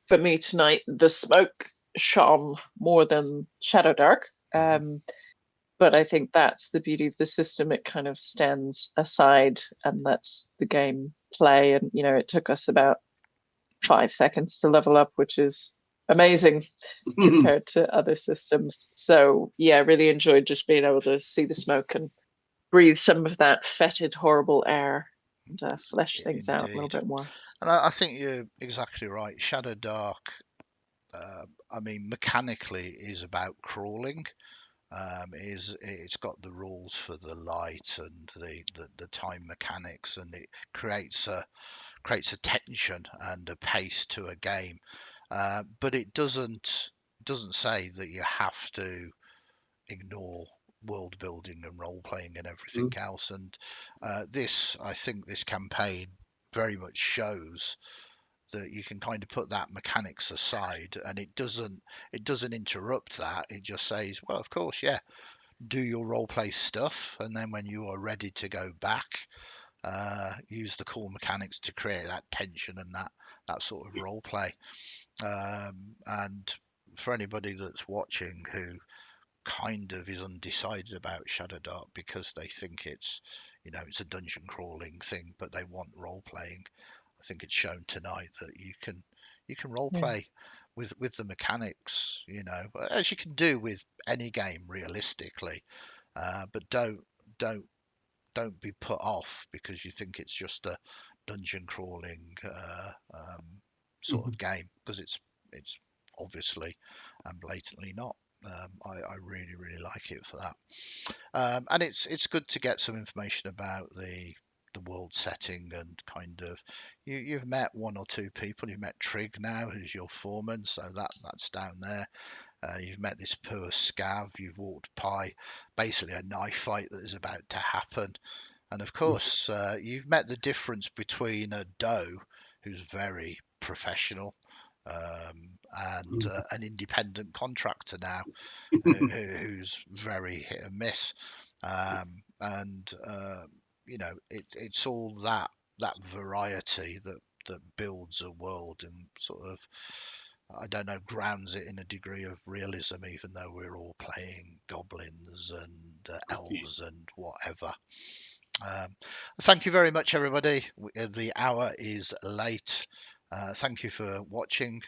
for me tonight the smoke shone more than Shadowdark. But I think that's the beauty of the system. It kind of stands aside and lets the game play. And it took us about 5 seconds to level up, which is amazing compared to other systems. So yeah, really enjoyed just being able to see the smoke and breathe some of that fetid, horrible air and flesh things out a little bit more. And I think you're exactly right. Shadowdark, mechanically is about crawling. It's got the rules for the light and the time mechanics, and it creates a tension and a pace to a game. But it doesn't say that you have to ignore world building and role playing and everything else. And I think this campaign very much shows that you can kind of put that mechanics aside, and it doesn't interrupt that. It just says, well, of course, yeah, do your role play stuff, and then when you are ready to go back, use the core mechanics to create that tension and that sort of role play. And for anybody that's watching who kind of is undecided about Shadowdark because they think it's a dungeon crawling thing, but they want role playing, I think it's shown tonight that you can role Yeah. play with the mechanics, you know, as you can do with any game realistically. But don't be put off because you think it's just a dungeon crawling sort of game, because it's obviously and blatantly not. I really like it for that, and it's good to get some information about the world setting, and kind of you've met one or two people. You've met Trig now, who's your foreman, so that's down there. You've met this poor scav. You've walked by basically a knife fight that is about to happen. And of course, you've met the difference between a doe who's very professional and an independent contractor now who's very hit and miss. And you know, it's all that variety that builds a world and sort of, I don't know, grounds it in a degree of realism, even though we're all playing goblins and elves and whatever. Thank you very much, everybody. The hour is late. Thank you for watching.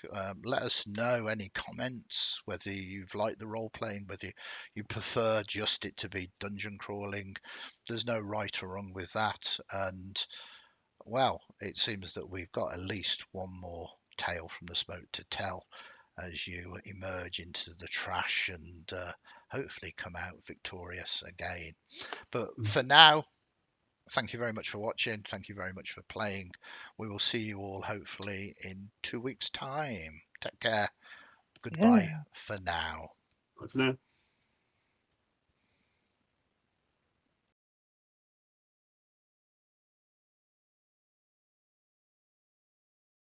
Let us know any comments, whether you've liked the role playing, whether you prefer just it to be dungeon crawling. There's no right or wrong with that. And well, it seems that we've got at least one more tale from the smoke to tell as you emerge into the trash and hopefully come out victorious again. But for now, thank you very much for watching. Thank you very much for playing. We will see you all hopefully in 2 weeks' time. Take care. Goodbye Yeah. for now. Bye for now.